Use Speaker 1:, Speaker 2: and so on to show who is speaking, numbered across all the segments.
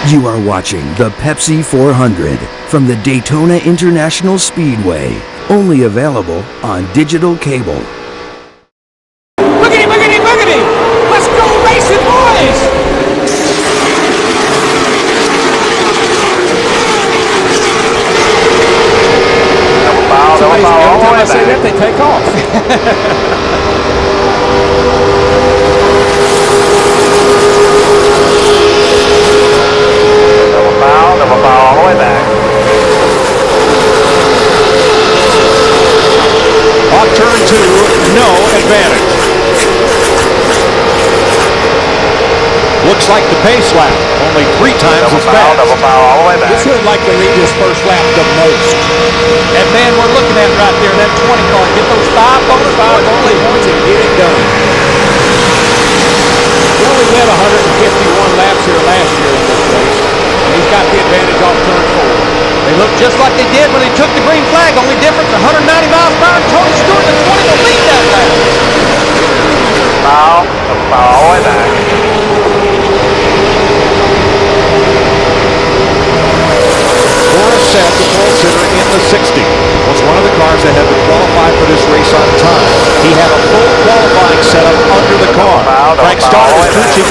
Speaker 1: You are watching the Pepsi 400 from the Daytona International Speedway, only available on digital cable.
Speaker 2: Boogity, boogity, boogity! Let's go racing, boys!
Speaker 3: Every
Speaker 2: time I say that, they take off.
Speaker 3: Double foul all the way back.
Speaker 4: Off turn 2, no advantage. Looks like the pace lap, only 3 times as fast.
Speaker 3: Double foul all the way back.
Speaker 2: This would like to lead his first lap the most.
Speaker 5: And man, we're looking at right there, that 20 car. Get those 5 bonus
Speaker 2: points and get it done. He only led 151 laps here last year in this race. He's got the advantage off turn 4.
Speaker 5: They look just like they did when they took the green flag. Only difference, 190 miles per hour. Tony Stewart, the 20 will lead that lap.
Speaker 3: Foul all the way back.
Speaker 4: Set the pole sitter in the 60. Was one of the cars that had to qualify for this race on time. He had a full qualifying setup under the car. Frank Starr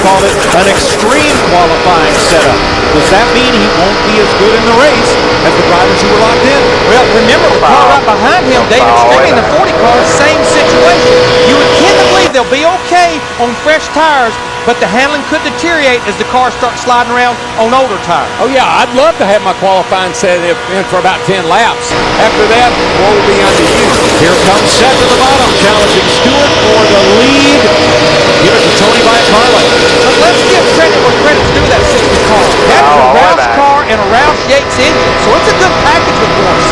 Speaker 4: called it an extreme qualifying setup. Does that mean he won't be as good in the race as the drivers who were locked in?
Speaker 5: Well, remember the car right behind him, David Stremme in the 40 car, same situation. You would tend to believe they'll be okay on fresh tires, but the handling could deteriorate as the car starts sliding around on older tires.
Speaker 2: Oh yeah, I'd love to have my qualifying set in for about 10 laps. After that, woe be unto you.
Speaker 4: Here comes Seth at the bottom, challenging Stewart for the lead. Give it to Tony by a car length.
Speaker 5: But let's give credit where credit's due that 60 car. That's a Roush car and a Roush Yates engine, so it's a good package with 1C.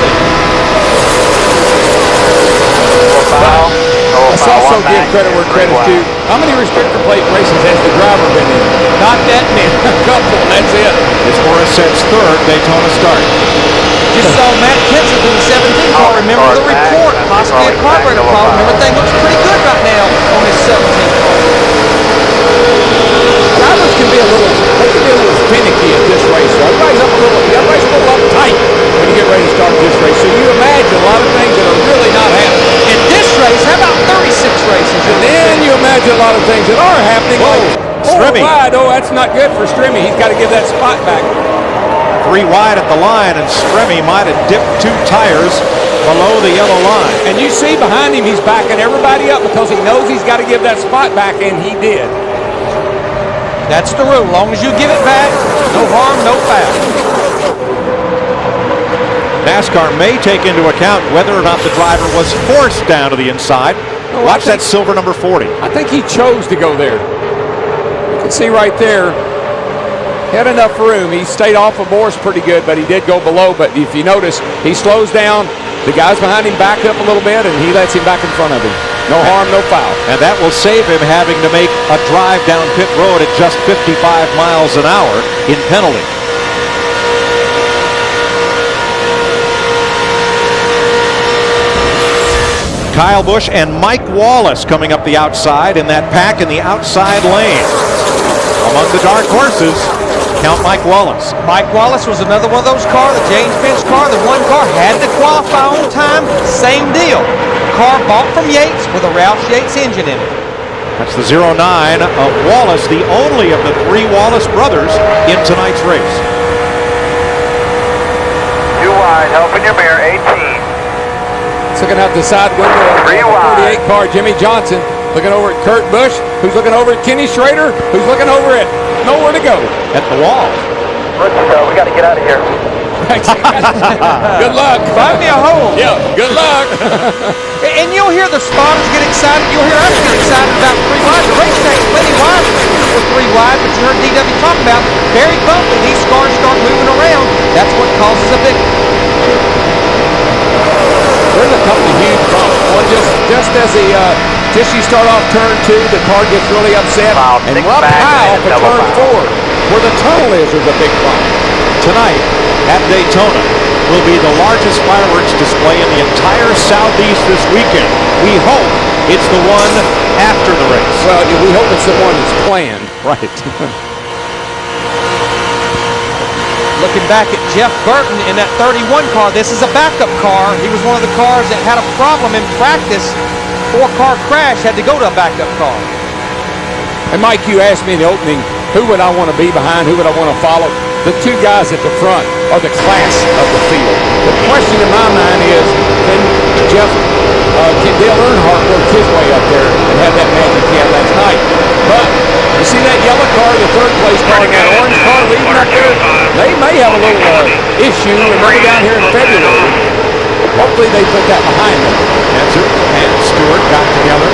Speaker 2: Let's also give credit where credit's due. How many restrictor plate races has the driver been in?
Speaker 5: Not that many.
Speaker 2: A couple, that's it.
Speaker 4: It's Morissette's 3rd Daytona start.
Speaker 5: Just saw Matt Kenseth in the 17 car. Remember the report, possibly a carburetor problem. Everything looks pretty good right now on his 17 car.
Speaker 2: Drivers can be a little finicky at this race. So everybody's a little uptight when you get ready to start this race. So you imagine a lot of things that are really not happening.
Speaker 5: In this race, how about 36 races?
Speaker 2: And then you imagine a lot of things that are happening.
Speaker 4: Stremme.
Speaker 2: Oh, that's not good for Stremme. He's got to give that spot back.
Speaker 4: 3 wide at the line, and Stremme might have dipped 2 tires below the yellow line.
Speaker 2: And you see behind him, he's backing everybody up because he knows he's got to give that spot back, and he did.
Speaker 5: That's the rule. As long as you give it back, no harm, no foul.
Speaker 4: NASCAR may take into account whether or not the driver was forced down to the inside. Watch that silver number 40.
Speaker 2: I think he chose to go there. You can see right there, he had enough room. He stayed off of Morris pretty good, but he did go below. But if you notice, he slows down. The guys behind him back up a little bit, and he lets him back in front of him. No harm, no foul.
Speaker 4: And that will save him having to make a drive down pit road at just 55 miles an hour in penalty. Kyle Busch and Mike Wallace coming up the outside in that pack in the outside lane. Among the dark horses, count Mike Wallace.
Speaker 5: Mike Wallace was another one of those cars, the James Finch car, the one car had to qualify on time, same deal. Car bought from Yates with a Roush Yates engine in it.
Speaker 4: That's the 09 of Wallace, the only of the 3 Wallace brothers in tonight's race.
Speaker 3: 2 wide, helping your mirror, 18.
Speaker 2: It's looking out the side window of the 48 car, Jimmie Johnson, looking over at Kurt Busch, who's looking over at Kenny Schrader, who's looking over at nowhere to go.
Speaker 4: At the wall.
Speaker 3: Let's go, we got to get out of here.
Speaker 2: Good luck.
Speaker 5: Find me a hole.
Speaker 2: Yeah, good luck.
Speaker 5: And you'll hear the spotters get excited. You'll hear us get excited about 3 wide. The racetrack's plenty wide for 3 wide, but you heard DW talk about very bumpy. These cars start moving around. That's what causes a big.
Speaker 2: There's a couple of huge bumps. One just as you start off turn 2, the car gets really upset. And up high off of turn 4, where the tunnel is a big bump.
Speaker 4: Tonight at Daytona will be the largest fireworks display in the entire Southeast this weekend. We hope it's the one after the race.
Speaker 2: Well, we hope it's the one that's planned.
Speaker 4: Right.
Speaker 5: looking back at Jeff Burton in that 31 car. This is a backup car. He was one of the cars that had a problem in practice. 4-car crash, had to go to a backup car.
Speaker 2: And Mike, you asked me in the opening, who would I want to be behind? Who would I want to follow? The two guys at the front are the class of the field. The question in my mind is, can Dale Earnhardt work his way up there and have that magic he had last night? But you see that yellow car, the third place car, and that orange car leading up there? They may have a little issue, and they're down here in February. Hopefully they put that behind them.
Speaker 4: Answer and Stewart got together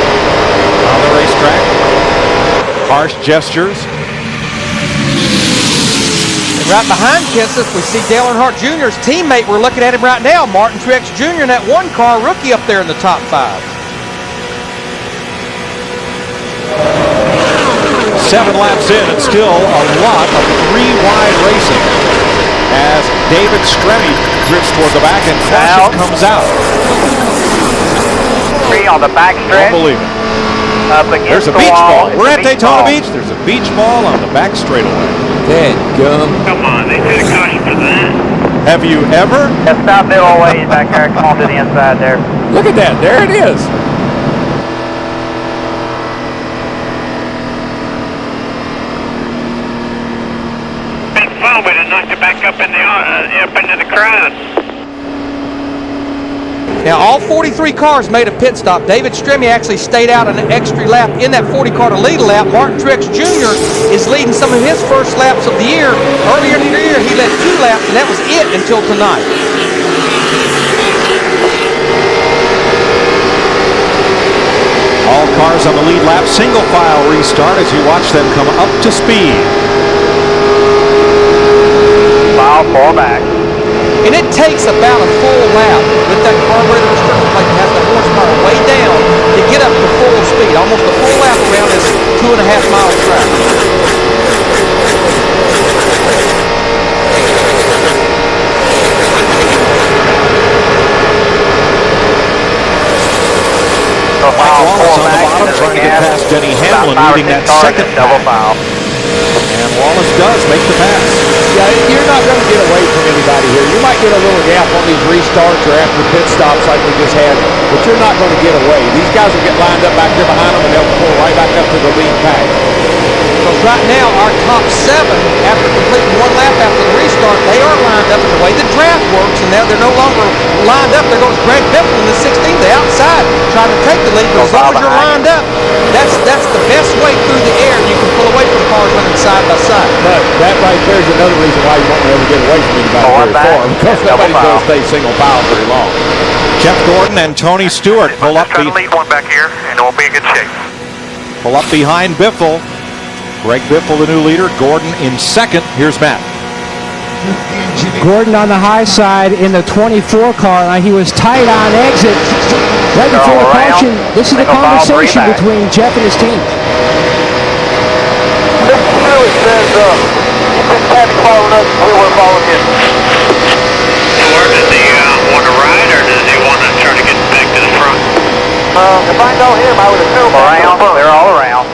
Speaker 4: on the racetrack. Harsh gestures.
Speaker 5: And right behind Kenseth, we see Dale Earnhardt Jr.'s teammate. We're looking at him right now, Martin Truex Jr. in that 1-car rookie up there in the top 5.
Speaker 4: 7 laps in and still a lot of 3-wide racing as David Stremme drifts toward the back and caution comes out.
Speaker 3: 3 on the back stretch.
Speaker 4: Unbelievable. There's a beach ball. We're at Daytona Beach. There's a beach ball on the back straightaway.
Speaker 2: Dead gum.
Speaker 3: Come on, they did a caution for that.
Speaker 4: Have you ever?
Speaker 3: Yeah, stop the old ways back there. Come on to the inside there.
Speaker 2: Look at that. There it is.
Speaker 3: Been fun. We'd have knocked it back up into the crowd.
Speaker 5: Now, all 43 cars made a pit stop. David Stremme actually stayed out an extra lap in that 40 car to lead a lap. Martin Truex Jr. is leading some of his first laps of the year. Earlier in the year, he led 2 laps, and that was it until tonight.
Speaker 4: All cars on the lead lap, single file restart as you watch them come up to speed.
Speaker 3: Mile 4 back.
Speaker 5: And it takes about a full lap with that carburetor restriction plate that has the horsepower way down to get up to full speed. Almost a full lap around this 2.5-mile track.
Speaker 4: Mike Wallace on the bottom trying to get past Denny Hamlin, leading that second
Speaker 3: double file.
Speaker 4: And Wallace does make the pass.
Speaker 2: Yeah, you're not going to get away from anybody here. You might get a little gap on these restarts or after pit stops like we just had, but you're not going to get away. These guys will get lined up back here behind them, and they'll pull right back up to the lead pack.
Speaker 5: Because right now, our top 7, after completing 1 lap after the restart, they are lined up in the way the draft works, and now they're no longer lined up. There goes Greg Biffle in the 16th, the outside, trying to take the lead. But as long as you're lined up, that's the best way through the air. You can pull away from the cars running side by side.
Speaker 2: But that right there is another reason why you won't ever get away from anybody very far, because nobody's going to stay single file very long.
Speaker 4: Jeff Gordon and Tony Stewart pull up
Speaker 3: lead one back here, and it won't be in good shape.
Speaker 4: Pull up behind Biffle. Greg Biffle, the new leader. Gordon in second. Here's Matt.
Speaker 6: Gordon on the high side in the 24 car. He was tight on exit. Right before the caution, this is the conversation between Jeff and his team.
Speaker 3: This really says, he's been happy following us, we were following him. Or does he want to ride, or does he want to try to get back to the front? If I know him, I would assume around. They're all around.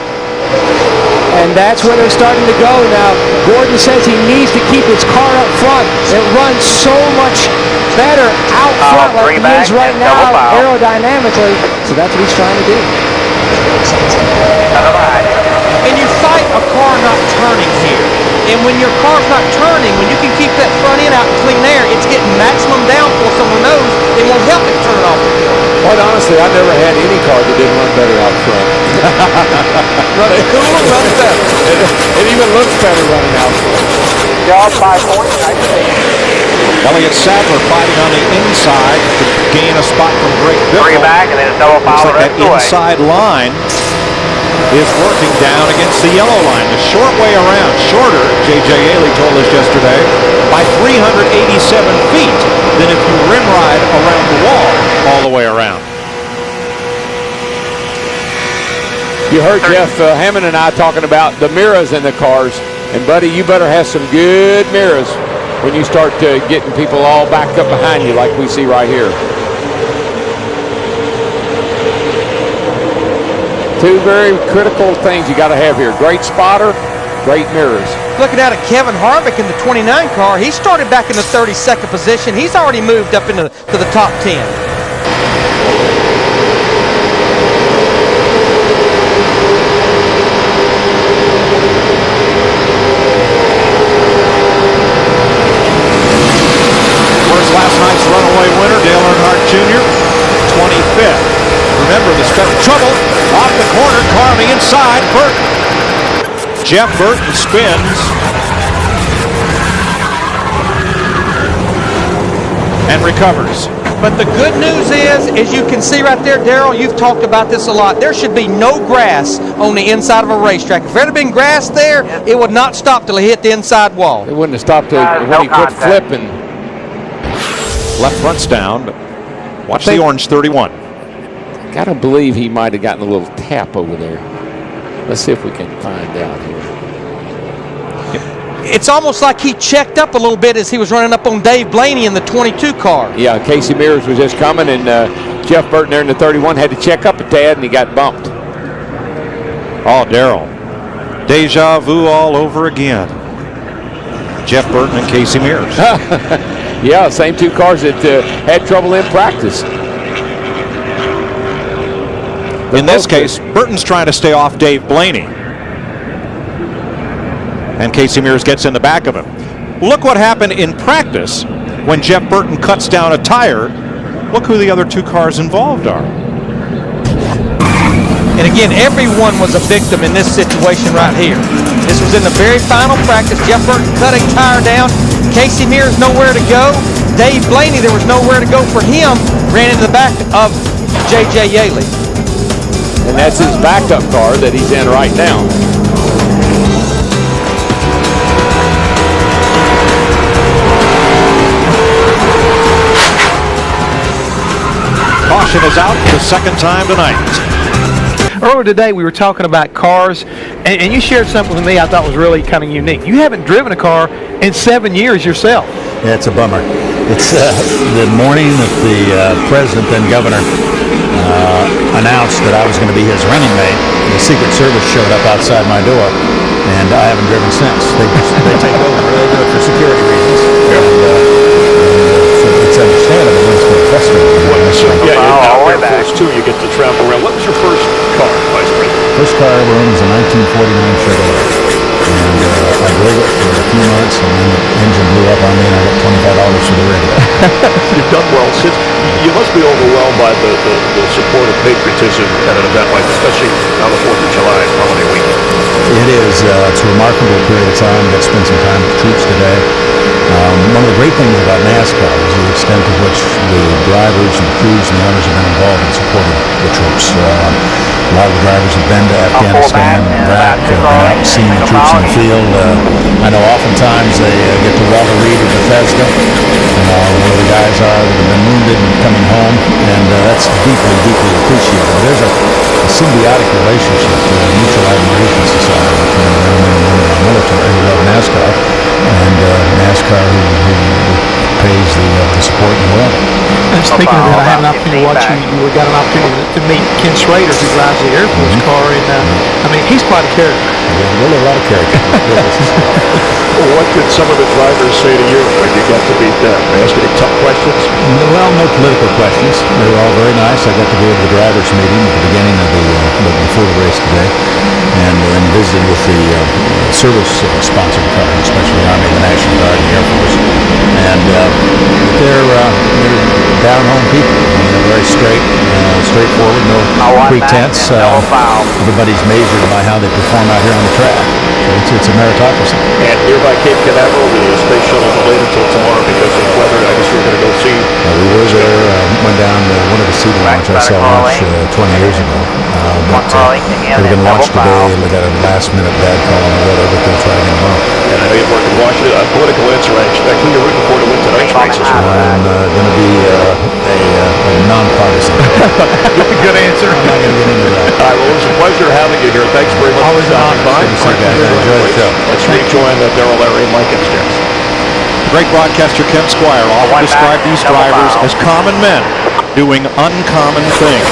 Speaker 6: And that's where they're starting to go now. Gordon says he needs to keep his car up front. It runs so much better out front like he is right now aerodynamically. So that's what he's trying to do.
Speaker 5: And you fight a car not turning here. And when your car's not turning, when you can keep that front end out in clean air, it's getting maximum downforce on the nose. It won't help it turn off the hill.
Speaker 2: Quite honestly, I never had any car that didn't run better out front.
Speaker 5: Runs cooler, runs better.
Speaker 2: It even looks better running out front.
Speaker 3: Y'all 5 points.
Speaker 4: Elliott Sadler fighting on the inside to gain a spot from Greg Biffle.
Speaker 3: 3 back, and then it's double file the
Speaker 4: Looks like
Speaker 3: rest
Speaker 4: that
Speaker 3: of the way.
Speaker 4: inside line is working down against the yellow line. The short way around, shorter, J.J. Ailey told us yesterday, by 387 feet than if you rim ride around the wall all the way around.
Speaker 2: You heard Jeff Hammond and I talking about the mirrors in the cars. And, buddy, you better have some good mirrors when you start getting people all backed up behind you like we see right here. 2 very critical things you got to have here. Great spotter, great mirrors.
Speaker 5: looking out at Kevin Harvick in the 29 car. He started back in the 32nd position. He's already moved up into to the top 10.
Speaker 4: Where's last night's runaway winner, Dale Earnhardt Jr., 25th. Remember the trouble off the corner, car on the inside, Burton. Jeff Burton spins and recovers.
Speaker 5: But the good news is, as you can see right there, Darrell, you've talked about this a lot. There should be no grass on the inside of a racetrack. If there had been grass there, it would not stop till he hit the inside wall.
Speaker 2: It wouldn't have stopped when he quit flipping.
Speaker 4: Left front's down, but watch the orange 31.
Speaker 2: Gotta believe he might have gotten a little tap over there. Let's see if we can find out here.
Speaker 5: It's almost like he checked up a little bit as he was running up on Dave Blaney in the 22 car.
Speaker 2: Yeah, Kasey Mears was just coming, and Jeff Burton there in the 31 had to check up a tad, and he got bumped.
Speaker 4: Oh, Darrell. Deja vu all over again. Jeff Burton and Kasey Mears.
Speaker 2: Yeah, same two cars that had trouble in practice.
Speaker 4: In this case, Burton's trying to stay off Dave Blaney. And Kasey Mears gets in the back of him. Look what happened in practice when Jeff Burton cuts down a tire. Look who the other two cars involved are.
Speaker 5: And again, everyone was a victim in this situation right here. This was in the very final practice. Jeff Burton cut a tire down. Kasey Mears nowhere to go. Dave Blaney, there was nowhere to go for him. Ran into the back of J.J. Yaley.
Speaker 2: And that's his backup car that he's in right now.
Speaker 4: Caution is out for the second time tonight.
Speaker 7: Earlier today, we were talking about cars, and you shared something with me I thought was really kind of unique. You haven't driven a car in 7 years yourself.
Speaker 8: Yeah, it's a bummer. It's the morning that the president, then governor, announced that I was going to be his running mate. The Secret Service showed up outside my door, and I haven't driven since. They take over. They do it for security reasons. So it's understandable. It's been frustrating.
Speaker 4: Now Air Force 2, you get to travel around. What was your first car, Vice President?
Speaker 8: First car I ever owned was a 1949 Chevrolet. And I drove it for a few months, and then the engine blew up on me, and I got $25 for the radio.
Speaker 4: You've done well since. You must be overwhelmed by the support of patriotism at an event like this, especially on the 4th of July holiday weekend.
Speaker 8: It is. It's a remarkable period of time. I got to spend some time with the troops today. One of the great things about NASCAR is the extent to which the drivers and the crews and the owners have been involved in supporting the troops. A lot of the drivers have been to Afghanistan and Iraq, been out and seen the troops in the field. I know oftentimes they get to Walter Reed or Bethesda, where the guys are that have been wounded and coming home, and that's deeply, deeply appreciated. There's a symbiotic relationship with the Mutual Admiration Society between the men and women of our military who love NASCAR and NASCAR who pays the support and love.
Speaker 7: And speaking of that, I had an opportunity to watch you. You got an opportunity to meet Ken Schrader, who drives the Air Force car, and I mean, he's quite a character.
Speaker 8: Yeah, really a lot of character.
Speaker 4: What did some of the drivers say to you when you got to meet them? Ask any tough questions?
Speaker 8: Well, no political questions. They were all very nice. I got to go to the drivers' meeting at the beginning of before the race today, and visited with the service-sponsored cars, especially the Army, the National Guard, and the Air Force. And they're down-home people. They're very straightforward, no pretense. Everybody's measured by how they perform out here on the track. So it's a meritocracy.
Speaker 4: And here by Cape Canaveral, the space shuttle delayed until tomorrow because of weather. I guess you're going to go see.
Speaker 8: We were there, went down to one of the seating launch. I saw launch 20 years ago. But they were going to launch today, and they got a last-minute bad call on the weather, but they'll try again tomorrow.
Speaker 4: And I know you've worked in Washington. Political answer, I expect who you're rooting for to win tonight's race.
Speaker 8: I'm going to be a non-partisan.
Speaker 7: Good answer.
Speaker 8: I'm not going to get into that.
Speaker 4: All right, well, it was a pleasure having you here. Thanks very much for stopping by.
Speaker 8: Good to see you guys. Enjoy the show.
Speaker 4: Let's rejoin Darrell, Larry, and Mike upstairs. Great broadcaster Ken Squire often described these drivers as common men doing uncommon things,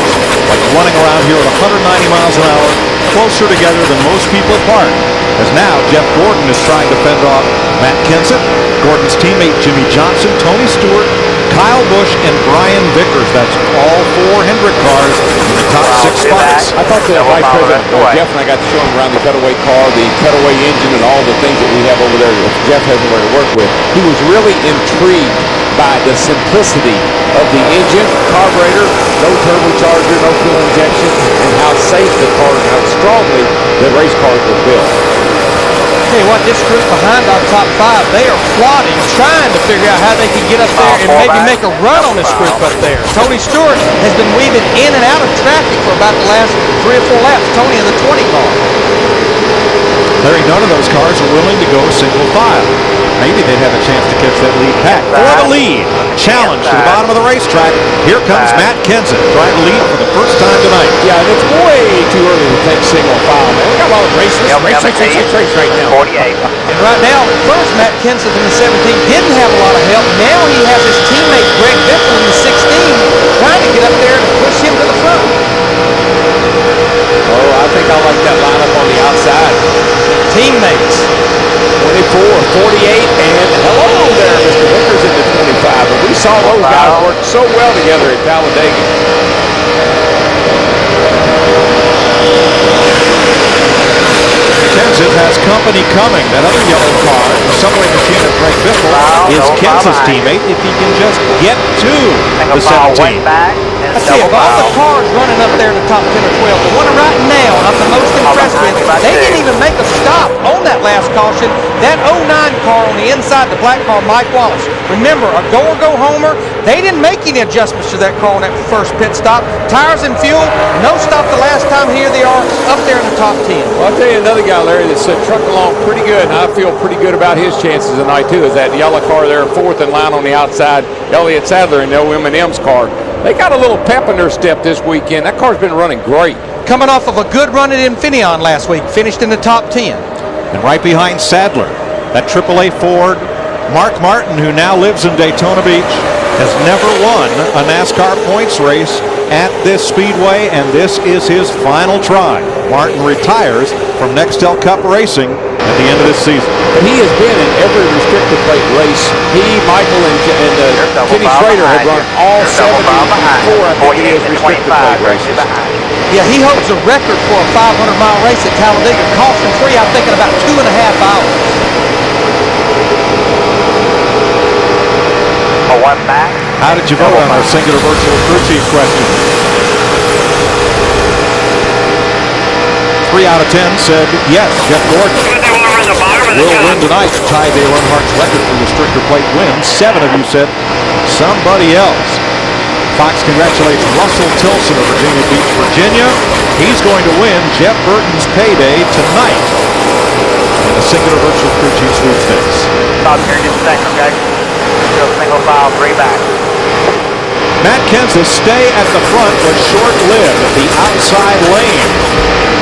Speaker 4: like like running around here at 190 miles an hour, closer together than most people apart. As now, Jeff Gordon is trying to fend off Matt Kenseth, Gordon's teammate Jimmie Johnson, Tony Stewart, Kyle Busch, and Brian Vickers. That's all 4 Hendrick cars in the top 6 spots.
Speaker 2: I thought the Vice President, Jeff and I got to show him around the cutaway car, the cutaway engine, and all the things that we have over there that Jeff has nowhere to work with. He was really intrigued by the simplicity of the engine, carburetor, no turbocharger, no fuel injection, and how safe the car and how strongly the race cars were built.
Speaker 5: Tell you what, this group behind our top 5, they are plotting, trying to figure out how they can get up there and maybe make a run on this group up there. Tony Stewart has been weaving in and out of traffic for about the last 3 or 4 laps. Tony in the 20 car.
Speaker 4: Larry, none of those cars are willing to go single file. Maybe they'd have a chance to catch that lead pack. For the lead, challenge to the bottom of the racetrack. Here comes Matt Kenseth trying to lead for the first time tonight.
Speaker 2: Yeah, and it's way too early to take single file, man. We got a lot of races. Race right now.
Speaker 3: 48.
Speaker 5: And right now, first Matt Kenseth in the 17 didn't have a lot of help. Now he has his teammate Greg Biffle in the 16 trying to get up there to push him to the front.
Speaker 2: Oh, I think I like that lineup on the outside.
Speaker 5: Teammates.
Speaker 2: 24, 48, and hello there, Mr. Vickers in the 25. And we saw those guys work so well together at Talladega.
Speaker 4: Kenseth has company coming. That other yellow car, the subway machine of Greg Biffle, is Kenseth's teammate if he can just get to the 17.
Speaker 5: I tell you, of all the cars running up there in the top 10 or 12, the one right now I'm the most impressed with, they didn't even make a stop on that last caution. That 09 car on the inside, the black car, Mike Wallace. Remember, a go-or-go-homer, they didn't make any adjustments to that car on that first pit stop. Tires and fuel, no stop the last time. Here they are up there in the top 10.
Speaker 2: Well, I'll tell you another guy, Larry, that's trucking along pretty good, and I feel pretty good about his chances tonight, too, is that yellow car there, 4th in line on the outside, Elliott Sadler in the M&M's car. They got a little pep in their step this weekend. That car's been running great.
Speaker 5: Coming off of a good run at Infineon last week, finished in the top 10.
Speaker 4: And right behind Sadler, that AAA Ford, Mark Martin, who now lives in Daytona Beach, has never won a NASCAR points race at this speedway, and this is his final try. Martin retires from Nextel Cup Racing at the end of this season.
Speaker 2: But he has been in every restricted plate race. He, Michael, and Kenny Schrader have run all 74, I think it is, restricted plate races.
Speaker 5: Yeah, he holds a record for a 500-mile race at Talladega, caution-free, I'm thinking about 2.5 hours.
Speaker 3: One back.
Speaker 4: How did you vote on our Cingular virtual crew chief question? 3 out of 10 said yes, Jeff Gordon will win tonight to tie Dale Earnhardt's record for restrictor plate wins. 7 of you said somebody else. Fox congratulates Russell Tilson of Virginia Beach, Virginia. He's going to win Jeff Burton's payday tonight in the Cingular virtual crew chief sweepstakes.
Speaker 3: Stop here just a second, okay? Single file, 3 back.
Speaker 4: Matt Kenseth's stay at the front was short-lived. The outside lane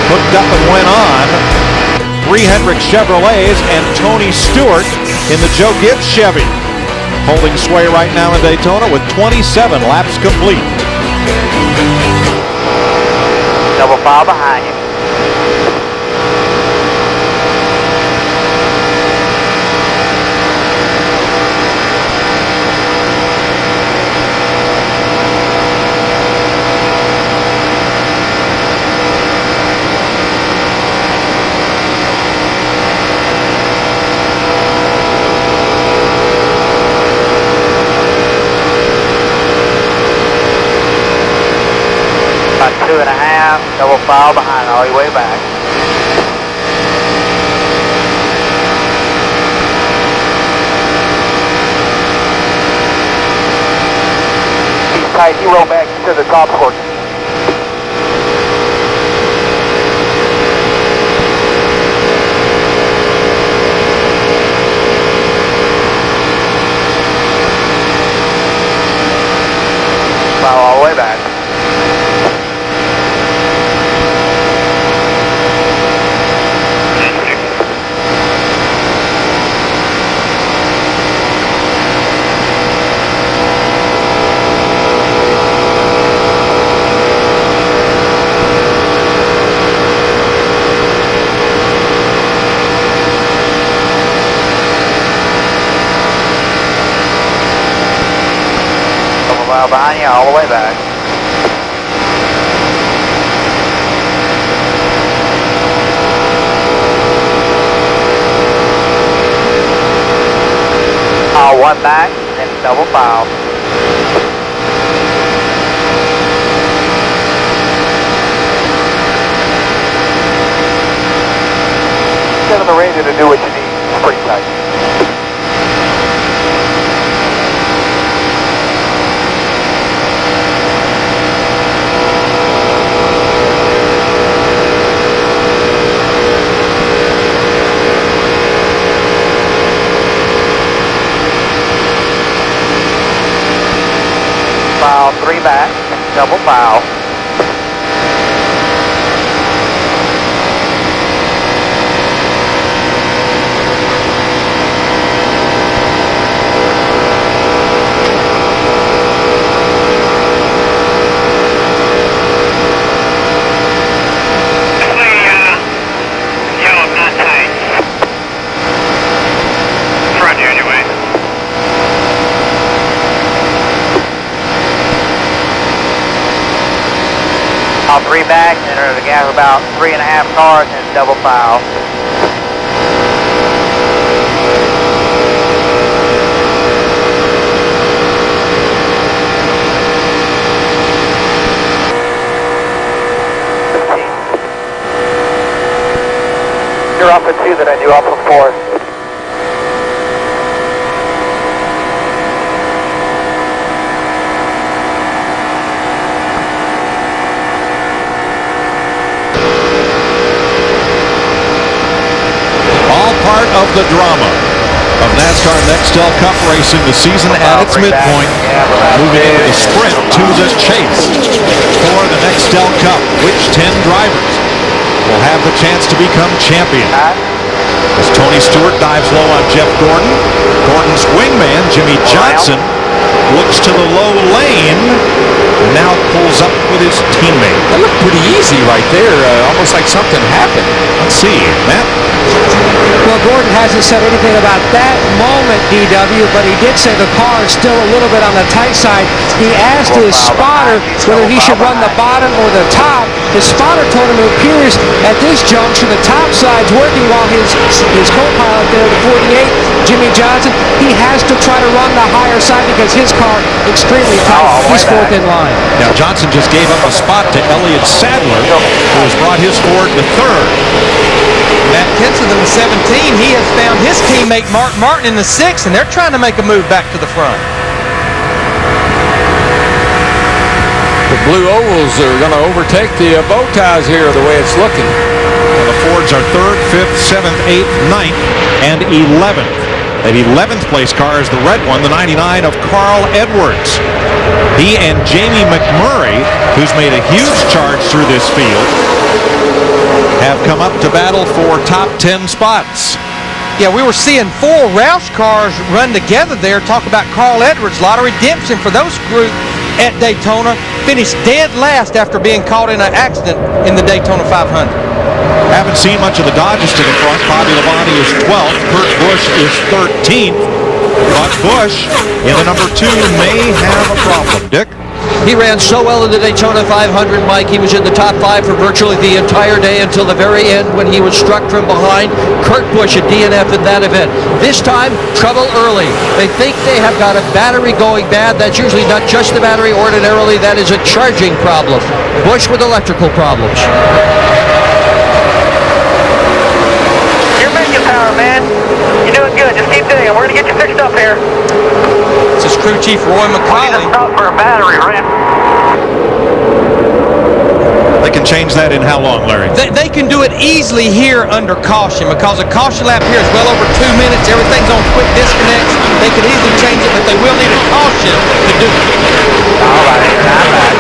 Speaker 4: hooked up and went on. 3 Hendrick Chevrolets and Tony Stewart in the Joe Gibbs Chevy. Holding sway right now in Daytona with 27 laps complete.
Speaker 3: Double file behind you. About 2.5, double file behind all your way back. Keep tight, you roll back to the top course. File all the way back. Well, behind you, all the way back. One back, and double file. Get on the radio to do what you need. It's pretty tight. File 3 back, double file.
Speaker 9: Yellow, not tight. Front you anyway.
Speaker 3: File 3 back, and there's a gap of about 3.5 cars, and it's double file. You're off at 2, then I do off at 4.
Speaker 4: Part of the drama of NASCAR Nextel Cup racing, the season at its midpoint, moving into the sprint to the chase for the Nextel Cup. Which 10 drivers will have the chance to become champion? As Tony Stewart dives low on Jeff Gordon, Gordon's wingman, Jimmie Johnson, looks to the low lane and now pulls up with his teammate.
Speaker 2: That looked pretty easy right there, almost like something happened.
Speaker 4: Let's see, Matt.
Speaker 6: Well, Gordon hasn't said anything about that moment, DW, but he did say the car is still a little bit on the tight side. He asked his spotter whether he should run the bottom or the top. His spotter told him it appears at this juncture the top side's working, while his co-pilot there, the 48, Jimmie Johnson, he has to try to run the higher side because his car extremely tight. He's fourth in line.
Speaker 4: Now Johnson just gave up a spot to Elliott Sadler, who has brought his Ford to third.
Speaker 5: Matt Kenseth in the 17, he has found his teammate Mark Martin in the 6, and they're trying to make a move back to the front.
Speaker 2: The blue ovals are going to overtake the bow ties here the way it's looking.
Speaker 4: Well, the Fords are 3rd, 5th, 7th, 8th, 9th, and 11th. That 11th place car is the red one, the 99 of Carl Edwards. He and Jamie McMurray, who's made a huge charge through this field, have come up to battle for top 10 spots.
Speaker 5: Yeah, we were seeing 4 Roush cars run together there. Talk about Carl Edwards. A lot of redemption for those group at Daytona. Finished dead last after being caught in an accident in the Daytona 500.
Speaker 4: Haven't seen much of the Dodgers to the front. Bobby Labonte is 12th. Kurt Busch is 13th. But Busch in the number 2 may have a problem. Dick?
Speaker 10: He ran so well in the Daytona 500, Mike. He was in the top 5 for virtually the entire day until the very end when he was struck from behind. Kurt Busch at DNF in that event. This time, trouble early. They think they have got a battery going bad. That's usually not just the battery. Ordinarily, that is a charging problem. Busch with electrical problems.
Speaker 3: You're making power, man. You're doing good. Just keep doing it. We're going to get you fixed up here.
Speaker 5: This is Crew Chief Roy
Speaker 3: We need
Speaker 5: McCauley.
Speaker 3: to stop for a battery, right?
Speaker 4: They can change that in how long, Larry?
Speaker 5: They can do it easily here under caution because a caution lap here is well over 2 minutes. Everything's on quick disconnects. They can easily change it, but they will need a caution to do it.
Speaker 3: All right, I'm back.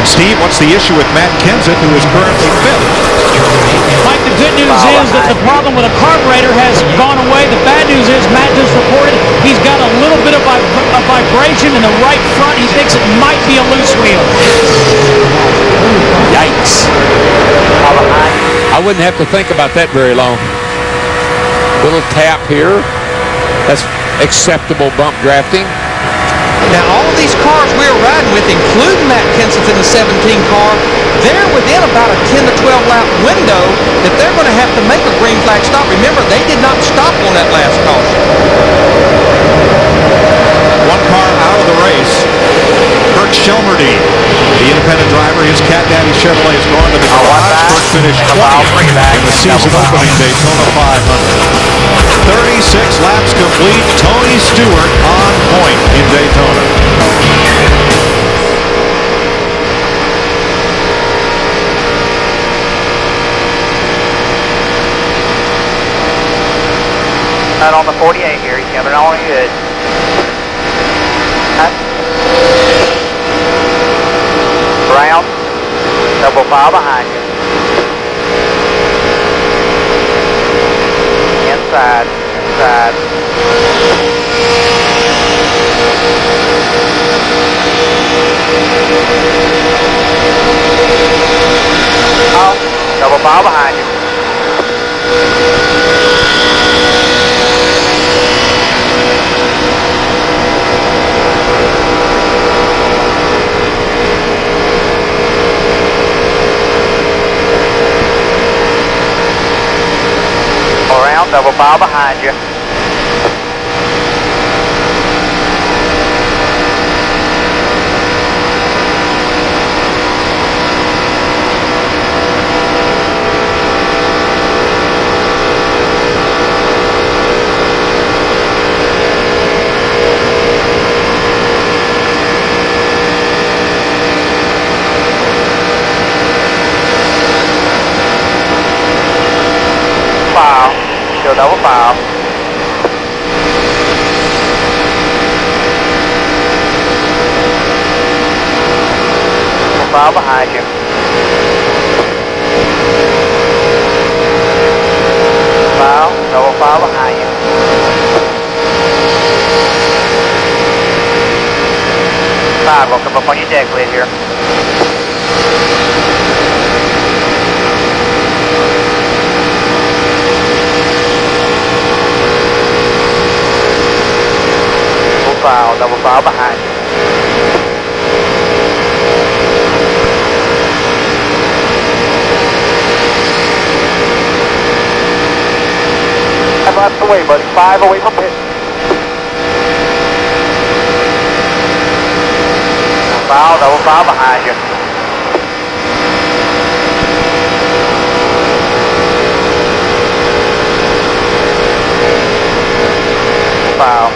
Speaker 4: And Steve, what's the issue with Matt Kenseth, who is currently 5th?
Speaker 11: Mike, the good news is that the problem with a carburetor has gone away. The bad news is Matt just reported he's got a little bit of vibration in the right front. He thinks it might be a loose wheel.
Speaker 2: Yikes. I wouldn't have to think about that very long. Little tap here. That's acceptable bump drafting.
Speaker 5: Now, all of these cars we were riding with, including Matt Kenseth in the 17 car, they're within about a 10 to 12 lap window that they're going to have to make a green flag stop. Remember, they did not stop on that last caution.
Speaker 4: One car out of the race. Kurt Shelmerdine, the independent driver, his Cat Daddy Chevrolet is going to the garage. Kurt finished 20th in the season opening Daytona 500. 36 laps complete. Tony Stewart on point in Daytona.
Speaker 3: Not on the 48 here. He's coming on good. Brown, double file behind you. Inside. Oh, double file behind you. Around, double file behind you. Still double file. Double file behind you. Double file behind you. Five, we'll come up on your deck lid here. Double file behind you. Five laps away, buddy. 5 away from pit. Double file behind you. File.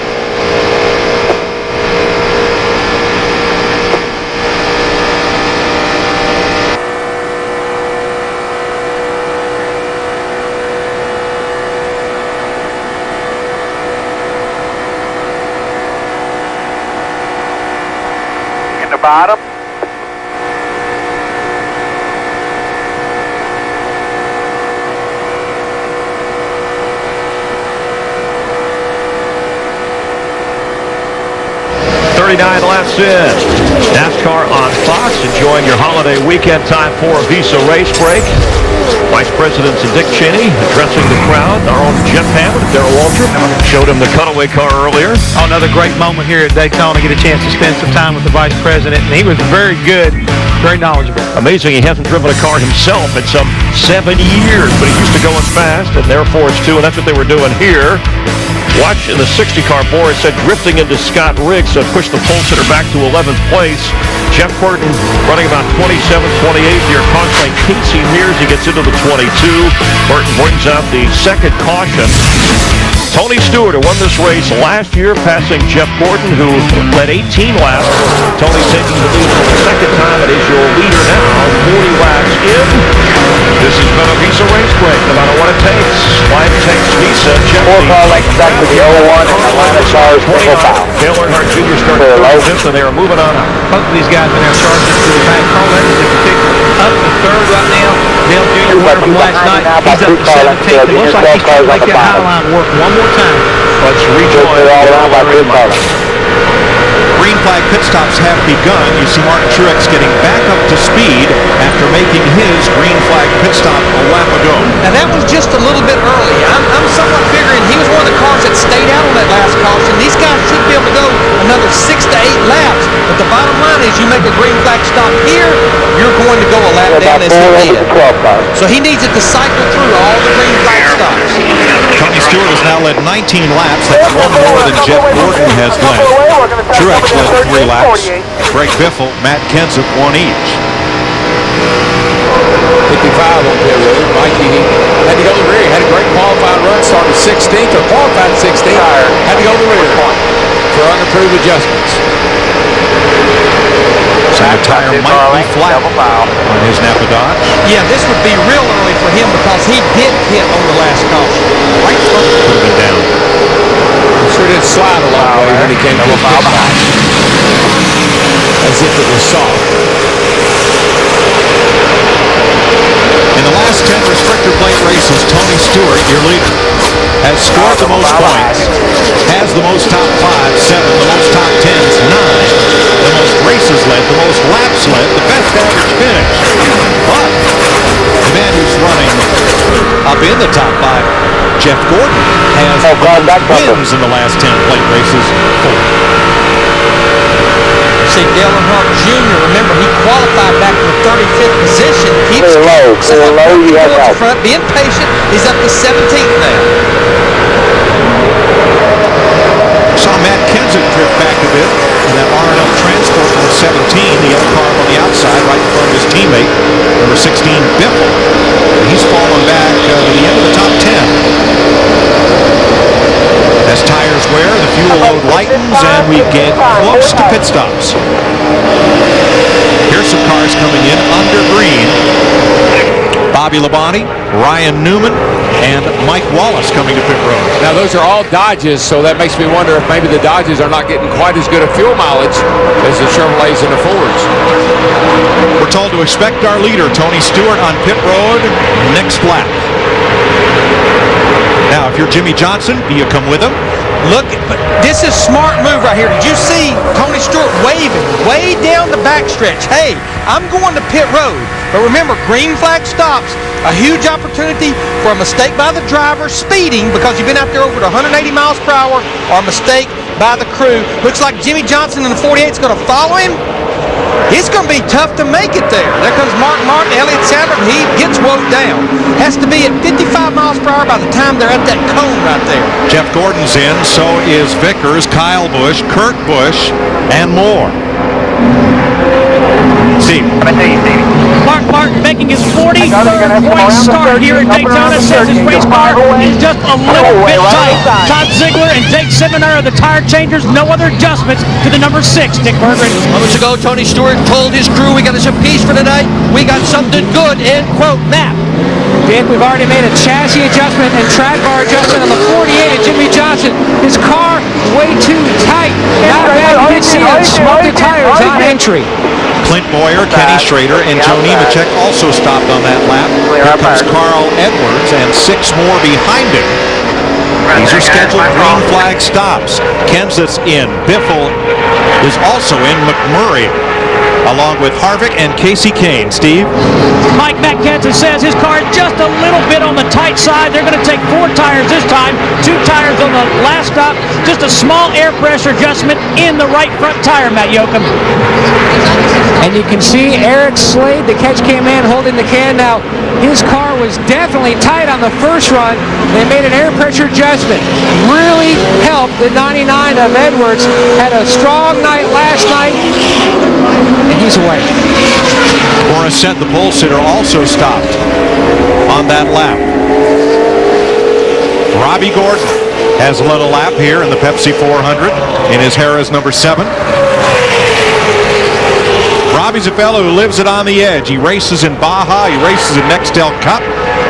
Speaker 3: Bottom.
Speaker 4: Laps in. NASCAR on Fox, enjoying your holiday weekend time for a Visa race break. Vice Presidents Dick Cheney addressing the crowd. Our own Jeff Hammond, Darrell Waltrip, showed him the cutaway car earlier.
Speaker 7: Oh, another great moment here at Daytona. Get a chance to spend some time with the Vice President, and he was very good, very knowledgeable.
Speaker 4: Amazing, he hasn't driven a car himself in some 7 years, but he used to go as fast, and Air Force 2, and that's what they were doing here. Watch in the 60-car board, said drifting into Scott Riggs to push the pole sitter back to 11th place. Jeff Burton running about 27th, 28th here. Caution Kasey nears, he gets into the 22. Burton brings out the second caution. Tony Stewart, who won this race last year, passing Jeff Gordon, who led 18 laps. Tony taking the lead for the second time, and is your leader now, 40 laps in. This has been a Visa race break, no matter what it takes. Flag takes Visa. Jeff
Speaker 3: 4 car lengths back to the 01 and Atlanta cars for foul.
Speaker 4: Dale Earnhardt Jr. started 35th, and they are moving on out.
Speaker 7: Both of these guys are now charged to the back. Carl Evans is up to third right now. Dale Jr. winner from last night. He's up to 17th. It looks like he's trying to make that high line work one more time.
Speaker 4: Let's rejoin. Green flag pit stops have begun. You see Martin Truex getting back up to speed after making his green flag pit stop a lap ago.
Speaker 5: Now that was just a little bit early. I'm somewhat figuring he was one of the cars that stayed out on that last caution. These guys should be able to go another 6 to 8 stop here, you're going to go a lap down as he did. So he needs it to cycle through all the green flag stops.
Speaker 4: Tony Stewart has now led 19 laps. That's one more than Jeff Gordon has led. Truex led 3 laps. Greg Biffle, Matt Kenseth, 1 each.
Speaker 2: 55 on pit road. Mikey had to go to the rear. Had a great qualifying run. Started 16th or qualified 16th. Had to go to the rear for unapproved adjustments.
Speaker 4: So the tire might be flat on his NAPA Dodge.
Speaker 5: Yeah, this would be real early for him because he did hit on the last caution. Right front.
Speaker 4: Could have been down.
Speaker 2: Sure did slide a long way when he came to the pit box. As if it was soft.
Speaker 4: In the last 10 restrictor plate races, Tony Stewart, your leader, has scored the most points, has the most top 5, 7, the most top 10s, 9, the most races led, the most laps led, the best average finish. But the man who's running up in the top 5, Jeff Gordon, has the most wins in the last 10 plate races, 4.
Speaker 5: See, Dale Earnhardt Jr., remember, he qualified back in the 35th position. Keeps going front, being patient. He's up to 17th now.
Speaker 4: Saw Matt Kenseth drift back a bit in that R&L Transport number 17, the yellow car on the outside, right in front of his teammate, number 16, Biffle. He's fallen back to the end of the top 10. As tires wear, the fuel load lightens, and we get close to pit stops. Here's some cars coming in under green. Bobby Labonte, Ryan Newman, and Mike Wallace coming to pit road.
Speaker 2: Now those are all Dodges, so that makes me wonder if maybe the Dodges are not getting quite as good a fuel mileage as the Chevrolets and the Fords.
Speaker 4: We're told to expect our leader, Tony Stewart, on pit road next lap. Now, if you're Jimmie Johnson, do you come with him?
Speaker 5: Look, but this is smart move right here. Did you see Tony Stewart waving way down the backstretch? Hey, I'm going to pit road. But remember, green flag stops, a huge opportunity for a mistake by the driver speeding because you've been out there over to 180 miles per hour, or a mistake by the crew. Looks like Jimmie Johnson in the 48 is going to follow him. It's going to be tough to make it there. There comes Mark Martin, Elliott Sadler, and he gets woke down. Has to be at 55 miles per hour by the time they're at that cone right there.
Speaker 4: Jeff Gordon's in, so is Vickers, Kyle Busch, Kurt Busch, and more. Steve.
Speaker 11: Mark Martin making his 43rd point start here at Daytona. Says his race car is just a little bit tight. Todd Ziegler and Jake Seminara are the tire changers. No other adjustments to the number 6, Dick Berggren.
Speaker 10: Moments ago, Tony Stewart told his crew, we got us a piece for tonight. We got something good, end quote, Nap.
Speaker 6: Dick, we've already made a chassis adjustment and track bar adjustment on the 48 of Jimmie Johnson. His car way too tight. Not bad. You can see that smoky tires on entry.
Speaker 4: Clint Boyer, Kenny Schrader, and Joe Nemechek also stopped on that lap. Here comes Carl Edwards and 6 more behind him. These are scheduled green flag stops. Kenseth's in. Biffle is also in. McMurray, along with Harvick and Kasey Kahne. Steve?
Speaker 11: Matt Kenseth says his car is just a little bit on the tight side. They're going to take 4 tires this time, 2 tires on the last stop. Just a small air pressure adjustment in the right front tire, Matt Yoakum.
Speaker 6: And you can see Eric Slade, the catch cam man, holding the can. Now, his car was definitely tight on the first run. They made an air pressure adjustment. Really helped the 99 of Edwards. Had a strong night last night, and he's away.
Speaker 4: Morissette, the pole sitter, also stopped on that lap. Robbie Gordon has led a lap here in the Pepsi 400 in his Harrah's number 7. Robbie's a fellow who lives it on the edge. He races in Baja. He races in Nextel Cup.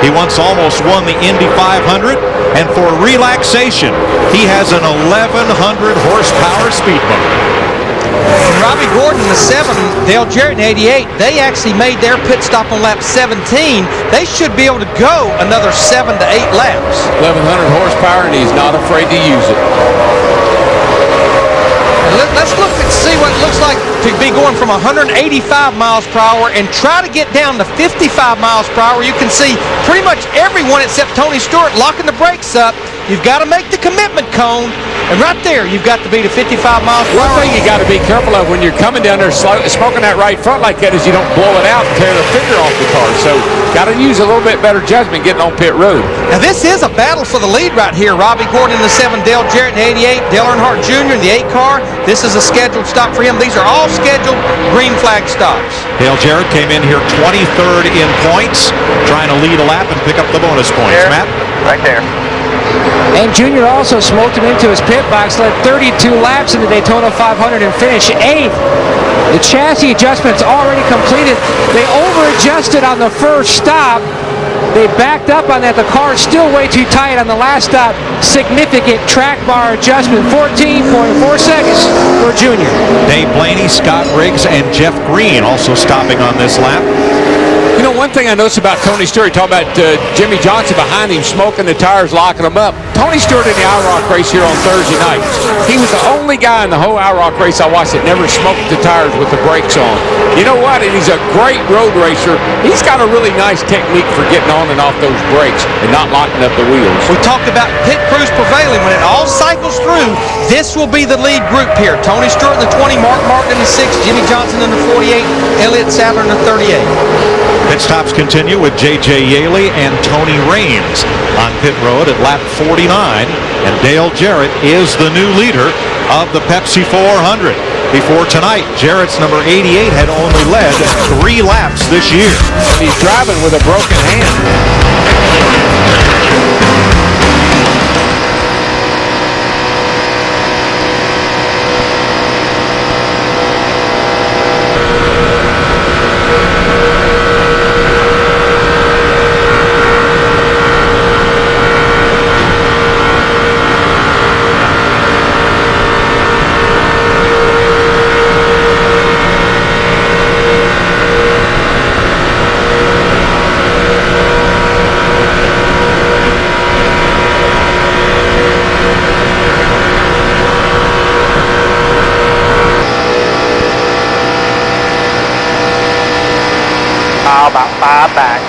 Speaker 4: He once almost won the Indy 500. And for relaxation, he has an 1,100 horsepower speedboat.
Speaker 5: Robbie Gordon, the 7, Dale Jarrett in 88, they actually made their pit stop on lap 17. They should be able to go another 7 to 8 laps.
Speaker 2: 1,100 horsepower, and he's not afraid to use it.
Speaker 5: Let's look and see what it looks like to be going from 185 miles per hour and try to get down to 55 miles per hour. You can see pretty much everyone except Tony Stewart locking the brakes up. You've got to make the commitment cone. And right there, you've got to beat a 55 miles per hour.
Speaker 2: One thing you got to be careful of when you're coming down there smoking that right front like that is you don't blow it out and tear the fender off the car. So got to use a little bit better judgment getting on pit road.
Speaker 5: Now this is a battle for the lead right here. Robbie Gordon in the 7, Dale Jarrett in the 88, Dale Earnhardt Jr. in the 8 car. This is a scheduled stop for him. These are all scheduled green flag stops.
Speaker 4: Dale Jarrett came in here 23rd in points, trying to lead a lap and pick up the bonus points.
Speaker 3: Here.
Speaker 4: Matt?
Speaker 3: Right there.
Speaker 6: And Junior also smoked him into his pit box, led 32 laps in the Daytona 500 and finished 8th. The chassis adjustment's already completed. They over-adjusted on the first stop. They backed up on that. The car is still way too tight on the last stop. Significant track bar adjustment, 14.4 seconds for Junior.
Speaker 4: Dave Blaney, Scott Riggs, and Jeff Green also stopping on this lap.
Speaker 2: You know, one thing I noticed about Tony Stewart, talking about Jimmie Johnson behind him smoking the tires, locking them up. Tony Stewart in the IROC race here on Thursday night, he was the only guy in the whole IROC race I watched that never smoked the tires with the brakes on. You know what? And he's a great road racer. He's got a really nice technique for getting on and off those brakes and not locking up the wheels.
Speaker 5: We talked about pit crews prevailing. When it all cycles through, this will be the lead group here. Tony Stewart in the 20, Mark Martin in the 6, Jimmie Johnson in the 48, Elliott Sadler in the 38.
Speaker 4: Pit stops continue with J.J. Yaley and Tony Raines on pit road at lap 49, and Dale Jarrett is the new leader of the Pepsi 400. Before tonight, Jarrett's number 88 had only led 3 laps this year.
Speaker 2: And he's driving with a broken hand.
Speaker 3: About 5 back.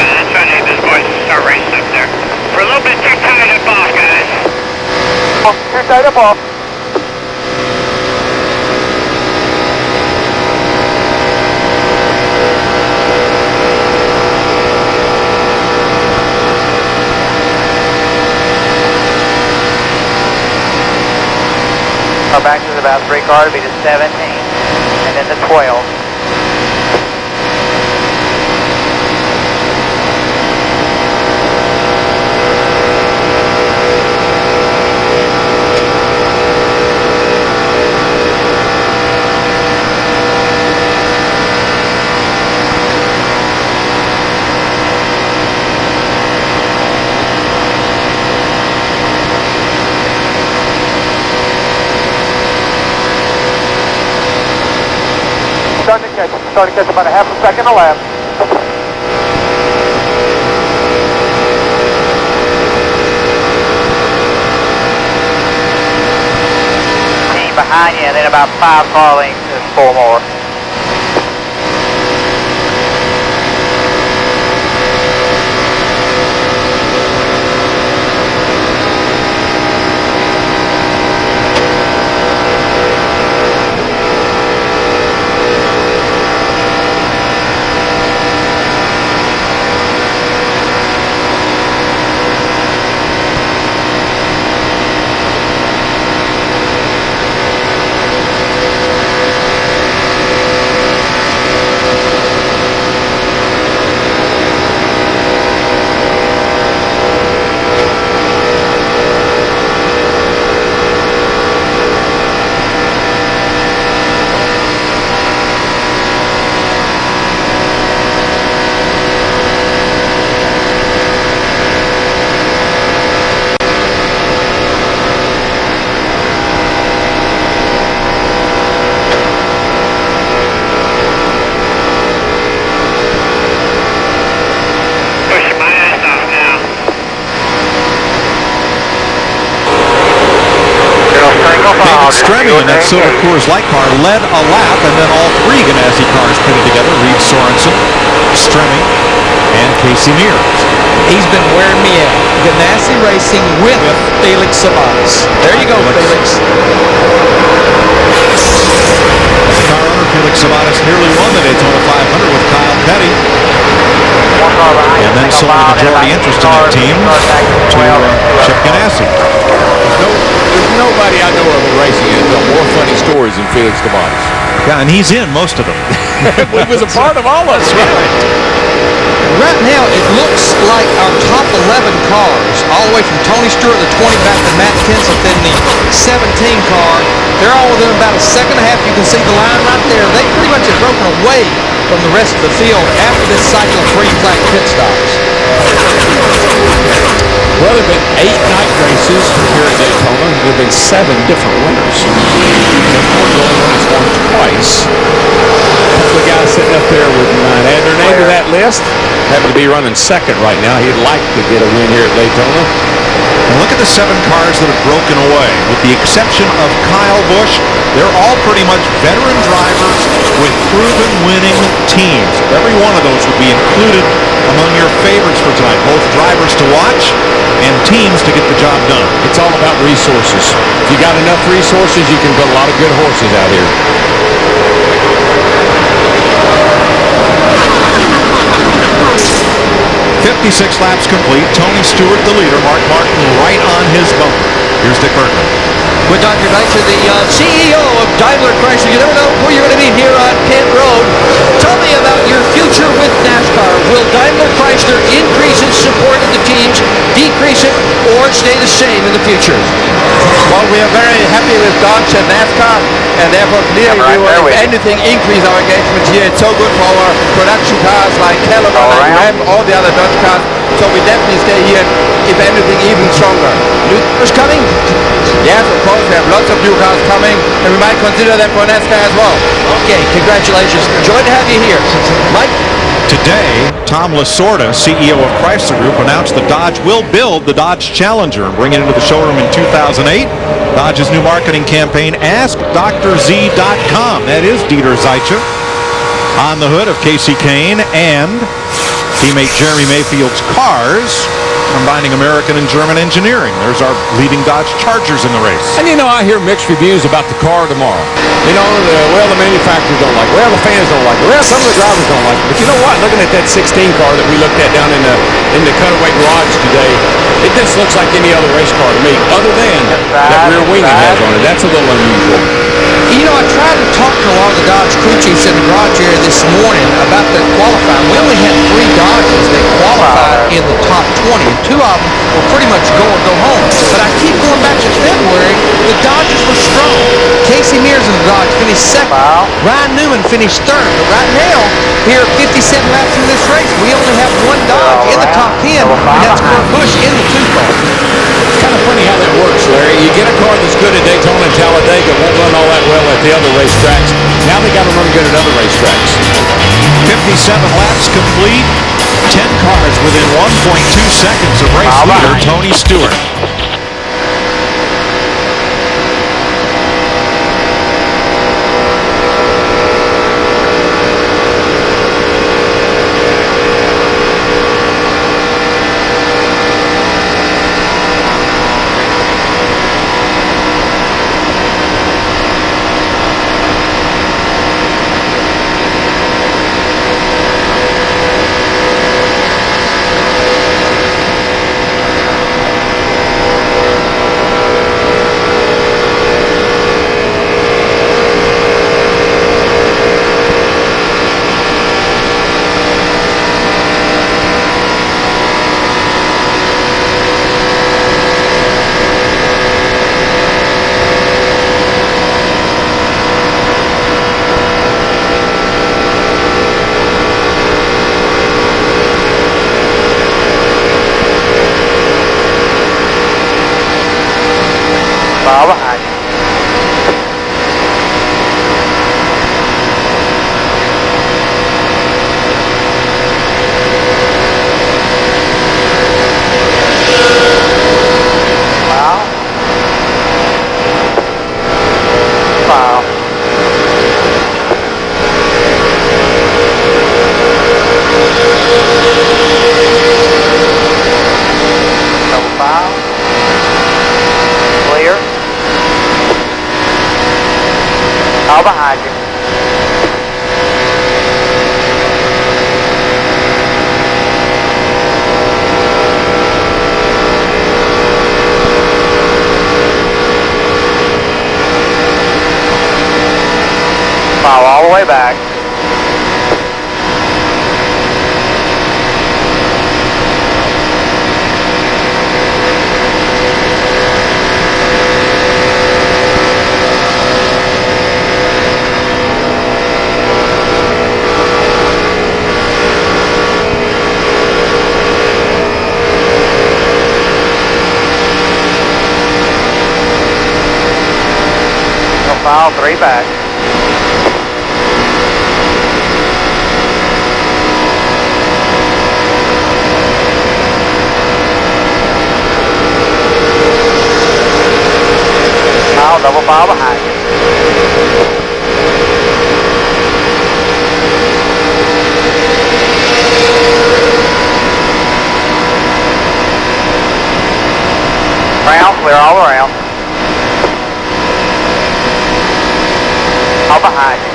Speaker 3: I'm trying to get this boys to start racing up there. We're a little bit too tight up off, guys. Oh, too tight up off. Our back is about 3 car to be the 17, and then the 12. Starting to catch about a half a second a lap. Team behind you, and then about 5 car lengths is 4 more.
Speaker 4: Stremme in that silver Coors Light car led a lap, and then all three Ganassi cars pitted together. Reed Sorensen, Stremme, and Kasey Mears.
Speaker 10: He's been wearing me out. Ganassi Racing with Felix Sabates. There you go, Felix.
Speaker 4: As a car owner, Felix Sabates nearly won the Daytona 500 with Kyle Petty, and then sold the majority interest in that team to Chip Ganassi.
Speaker 2: There's nobody I know of in racing that has more funny stories than Felix Sabates.
Speaker 4: Yeah, and he's in most of them.
Speaker 2: He was a part of all of us.
Speaker 10: Right now, it looks like our top 11 cars, all the way from Tony Stewart, the 20, back to Matt Kenseth in the 17 car, they're all within about a second and a half. You can see the line right there. They pretty much have broken away from the rest of the field after this cycle of green flag pit stops.
Speaker 2: Well, there have been 8 night races here at Daytona. There have been 7 different winners. And Ford's only won this one twice. A couple of guys sitting up there with mine. Add their name to that list. Happen to be running second right now. He'd like to get a win here at Daytona.
Speaker 4: And look at the 7 cars that have broken away. With the exception of Kyle Busch, they're all pretty much veteran drivers with proven winning teams. Every one of those would be included among your favorites for tonight, both drivers to watch and teams to get the job done.
Speaker 2: It's all about resources. If you got enough resources, you can put a lot of good horses out here.
Speaker 4: 56 laps complete. Tony Stewart, the leader. Mark Martin right on his bumper. Here's Dick Burton.
Speaker 10: With Dr. Deitcher, the CEO of Daimler Chrysler. You never know where you're going to be here on Kent Road. Tell me about your future with NASCAR. Will Daimler Chrysler increase its support of the teams, decrease it, or stay the same in the future?
Speaker 5: Well, we are very happy with Dodge and NASCAR, and therefore clearly we will, if anything, increase our engagement here. It's so good for our production cars like Caliber and Ram, all the other Dodge cars. So we definitely stay here, if anything, even stronger.
Speaker 10: New cars coming?
Speaker 5: Yes, of course, we have lots of new cars coming, and we might consider them for NASCAR as well.
Speaker 10: Okay, congratulations. Joy to have you here. Mike?
Speaker 4: Today, Tom Lasorda, CEO of Chrysler Group, announced that Dodge will build the Dodge Challenger and bring it into the showroom in 2008. Dodge's new marketing campaign, AskDrZ.com. That is Dieter Zeitcher. On the hood of Kasey Kahne and teammate Jeremy Mayfield's cars, combining American and German engineering. There's our leading Dodge Chargers in the race.
Speaker 2: And you know, I hear mixed reviews about the car tomorrow. You know, the manufacturers don't like it. Well, the fans don't like it. Well, some of the drivers don't like it. But you know what? Looking at that 16 car that we looked at down in the cutaway garage today, it just looks like any other race car to me, other than that rear wing it has on it. That's a little unusual.
Speaker 10: You know, I tried to talk to a lot of the Dodge crew chiefs in the garage area this morning about the qualifying. We only had 3 Dodges that qualified in the top 20. 2 of them were pretty much go or go home. But I keep going back to February. The Dodgers were strong. Kasey Mears in the Dodge finished second. Ryan Newman finished third. But right now, here 57 laps in this race, we only have 1 Dodge in the top 10, and that's Kurt Busch in the 2 car.
Speaker 2: It's kind of funny how that works, Larry. You get a car that's good at Daytona and Talladega, won't run all that well at the other racetracks. Now they got to run good at other racetracks.
Speaker 4: 57 laps complete. 10 cars within 1.2 seconds of race leader Tony Stewart.
Speaker 3: file. Clear. All behind you. File all the way back. File 3 back. File, double file behind you. Round, clear all around. All behind you.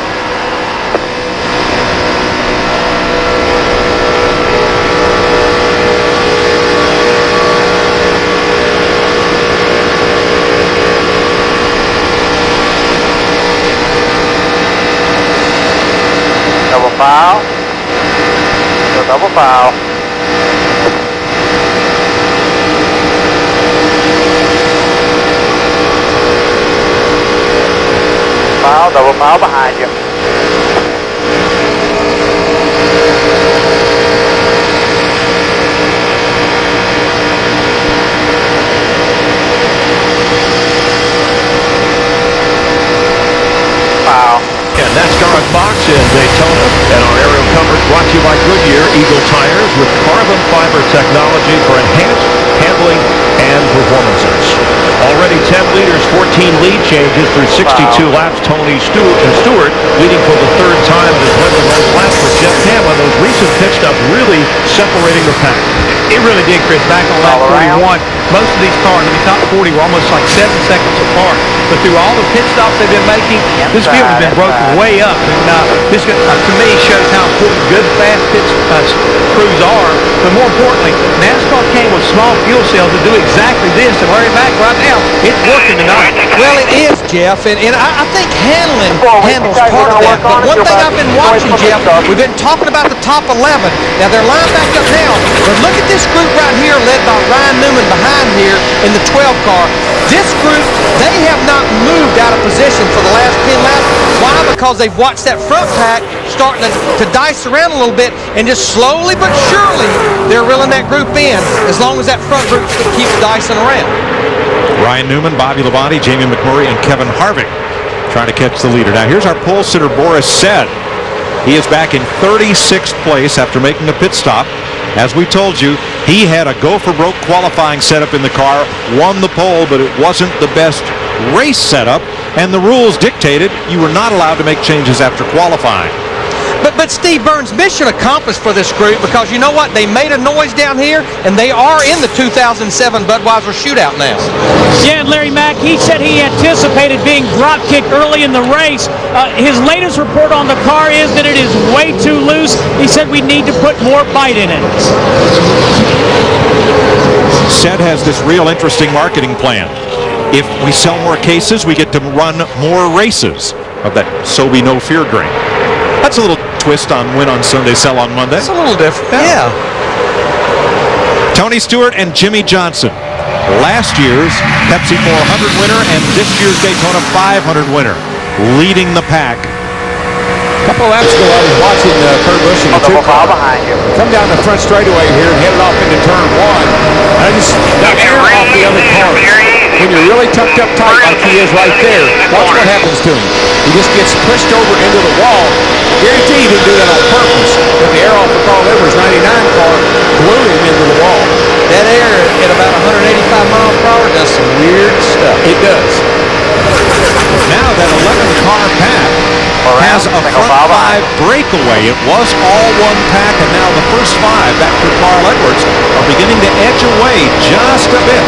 Speaker 3: Double file. So double file. File, double file behind you. File.
Speaker 4: Yeah, NASCAR at Fox in Daytona, and our aerial coverage brought to you by Goodyear Eagle Tires with carbon fiber technology for enhanced handling and performances. Already 10 leaders, 14 lead changes through 62 laps. Tony Stewart leading for the third time as win the last lap for Jeff Kahne. Those recent pit stops really separating the pack.
Speaker 5: It really did, Chris. Back on lap 41, most of these cars in the top 40 were almost like 7 seconds apart. But through all the pit stops they've been making, this field has been broken way up. And this, to me, shows how important good, fast pit crews are. But more importantly, NASCAR came with small fuel cells to do exactly this. And hurry back right now, it's working tonight.
Speaker 10: Well, it is, Jeff, and I think handles part of that. But one thing I've been watching, Jeff, we've been talking about the top 11. Now, they're lined back up now, but look at this group right here led by Ryan Newman behind here in the 12 car. This group, they have not moved out of position for the last 10 laps. Why? Because they've watched that front pack starting to dice around a little bit, and just slowly but surely they're reeling that group in as long as that front group keeps dicing around.
Speaker 4: Ryan Newman, Bobby Labonte, Jamie McMurray, and Kevin Harvick trying to catch the leader. Now here's our pole sitter, Boris Said. He is back in 36th place after making a pit stop. As we told you, he had a go-for-broke qualifying setup in the car, won the pole, but it wasn't the best race setup, and the rules dictated you were not allowed to make changes after qualifying.
Speaker 10: But Steve Burns, mission accomplished for this group, because you know what? They made a noise down here, and they are in the 2007 Budweiser shootout now.
Speaker 11: Yeah, and Larry Mack, he said he anticipated being drop-kicked early in the race. His latest report on the car is that it is way too loose. He said we need to put more bite in it.
Speaker 4: Sed has this real interesting marketing plan. If we sell more cases, we get to run more races of that So Be No Fear drink. That's a little twist on Win on Sunday, Sell on Monday.
Speaker 10: It's a little different. Yeah.
Speaker 4: Tony Stewart and Jimmie Johnson. Last year's Pepsi 400 winner and this year's Daytona 500 winner. Leading the pack.
Speaker 2: A couple of laps ago, I was watching Kurt Busch in the 2 car
Speaker 3: behind you.
Speaker 2: come down the front straightaway here and headed off into turn 1. And I just got air off the other car. When you're really tucked up tight like he is right there, watch what happens to him. He just gets pushed over into the wall. Guarantee he didn't do that on purpose. But the air off of Carl Edwards' 99 car blew him into the wall.
Speaker 10: That air at about 185 miles per hour does some weird stuff.
Speaker 2: It does.
Speaker 4: Now that 11-car pack has a front 5 breakaway. It was all one pack, and now the first 5 back to Carl Edwards are beginning to edge away just a bit.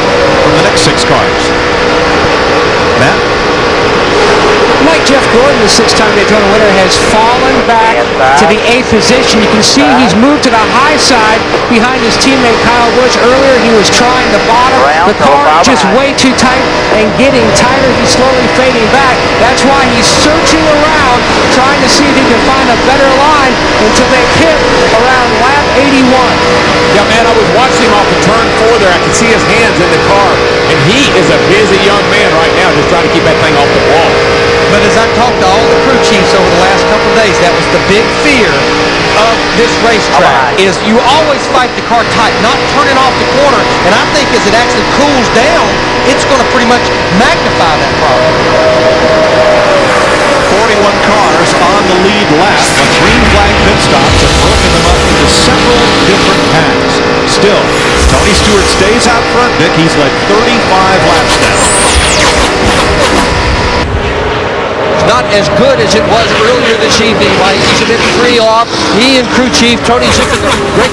Speaker 6: the 6-time Daytona winner, has fallen back to the 8th position. You can see he's moved to the high side behind his teammate Kyle Busch. Earlier he was trying the bottom. The car just way too tight and getting tighter. He's slowly fading back. That's why he's searching around, trying to see if he can find a better line until they hit around lap 81.
Speaker 2: Yeah, man, I was watching him off the turn 4 there. I could see his hands in the car, and he is a busy young man right now just trying to keep that thing off the wall.
Speaker 5: But as I've talked to all the crew chiefs over the last couple of days, that was the big fear of this racetrack, is you always fight the car tight, not turning off the corner. And I think as it actually cools down, it's going to pretty much magnify that problem.
Speaker 4: 41 cars on the lead lap, but green flag pit stops have broken them up into several different paths. Still, Tony Stewart stays out front, Dick. He's led 35 laps now.
Speaker 10: Not as good as it was earlier this evening. Mike, he's a bit 3 off. He and crew chief Greg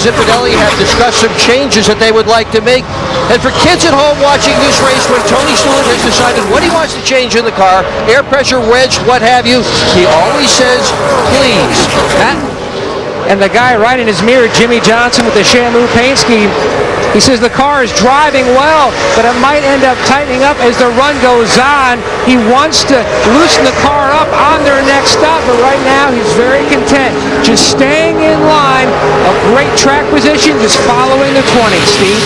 Speaker 10: Ziffidelli have discussed some changes that they would like to make. And for kids at home watching this race, when Tony Stewart has decided what he wants to change in the car, air pressure, wedge, what have you, he always says, please.
Speaker 6: And the guy right in his mirror, Jimmie Johnson with the Shamu paint scheme, he says the car is driving well, but it might end up tightening up as the run goes on. He wants to loosen the car up on their next stop, but right now he's very content, just staying in line, a great track position, just following the 20, Steve.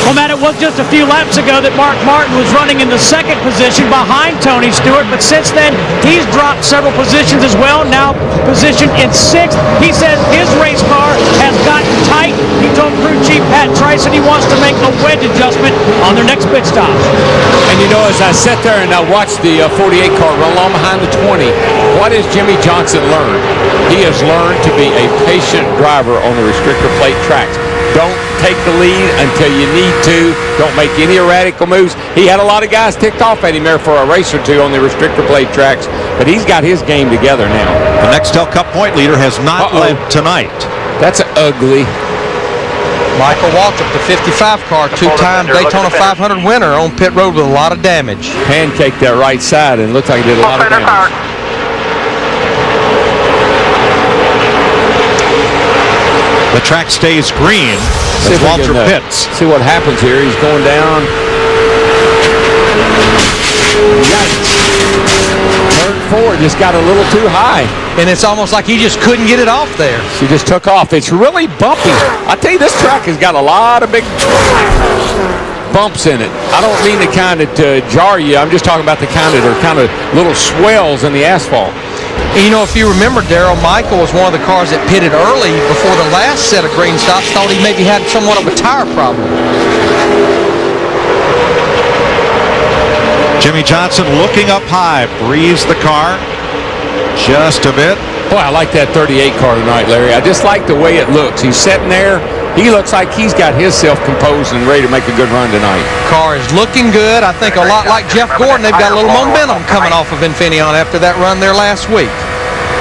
Speaker 11: Well, Matt, it was just a few laps ago that Mark Martin was running in the 2nd position behind Tony Stewart, but since then, he's dropped several positions as well, now positioned in 6th. He says his race car has gotten tight. He told crew chief Pat Trice that he wants to make a wedge adjustment on their next pit stop.
Speaker 2: And you know, as I sat there and I watched the 48 car run along behind the 20, what has Jimmie Johnson learned? He has learned to be a patient driver on the restrictor plate tracks. Don't take the lead until you need to. Don't make any erratic moves. He had a lot of guys ticked off at him there for a race or two on the restrictor plate tracks, but he's got his game together now.
Speaker 4: The Nextel Cup point leader has not led tonight.
Speaker 2: That's ugly.
Speaker 5: Michael Waltrip, the 55 car, 2-time Daytona 500 winner on pit road with a lot of damage.
Speaker 2: Pancaked that right side and looked like he did a lot of damage.
Speaker 4: The track stays green as Waltrip pits.
Speaker 2: See what happens here. He's going down. Yikes. Turn 4 just got a little too high.
Speaker 5: And it's almost like he just couldn't get it off there.
Speaker 2: She just took off. It's really bumpy. I tell you, this track has got a lot of big bumps in it. I don't mean the kind that jar you. I'm just talking about the kind that are kind of little swells in the asphalt.
Speaker 5: And you know, if you remember, Darrell, Michael was one of the cars that pitted early before the last set of green stops. Thought he maybe had somewhat of a tire problem.
Speaker 4: Jimmie Johnson looking up high, breathes the car just a bit.
Speaker 2: Boy, I like that 38 car tonight, Larry. I just like the way it looks. He's sitting there. He looks like he's got himself composed and ready to make a good run tonight.
Speaker 5: Car is looking good. I think a lot like Jeff Gordon, they've got a little momentum coming off of Infineon after that run there last week.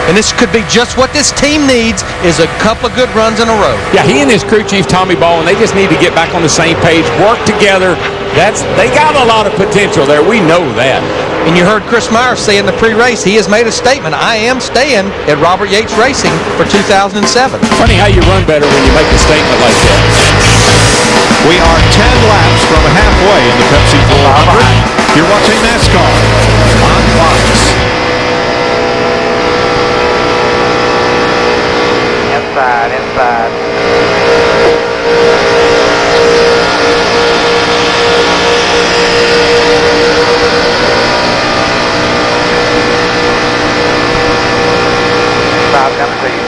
Speaker 5: And this could be just what this team needs, is a couple of good runs in a row.
Speaker 2: Yeah, he and his crew chief, Tommy Baldwin, they just need to get back on the same page, work together. They got a lot of potential there. We know that.
Speaker 5: And you heard Chris Myers say in the pre-race, he has made a statement. I am staying at Robert Yates Racing for 2007.
Speaker 2: Funny how you run better when you make a statement like that.
Speaker 4: We are 10 laps from halfway in the Pepsi 400. You're watching NASCAR on Fox.
Speaker 3: Inside. Coming to you.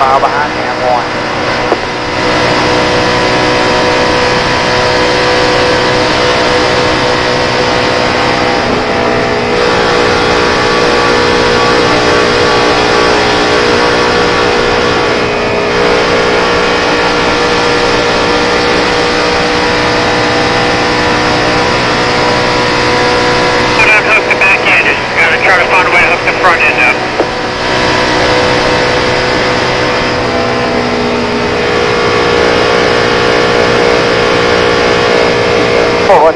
Speaker 3: mile behind the M1. Forward.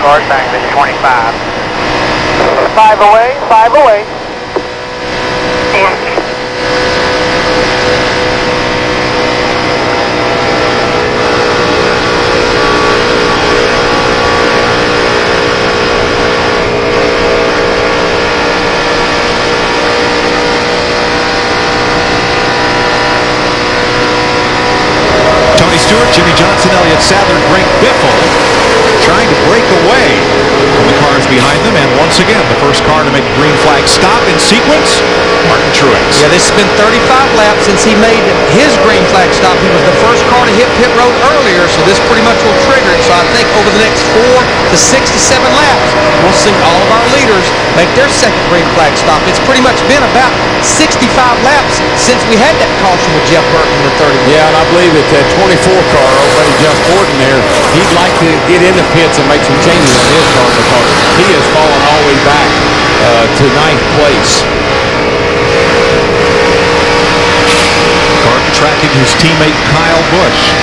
Speaker 3: Cars back to 25. 5 away, 5 away.
Speaker 4: Tony Stewart, Jimmie Johnson, Elliott Sadler, and Greg Biffle trying to break away from the cars behind them, and once again, the first car to make a green flag stop in sequence, Martin Truex.
Speaker 10: Yeah, this has been 35 laps since he made his green flag stop. He was the first car to hit pit road earlier, so this pretty much will trigger it. So I think over the next 4 to 6 to 7 laps, we'll see all of our leaders make their second green flag stop. It's pretty much been about 65 laps since we had that caution with Jeff Burton in the 30.
Speaker 2: Yeah, and I believe that 24 car, old buddy Jeff Gordon there, he'd like to get in the pits and make some changes on his car because he has fallen all the way back to 9th place.
Speaker 4: Gordon tracking his teammate Kyle Busch.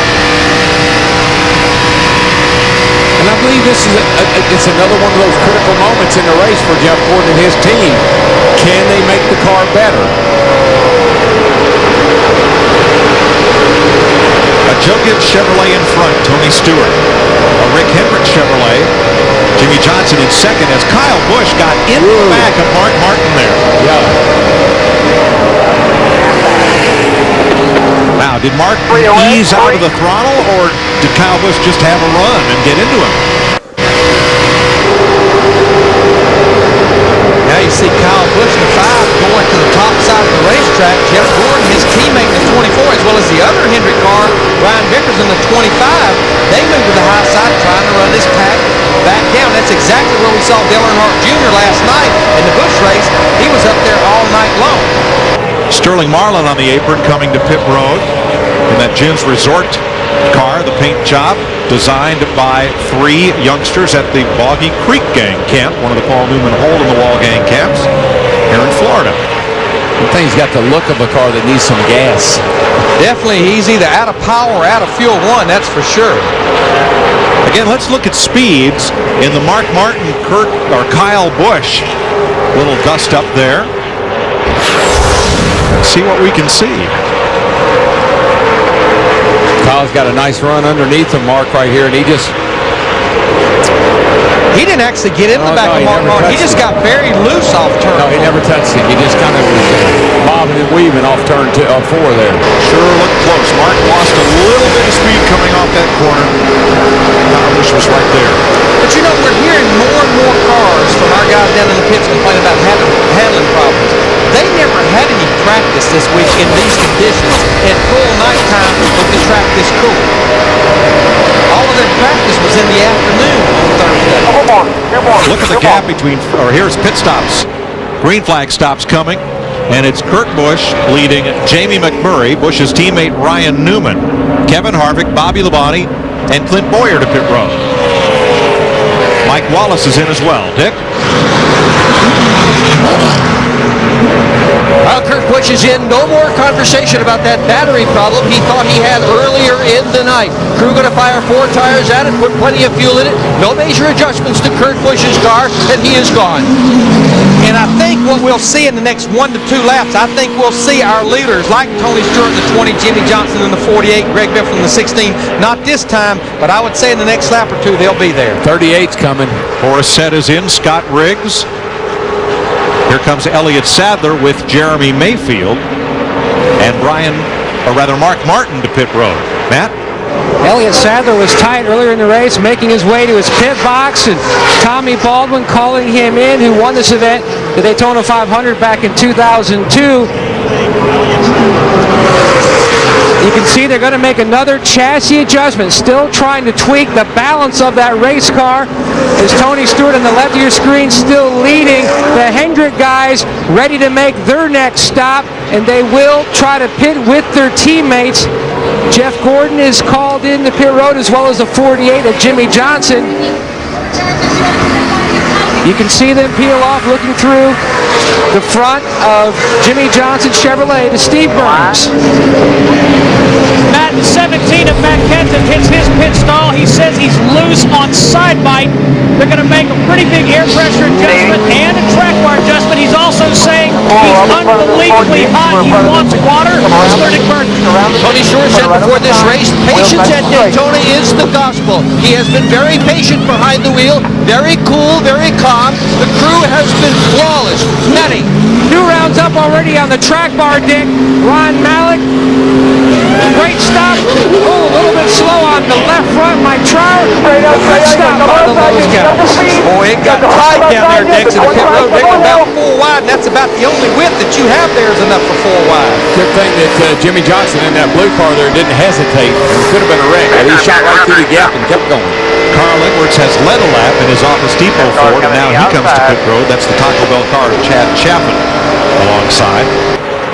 Speaker 2: And I believe this is it's another one of those critical moments in the race for Jeff Gordon and his team. Can they make the car better?
Speaker 4: A Joe Gibbs Chevrolet in front, Tony Stewart. A Rick Hendrick Chevrolet. Jimmie Johnson in second as Kyle Busch got in the back of Mark Martin there.
Speaker 2: Yeah.
Speaker 4: Now, did Mark ease out of the throttle, or did Kyle Busch just have a run and get into him?
Speaker 10: Now you see Kyle Busch in 5 going to the top side of the racetrack. Jeff Gordon, his teammate in the 24, as well as the other Hendrick car, Ryan Vickers in the 25. They moved to the high side trying to run this pack back down. That's exactly where we saw Dale Earnhardt Jr. last night in the Busch race. He was up there all night long.
Speaker 4: Sterling Marlin on the apron coming to pit road in that Jim's Resort car, the paint job designed by 3 youngsters at the Boggy Creek Gang camp, one of the Paul Newman hole-in-the-wall gang camps here in Florida.
Speaker 2: The thing's got the look of a car that needs some gas.
Speaker 10: Definitely, he's either out of power or out of fuel one, that's for sure.
Speaker 4: Again, let's look at speeds in the Mark Martin, Kyle Busch. Little dust up there. Let's see what we can see.
Speaker 2: Kyle's got a nice run underneath him, Mark, right here, and he
Speaker 10: didn't actually get in the back of Mark Martin. He just got very loose off turn.
Speaker 2: No, he never touched him. He just kind of was bobbing and weaving off turn 4 there.
Speaker 4: Sure looked close. Mark lost a little bit of speed coming off that corner. Kyle Busch was right there.
Speaker 10: But you know, we're hearing more and more cars from our guys down in the pits complaining about handling problems. They never had any practice this week in these conditions at full nighttime with the track this cool. All of their practice was in the afternoon on Thursday.
Speaker 4: Look at the gap between, or here's pit stops. Green flag stops coming. And it's Kurt Busch leading Jamie McMurray, Busch's teammate Ryan Newman, Kevin Harvick, Bobby Labonte, and Clint Boyer to pit road. Mike Wallace is in as well. Dick?
Speaker 10: Well, Kurt Busch is in. No more conversation about that battery problem he thought he had earlier in the night. Crew going to fire 4 tires at it, put plenty of fuel in it. No major adjustments to Kurt Busch's car, and he is gone.
Speaker 5: And I think what we'll see in the next 1 to 2 laps, I think we'll see our leaders like Tony Stewart in the 20, Jimmie Johnson in the 48, Greg Biffle in the 16. Not this time, but I would say in the next lap or 2 they'll be there.
Speaker 2: 38's coming.
Speaker 4: Horace Set is in. Scott Riggs. Here comes Elliott Sadler with Jeremy Mayfield and Mark Martin to pit road. Matt?
Speaker 6: Elliott Sadler was tight earlier in the race, making his way to his pit box, and Tommy Baldwin calling him in, who won this event, the Daytona 500 back in 2002. You can see they're going to make another chassis adjustment, still trying to tweak the balance of that race car. As Tony Stewart on the left of your screen still leading, the Hendrick guys ready to make their next stop, and they will try to pit with their teammates. Jeff Gordon is called in to pit road, as well as the 48 of Jimmie Johnson. You can see them peel off looking through the front of Jimmie Johnson Chevrolet to Steve Burns.
Speaker 11: Matt, 17 of Matt Kenseth hits his pit stall. He says he's loose on side bite. They're going to make a pretty big air pressure adjustment and a track bar adjustment. He's also saying he's unbelievably hot. He wants water. Starting Burton.
Speaker 10: Tony Stewart said before this race, patience at Daytona is the gospel. He has been very patient behind the wheel, very cool, very calm. The crew has been flawless. Many.
Speaker 6: 2 rounds up already on the track bar, Dick. Ron Malik. Great stop. Oh, a little bit slow on the left front. Mike Trower. Good stop by the Lowe's guys.
Speaker 5: Boy, it got tight down there, Dix, in the pit road. They were about 4 wide, and that's about the only width that you have there is enough for 4 wide.
Speaker 2: Good thing that Jimmie Johnson in that blue car there didn't hesitate. It could have been a wreck, but he shot right through the gap and kept going.
Speaker 4: Carl Edwards has led a lap in his Office Depot Ford, and now he comes to pit road. That's the Taco Bell car of Chad Chaffin alongside.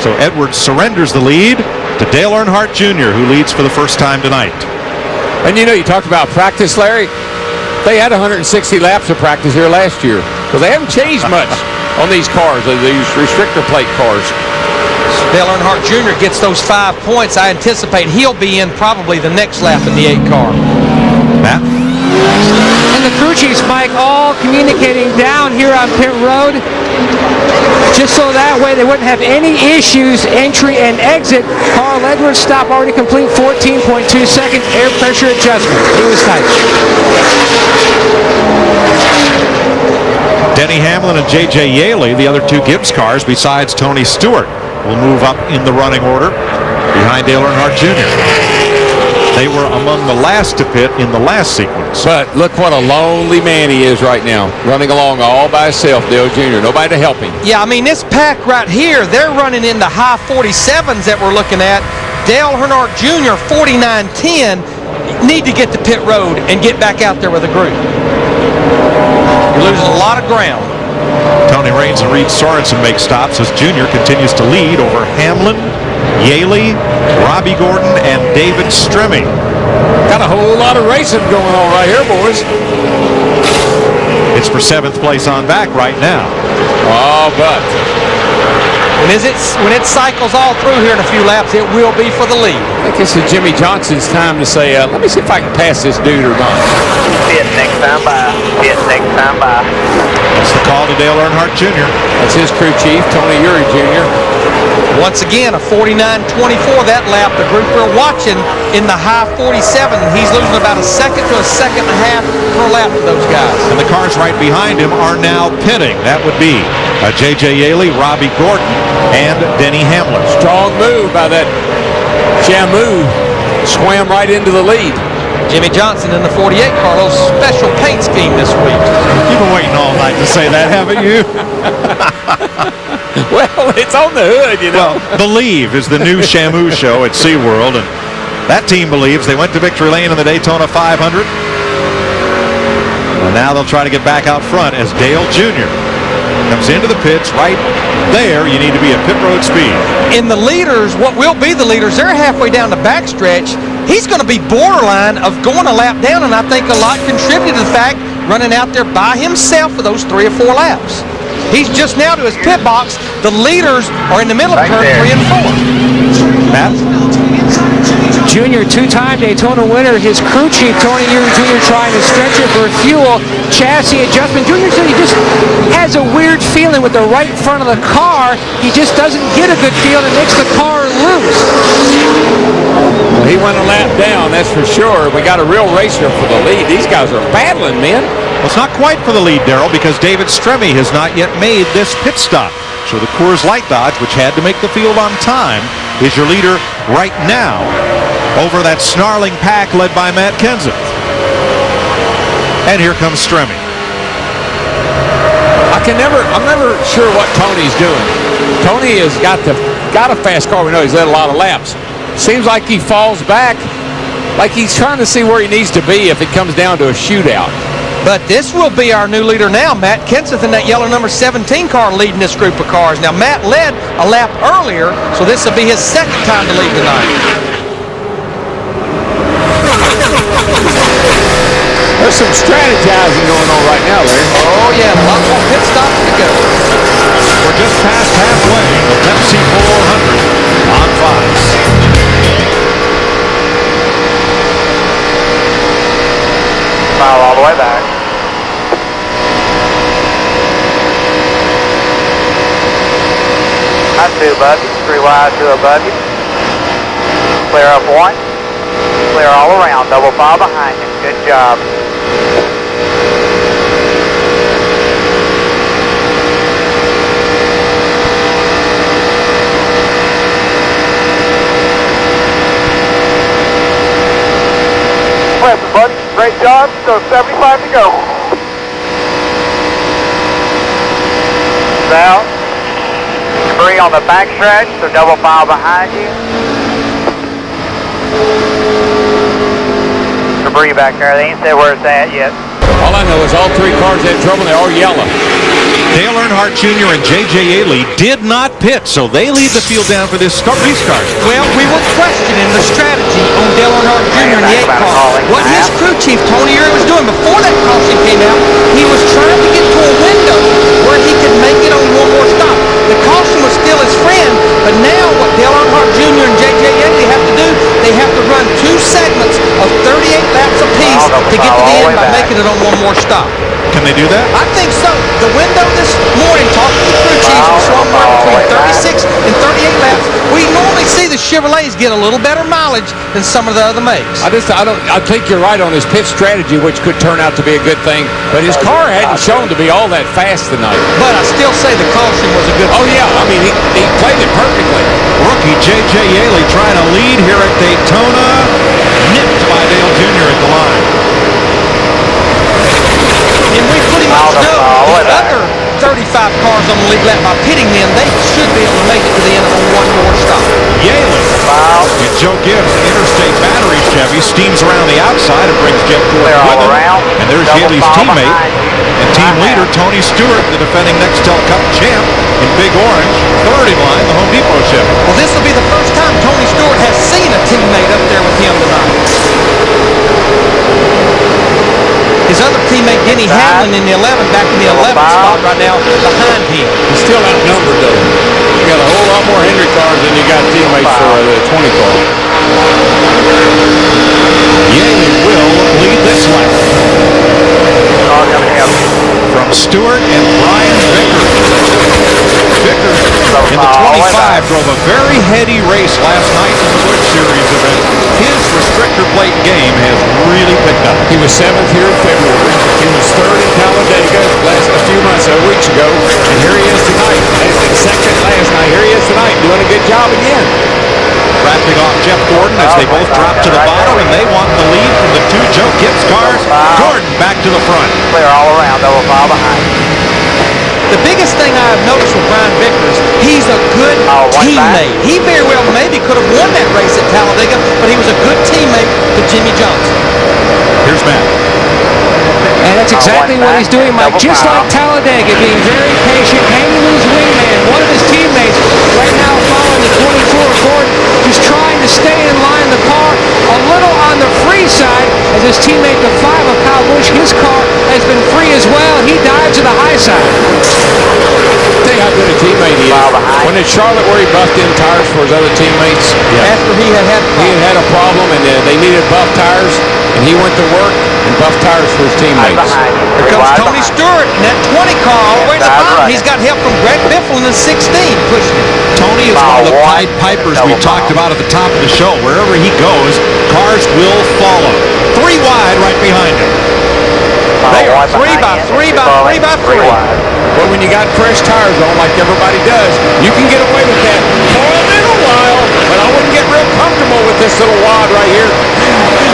Speaker 4: So Edwards surrenders the lead to Dale Earnhardt Jr., who leads for the first time tonight.
Speaker 2: And you know, you talked about practice, Larry. They had 160 laps of practice here last year, so they haven't changed much on these cars, these restrictor plate cars.
Speaker 5: Dale Earnhardt Jr. gets those 5 points. I anticipate he'll be in probably the next lap in the 8 car.
Speaker 4: Matt?
Speaker 6: And the crew chiefs, Mike, all communicating down here on pit road, just so that way they wouldn't have any issues entry and exit. Carl Edwards stop already complete, 14.2 seconds air pressure adjustment. He was tight.
Speaker 4: Denny Hamlin and J.J. Yaley, the other 2 Gibbs cars besides Tony Stewart, will move up in the running order behind Dale Earnhardt Jr. They were among the last to pit in the last sequence.
Speaker 2: But look what a lonely man he is right now, running along all by himself, Dale Jr. Nobody to help him.
Speaker 5: Yeah, I mean, this pack right here, they're running in the high 47s that we're looking at. Dale Earnhardt Jr., 49.10, need to get to pit road and get back out there with a group. You're losing a lot of ground.
Speaker 4: Tony Raines and Reed Sorensen make stops as Jr. continues to lead over Hamlin, Yaley, Robbie Gordon, and David Stremme.
Speaker 2: Got a whole lot of racing going on right here, boys.
Speaker 4: It's for 7th place on back right now.
Speaker 2: Oh, but
Speaker 5: when it cycles all through here in a few laps, it will be for the lead.
Speaker 2: I think this is Jimmie Johnson's time to say, let me see if I can pass this dude or not.
Speaker 3: Pit next time by. Pit next time by.
Speaker 4: That's the call to Dale Earnhardt Jr.
Speaker 2: That's his crew chief, Tony Eury Jr.
Speaker 5: Once again, a 49.24 that lap. The group we're watching in the high 47. He's losing about a second to a second and a half per lap to those guys.
Speaker 4: And the cars right behind him are now pitting. That would be J.J. Yaley, Robbie Gordon, and Denny Hamlin.
Speaker 2: Strong move by that Shamu. Swam right into the lead.
Speaker 5: Jimmie Johnson in the 48, Carlos, special paint scheme this week.
Speaker 4: You've been waiting all night to say that, haven't you?
Speaker 2: Well, it's on the hood, you know.
Speaker 4: Well, Believe is the new Shamu show at SeaWorld, and that team believes. They went to victory lane in the Daytona 500. And now they'll try to get back out front as Dale Jr. Comes into the pits right there. You need to be at pit road speed.
Speaker 5: In the leaders, what will be the leaders, they're halfway down the backstretch. He's going to be borderline of going a lap down, and I think a lot contributed to the fact running out there by himself for those 3 or 4 laps. He's just now to his pit box. The leaders are in the middle of turn 3 and 4.
Speaker 4: Matt?
Speaker 6: Junior, two-time Daytona winner. His crew chief, Tony Jr., trying to stretch it for fuel. Chassis adjustment. Junior said he just has a weird feeling with the right front of the car. He just doesn't get a good feel and makes the car loose.
Speaker 2: Well, he went a lap down, that's for sure. We got a real racer for the lead. These guys are battling, man.
Speaker 4: Well, it's not quite for the lead, Darrell, because David Stremme has not yet made this pit stop. So the Coors Light Dodge, which had to make the field on time, is your leader right now over that snarling pack led by Matt Kenseth. And here comes Stremme.
Speaker 2: I'm never sure what Tony's doing. Tony has got a fast car. We know he's led a lot of laps. Seems like he falls back, like he's trying to see where he needs to be if it comes down to a shootout.
Speaker 5: But this will be our new leader now. Matt Kenseth in that yellow number 17 car leading this group of cars. Now, Matt led a lap earlier, so this will be his second time to lead tonight.
Speaker 2: There's some strategizing going on right now, Larry.
Speaker 5: Oh, yeah, a lot more pit stops to go.
Speaker 4: We're just past halfway. The Pepsi 400 on Fox.
Speaker 3: Mile all the way back. That's 2 buggies, 3 wide to a buggy. Clear up 1. Clear all around, double file behind you. Good job. Everybody, great job. So 75 to go. Down. Debris on the back stretch, so double file behind you. Debris back there. They ain't said where it's at yet.
Speaker 2: All I know is all 3 cars had trouble. They're all yellow.
Speaker 4: Dale Earnhardt Jr. and J.J. Yaley did not pit, so they lead the field down for this restart.
Speaker 5: Well, we were questioning the strategy on Dale Earnhardt Jr. in the 8 car. What his crew chief, Tony Uri, was doing before that caution came out, he was trying to get to a window where he could make it on one more stop. The caution was still his friend, but now what Dale Earnhardt Jr. and J.J. Yaley have to do, they have to run 2 segments of 38 laps apiece to get to the end by making it on one more stop.
Speaker 4: Can they do that?
Speaker 5: I think so. The window this morning, talking to the crew chiefs, was somewhere between 36 and 38 laps. We normally see the Chevrolets get a little better mileage than some of the other makes.
Speaker 2: I think you're right on his pit strategy, which could turn out to be a good thing. But his car hadn't shown to be all that fast tonight.
Speaker 5: But I still say the caution was a good thing.
Speaker 2: Oh, yeah. I mean, he played it perfectly.
Speaker 4: Rookie J.J. Yaley trying to lead here at Daytona. Nipped by Dale Jr. at the line.
Speaker 5: And we pretty much know the other 35 cars on the lead lap by pitting them, they should be able to make it to the end on one more stop.
Speaker 4: Yaley and Joe Gibbs, Interstate Battery Chevy, steams around the outside and brings Jeff Gordon with him. And there's Yaley's teammate and team leader Tony Stewart, the defending Nextel Cup champ in Big Orange, third in line, the Home Depot Chevy.
Speaker 5: Well, this will be the first time Tony Stewart has seen a teammate up there with him tonight. His other teammate, Denny Hamlin, in the 11, back in the 11th spot right now, behind him.
Speaker 2: He's still outnumbered, though. You got a whole lot more Hendrick cars than you got teammates for the 20 car.
Speaker 4: Yaley will lead this lap. From Stewart and Brian Vickers. Vickers in the 25 drove a very heady race last night in the Wood Series event. His restrictor plate game has really picked up.
Speaker 2: He was 7th here in February. He was 3rd in Talladega a few weeks ago. And here he is tonight. And 2nd last night. Here he is tonight doing a good job again.
Speaker 4: Wrapping off Jeff Gordon as they both drop to the bottom, and they want the lead from the 2 Joe Gibbs cars. Gordon back to the front.
Speaker 3: Clear all around, double file behind.
Speaker 5: The biggest thing I have noticed with Brian Vickers, he's a good teammate. He very well maybe could have won that race at Talladega, but he was a good teammate to Jimmie Johnson.
Speaker 4: Here's Matt.
Speaker 6: And that's exactly what he's doing, Mike. Just like Talladega, being very patient, hanging to his wingman. One of his teammates right now following the 24 Gordon, just trying to stay in line the car a little on the free side as his teammate, the 5 of Kyle Busch, his car has been free as well. He dives to the high side.
Speaker 2: Think how good a teammate he is. When in Charlotte where he buffed in tires for his other teammates,
Speaker 5: After he had
Speaker 2: a problem and they needed buff tires, and he went to work and buffed tires for his teammates.
Speaker 5: Here comes Tony Stewart in that 20 car all the way to the bottom. He's got help from Greg Biffle in the 16 pushing him.
Speaker 4: Tony is one of the Pied Pipers we talked about at the top of the show. Wherever he goes, cars will follow. 3 wide right behind him.
Speaker 5: They are 3 by 3 by 3 by 3.
Speaker 2: But when you got fresh tires on, like everybody does, you can get away with that for a little while, but I wouldn't get real comfortable with this little wad right here.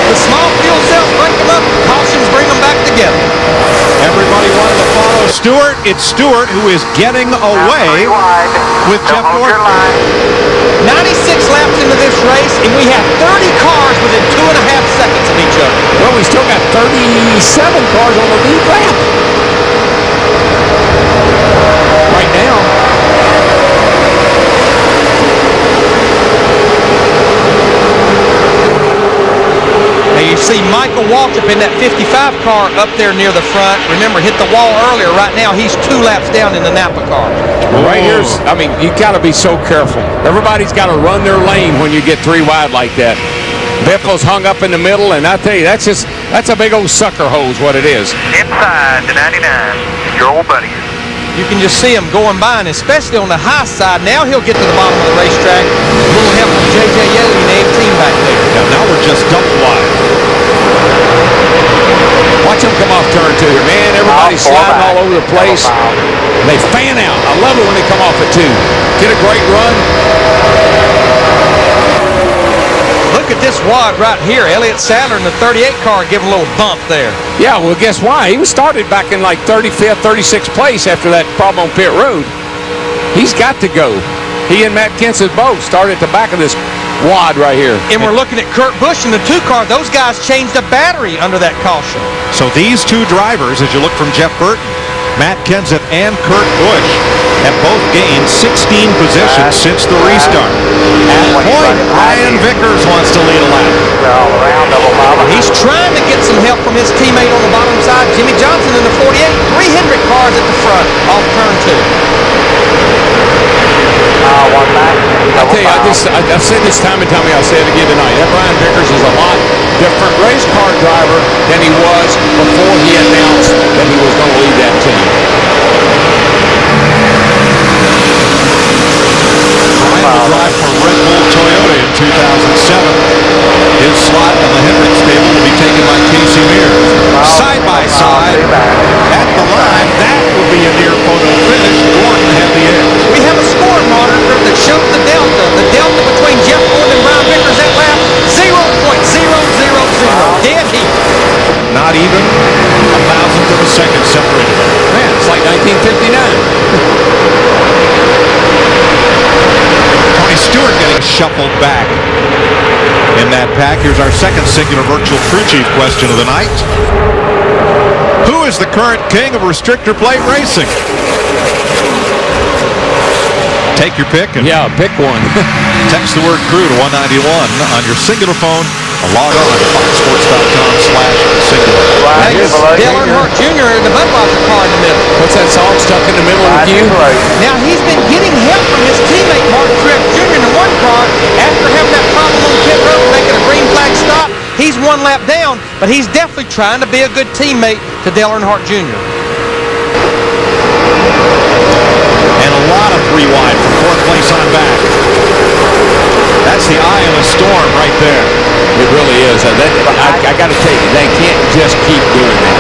Speaker 5: The small fuel cells break them up, cautions bring them back together.
Speaker 4: Everybody wanted to follow Stewart. It's Stewart who is getting away with Jeff Gordon.
Speaker 5: 96 laps into this race, and we have 30 cars within 2.5 seconds of each other.
Speaker 2: Well, we still got 37 cars on the lead lap. Right now.
Speaker 5: Now you see Michael Waltrip in that 55 car up there near the front. Remember, hit the wall earlier. Right now, he's 2 laps down in the NAPA car.
Speaker 2: Well, right here's, I mean, you got to be so careful. Everybody's got to run their lane when you get 3 wide like that. Biffle's hung up in the middle, and I tell you, that's a big old sucker hose, what it is.
Speaker 3: Inside the 99, your old buddy.
Speaker 5: You can just see him going by, and especially on the high side. Now he'll get to the bottom of the racetrack. A little help from J.J. Yeley and 18 back there.
Speaker 4: Now we're just double wide.
Speaker 2: Watch him come off turn 2. Man, everybody's sliding all over the place. They fan out. I love it when they come off at 2. Get a great run.
Speaker 5: Look at this wad right here. Elliott Sadler in the 38 car give a little bump there.
Speaker 2: Yeah, well, guess why? He was started back in like 35th, 36th place after that problem on pit road. He's got to go. He and Matt Kenseth both started at the back of this wad right here.
Speaker 5: And we're looking at Kurt Busch in the 2 car. Those guys changed the battery under that caution.
Speaker 4: So these 2 drivers, as you look from Jeff Burton, Matt Kenseth and Kurt Busch, have both gained 16 positions since the restart. At point, Ryan Vickers wants to lead a lap.
Speaker 5: He's trying to get some help from his teammate on the bottom side, Jimmie Johnson in the 48. 3 Hendrick cars at the front, off turn 2.
Speaker 2: I tell you, I've said this time and time, I'll say it again tonight. That Ryan Vickers is a lot different race car driver than he was before he announced that he was going to lead that team.
Speaker 4: Ryan will drive for Red Bull Toyota in 2007. His slot on the Hendrick stable will be taken by Kasey side by side at the line. That would be a near photo finish. Gordon had the edge.
Speaker 5: We have a score monitor that shows the delta. The delta between Jeff Gordon and Ryan Vickers that lap, 0.000. Dead heat.
Speaker 4: Not even a thousandth of a second separated.
Speaker 2: Man, it's like 1959.
Speaker 4: Tony Stewart getting shuffled back in that pack. Here's our second Cingular Virtual Crew Chief question of the night. Who is the current king of restrictor plate racing? Take your pick. And
Speaker 2: pick one.
Speaker 4: Text the word crew to 191 on your Cingular phone. Or log on to foxsports.com/Cingular.
Speaker 5: Here's Dale Earnhardt Jr. in the Budweiser car in the middle.
Speaker 2: What's that song stuck in the middle with you?
Speaker 5: Now he's been getting help from his teammate Mark Truex Jr. in the 1 car after having that problem on pit road making a green flag stop. He's 1 lap down, but he's definitely trying to be a good teammate to Dale Earnhardt Jr.
Speaker 4: And a lot of 3 wide from 4th place on back. That's the eye of a storm right there.
Speaker 2: It really is. I got to tell you, they can't just keep doing that.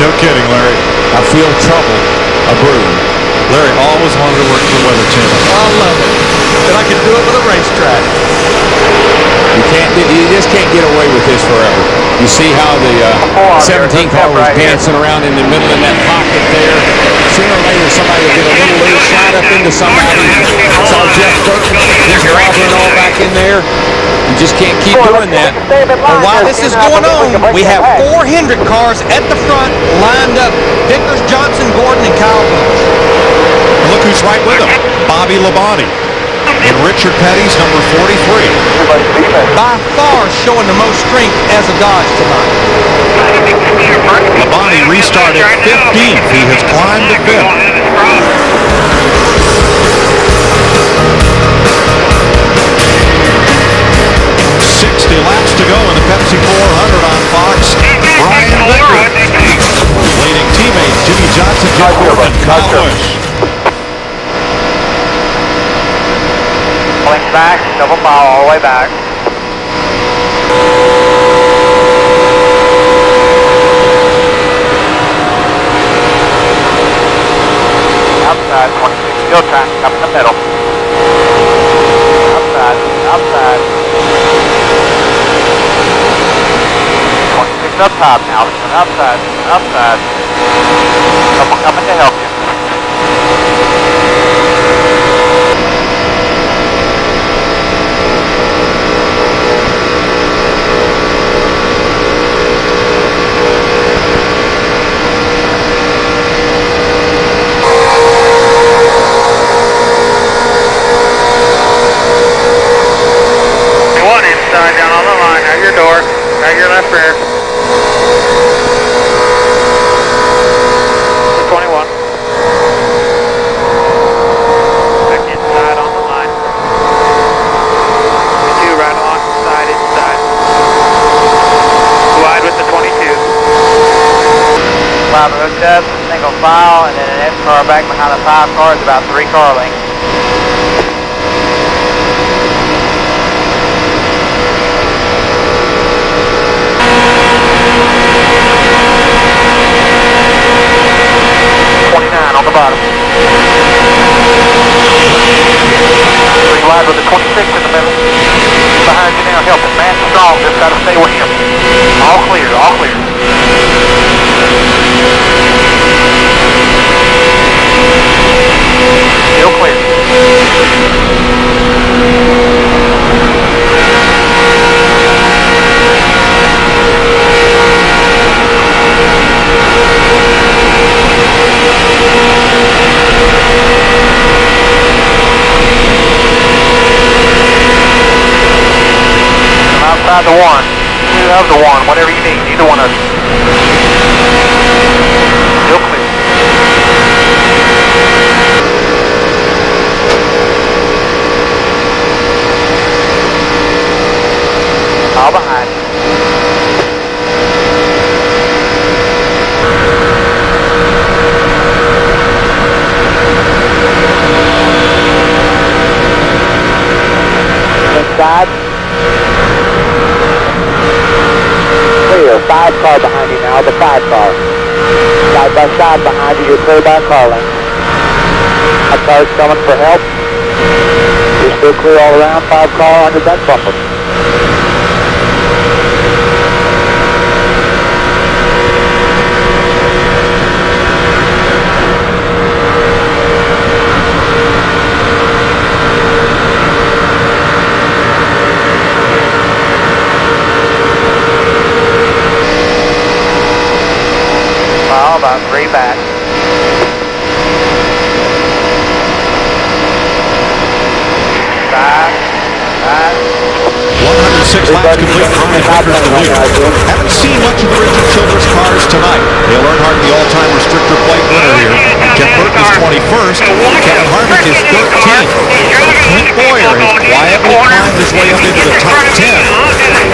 Speaker 4: No kidding, Larry.
Speaker 2: I feel trouble a brewing.
Speaker 4: Larry always wanted to work for the Weather Channel.
Speaker 5: I love it. But I can do it with a racetrack.
Speaker 2: You just can't get away with this forever. You see how the 17 car was dancing around in the middle of that pocket there. Sooner or later, somebody will get a little loose, slide up into somebody. It's all Jeff Burton, he's wobbling all back in there. You just can't keep doing that.
Speaker 5: And while this is going on, we have 4 Hendrick cars at the front lined up. Vickers, Johnson, Gordon, and Kyle Busch.
Speaker 4: And look who's right with him. Bobby Labonte in Richard Petty's number 43.
Speaker 5: By far showing the most strength as a Dodge tonight.
Speaker 4: Labonte restarted 15th. He has climbed to 5th. 60 laps to go in the Pepsi 400 on Fox. Brian Vickers leading teammates Jimmie Johnson, Jeff Burton, and Kyle Busch.
Speaker 3: Link back, double file all the way back. Outside, 26 still track, up in the middle. Outside, outside. 26 up top now, outside, outside. Couple coming to help you. Down on the line, out your door, out your left rear. 21. Back inside on the line. 2 right alongside, inside. Wide with the 22. Five hooked up, single file, and then an F car back behind the 5 cars, about 3 car lengths. On the bottom. 3 wide with the 26 in the middle. Behind you now, helping. Man strong, just got to stay with him. All clear, all clear. Still clear. Outside the 1, 2 of the 1, whatever you need, either one of them. Still clear. All behind you. Inside. Clear, 5 car behind you now, the 5 car. Side by side behind you, you're clear by car length. A car's coming for help. You're still clear all around, 5 car under that bumper. About 3 back. Back.
Speaker 4: 106 laps complete. Brian Vickers the leader. Haven't seen much of the Richard Childress cars tonight. Dale Earnhardt, the all-time restrictor plate winner here. Jeff Burton is 21st. Kevin Harvick is 13th. Clint Boyer has quietly climbed his way up into the top 10.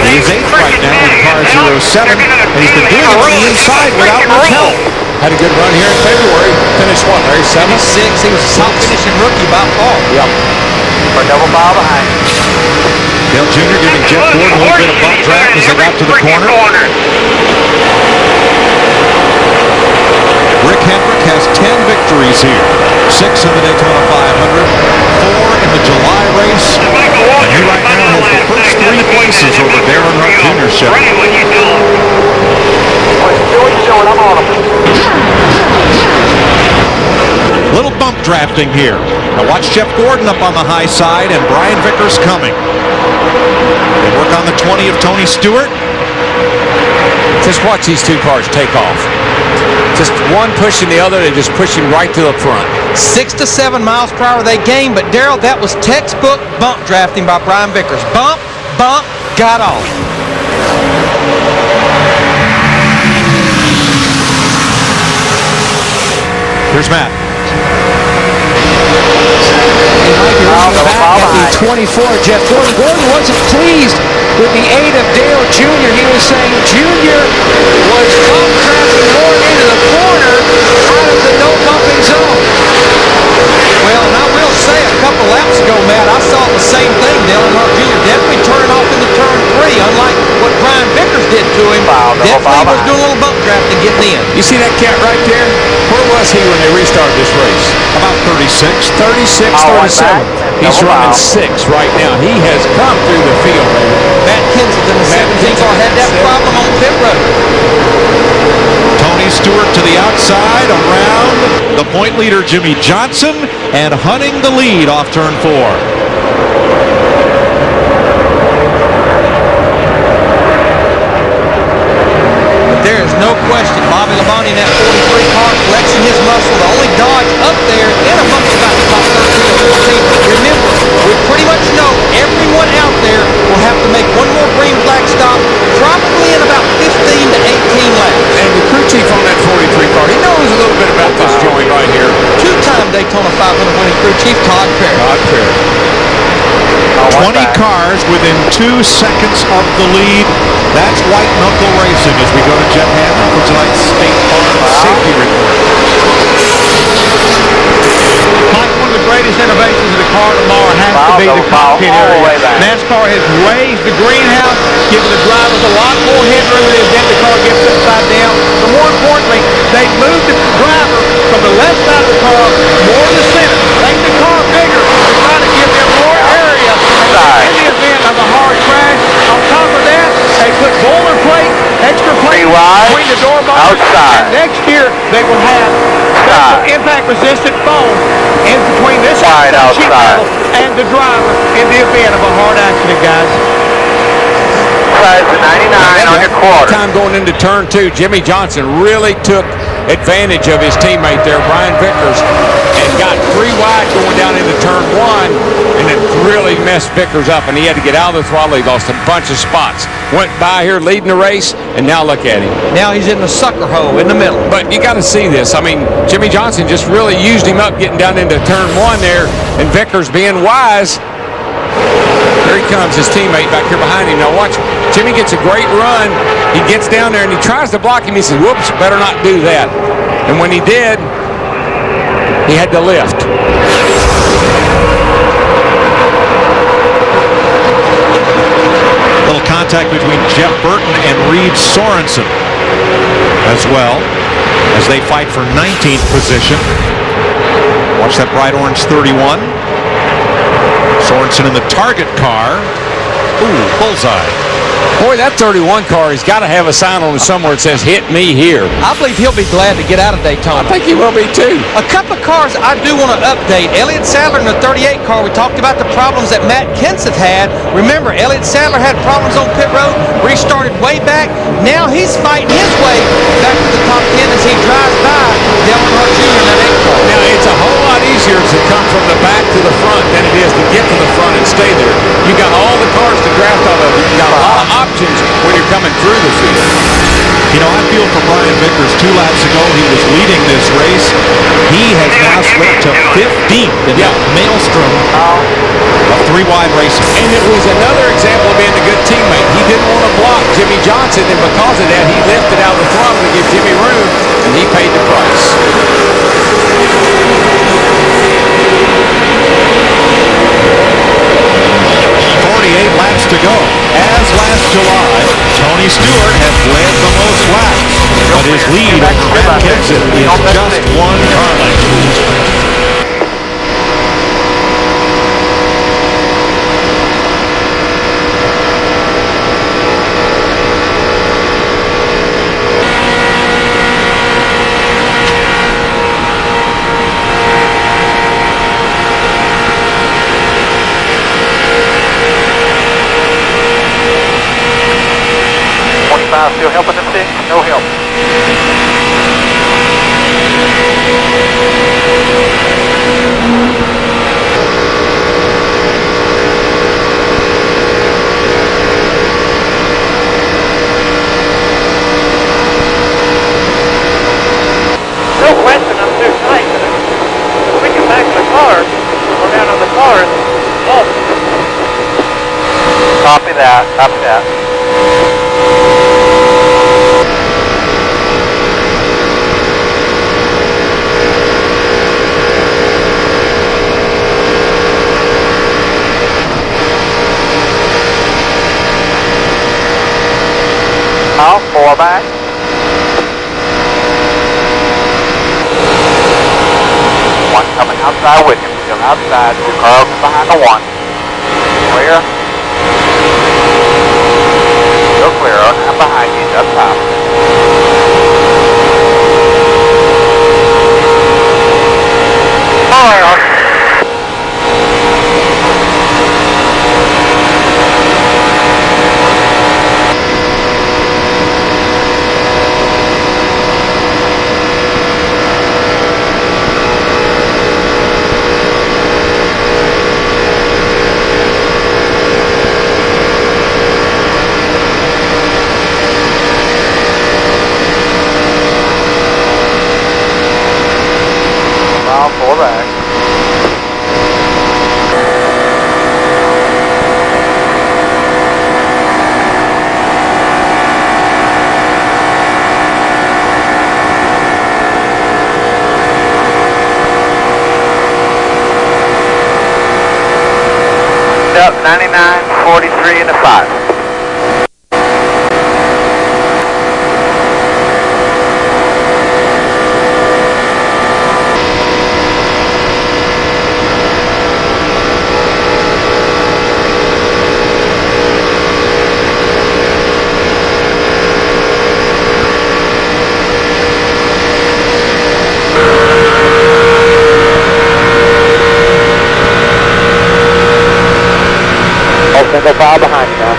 Speaker 4: He is 8th right now in car 07, and he's been doing it on the inside without much help.
Speaker 2: Had a good run here in February. Finished what, Larry? 7th?
Speaker 5: 6. He was the top finishing rookie by far.
Speaker 2: Yep.
Speaker 3: For double file behind.
Speaker 4: Dale Jr. giving Jeff Gordon a little bit of bump track as they got to the corner. Rick Hendrick has 10 victories here. 6 in the Daytona 500, 4 in the July race, and he right now has the first 3 places over Dale Earnhardt Jr.'s Chevy. Little bump drafting here. Now watch Jeff Gordon up on the high side and Brian Vickers coming. They work on the 20 of Tony Stewart.
Speaker 2: Just watch these two cars take off. Just one pushing the other, they just push him right to the front.
Speaker 5: 6 to 7 miles per hour they gained, but Darrell, that was textbook bump drafting by Brian Vickers. Bump, bump, got off.
Speaker 4: Here's Matt.
Speaker 6: Back at the 24, Jeff Gordon. Gordon wasn't pleased with the 8 of Dale Jr. He was saying Jr. was bump drafting more into the corner out of the no bumping zone.
Speaker 5: Well, and I will say a couple laps ago, Matt, I saw the same thing. Dale Earnhardt Jr. definitely turning off into turn 3, unlike what Brian Vickers did to him. Definitely was doing a little bump drafting getting in.
Speaker 2: You see that cat right there? Where was he when they restarted this race?
Speaker 4: About 36.
Speaker 2: 36, 37. He's running 6 right now. He has come through the field, baby.
Speaker 5: Matt Kenseth in the 17 car had that problem on pit road.
Speaker 4: Tony Stewart to the outside, around the point leader Jimmie Johnson, and hunting the lead off turn 4.
Speaker 5: There is no question Bobby Labonte in that 43 car flexing his muscle. The only Dodge up there in amongst about the top 13 or 14. Remember, we pretty much know everyone out there will have to make one more green flag stop, probably in about 15 to 18 laps.
Speaker 2: And the crew chief on that 43 car, he knows a little bit about this joint right here.
Speaker 5: Two-time Daytona 500 winning crew chief Todd Perry.
Speaker 4: 20 cars within 2 seconds of the lead. That's white knuckle racing as we go to Jeff Hanlon for tonight's State Farm safety report.
Speaker 7: Mike, one of the greatest innovations of the car tomorrow has to be the cockpit area. NASCAR has raised the greenhouse, giving the drivers a lot more headroom than if the car gets upside down. But more importantly, they moved the driver from the left side of the car more to the center, make the car bigger, to try to give them more area in the event of a hard crash. On top of that, they put boilerplate, extra plate between the door bars. And next year, they will have impact-resistant foam in between this sheet metal and the driver in the event of a hard accident, guys.
Speaker 3: Size 99 on your quarter.
Speaker 2: Time going into turn 2, Jimmie Johnson really took advantage of his teammate there, Brian Vickers, and got 3 wide going down into turn 1, and it really messed Vickers up, and he had to get out of the throttle. He lost a bunch of spots. Went by here leading the race, and now look at him.
Speaker 5: Now he's in the sucker hole in the middle.
Speaker 2: But you got to see this. I mean, Jimmie Johnson just really used him up getting down into turn 1 there, and Vickers being wise. Here he comes, his teammate back here behind him. Now watch, Jimmie gets a great run. He gets down there and he tries to block him. He says, whoops, better not do that. And when he did, he had to lift.
Speaker 4: Little contact between Jeff Burton and Reed Sorensen as well as they fight for 19th position. Watch that bright orange 31. Sorensen in the target car. Ooh, bullseye.
Speaker 2: Boy, that 31 car has got to have a sign on it somewhere that says, hit me here.
Speaker 5: I believe he'll be glad to get out of Daytona.
Speaker 2: I think he will be too.
Speaker 5: A couple of cars I do want to update. Elliott Sadler in the 38 car, we talked about the problems that Matt Kenseth had. Remember, Elliott Sadler had problems on pit road, restarted way back. Now he's fighting his way back to the top 10 as he drives by Dale Earnhardt Jr. in that 8 car.
Speaker 2: Now, it's a whole lot easier to come from the back to the front than it is to get to the front and stay there. You got all the cars to draft out of. You got a lot of options when you're coming through the field.
Speaker 4: You know, I feel for Brian Vickers. 2 laps ago, he was leading this race. He has now slipped to 15th in that maelstrom of 3 wide racing.
Speaker 2: And it was another example of being a good teammate. He didn't want to block Jimmie Johnson, and because of that, he lifted out of the throttle to give Jimmie room, and he paid the price.
Speaker 4: 48 laps to go. As last July, Tony Stewart has led the most laps, but his lead over Matt Kenseth is just 1 car length.
Speaker 3: Copy that. Now, 4 back. One coming outside with him. Still outside. 2 cars behind the 1. Clear. Still clear. I'm behind you. Up top. Alright. Back. Up 99, 43 and a 5. Single file behind you now.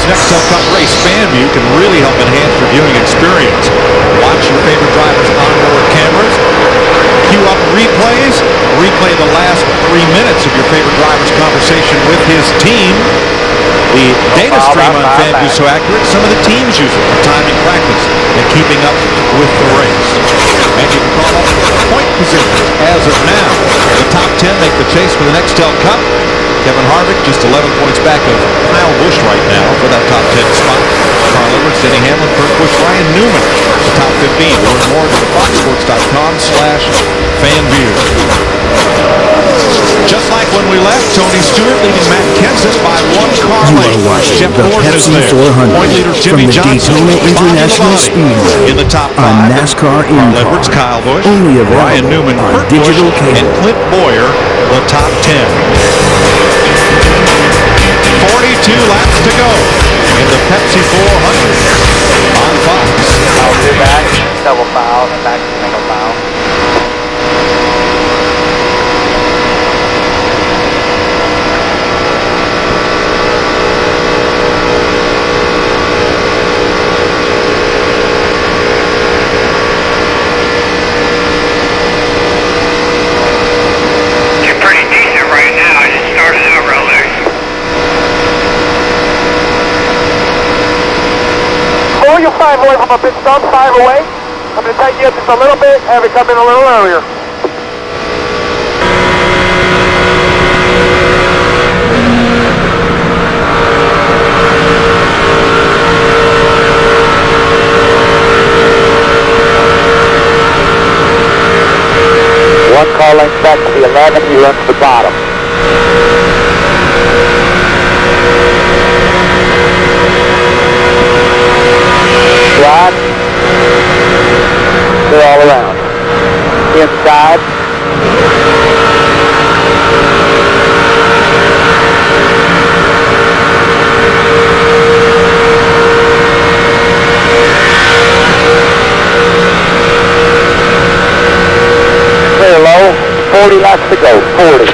Speaker 4: Nextel Cup race, FanView can really help enhance your viewing experience. Watch your favorite drivers' onboard cameras, queue up replays, replay the last 3 minutes of your favorite driver's conversation with his team. The data stream on FanView is so accurate, some of the teams use it for timing practice and keeping up with the race. And you can call up point positions as of now. The top 10 make the chase for the Nextel Cup. Kevin Harvick just 11 points back of Kyle Busch right now for that top 10 spot. Carl Edwards, Denny Hamlin, Kurt Busch, Ryan Newman, the top 15. Learn more at foxsports.com/fanview. Just like when we left, Tony Stewart leading Matt Kenseth by 1 car length.
Speaker 1: You are watching
Speaker 4: Jeff
Speaker 1: the
Speaker 4: Gordon
Speaker 1: Pepsi
Speaker 4: is there.
Speaker 1: 400
Speaker 4: Point leader
Speaker 1: from
Speaker 4: Jimmie
Speaker 1: the
Speaker 4: Johnson
Speaker 1: Daytona International Speedway
Speaker 4: in the top 5.
Speaker 1: on NASCAR
Speaker 4: Carl
Speaker 1: InCar.
Speaker 4: Edwards, Kyle Busch,
Speaker 1: Only available
Speaker 4: Ryan Newman,
Speaker 1: on
Speaker 4: Kurt
Speaker 1: digital
Speaker 4: Busch,
Speaker 1: cable.
Speaker 4: and Clint Boyer, the top 10. 42 laps to go in the Pepsi 400 on Fox.
Speaker 3: I'll do back, double file, and back to single file. You're pretty decent right now. I just started out real loose. Before you 5 away from a pit stop, 5 away. I'm going to tighten you up just a little bit, have it come in a little earlier. One car length back to the 11, he runs the bottom. Right. They're all around. Inside. Clear low. 40 laps to go. 40.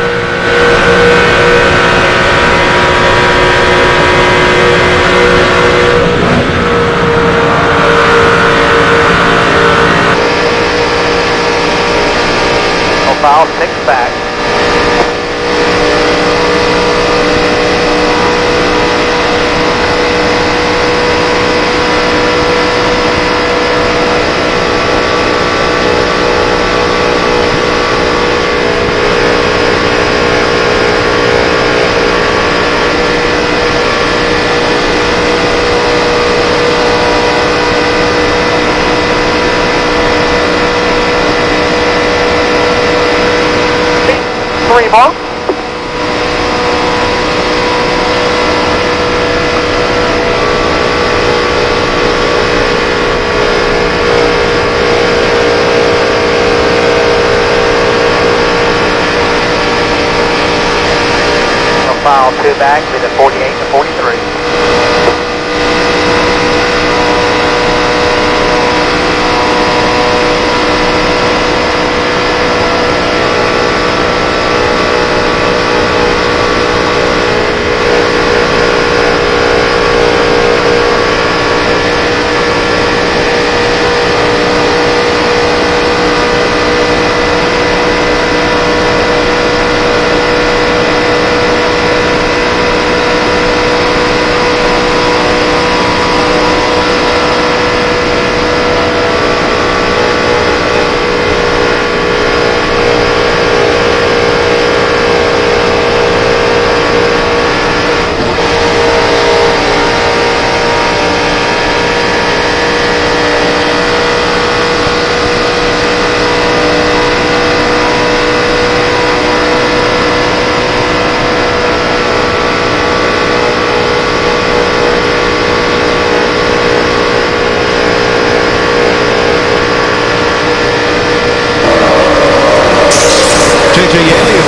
Speaker 3: File 2 back to the 48 to 43.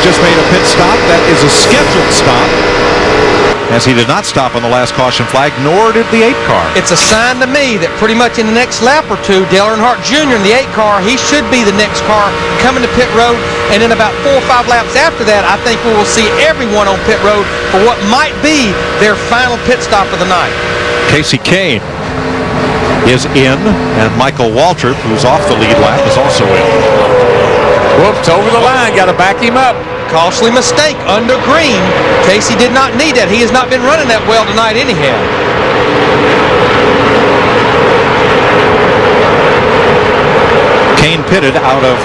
Speaker 4: Just made a pit stop. That is a scheduled stop, as he did not stop on the last caution flag, nor did the 8 car.
Speaker 5: It's a sign to me that pretty much in the next lap or two, Dale Earnhardt Jr. in the 8 car, he should be the next car coming to pit road. And in about 4 or 5 laps after that, I think we will see everyone on pit road for what might be their final pit stop of the night.
Speaker 4: Kasey Kahne is in, and Michael Waltrip, who's off the lead lap, is also in.
Speaker 2: Whoops, over the line, got to back him up.
Speaker 5: Costly mistake under green. Kasey did not need that. He has not been running that well tonight anyhow.
Speaker 4: Kahne pitted out of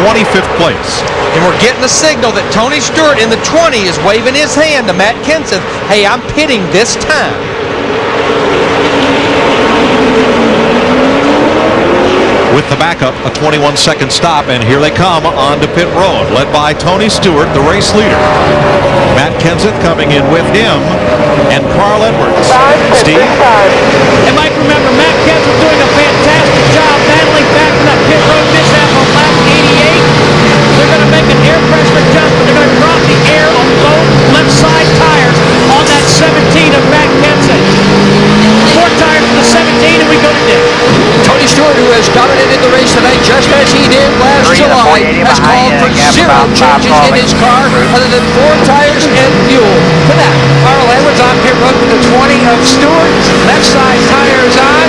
Speaker 4: 25th place.
Speaker 5: And we're getting a signal that Tony Stewart in the 20 is waving his hand to Matt Kenseth. Hey, I'm pitting this time.
Speaker 4: With the backup, a 21-second stop, and here they come onto pit road, led by Tony Stewart, the race leader. Matt Kenseth coming in with him, and Carl Edwards. Steve?
Speaker 11: And Mike, remember, Matt Kenseth doing a fantastic job battling back from that pit road mishap on lap 88. They're going to make an air pressure adjustment. They're going to drop the air on both left side tires on that 17 of Matt Kenseth. 4 tires for the 17, and we go to Dick.
Speaker 10: Tony Stewart, who has dominated the race tonight just as he did last July, has called for 0 changes in his car other than 4 tires and fuel. For that,
Speaker 6: Carl Edwards on pit road with the 20 of Stewart. Left side tires on.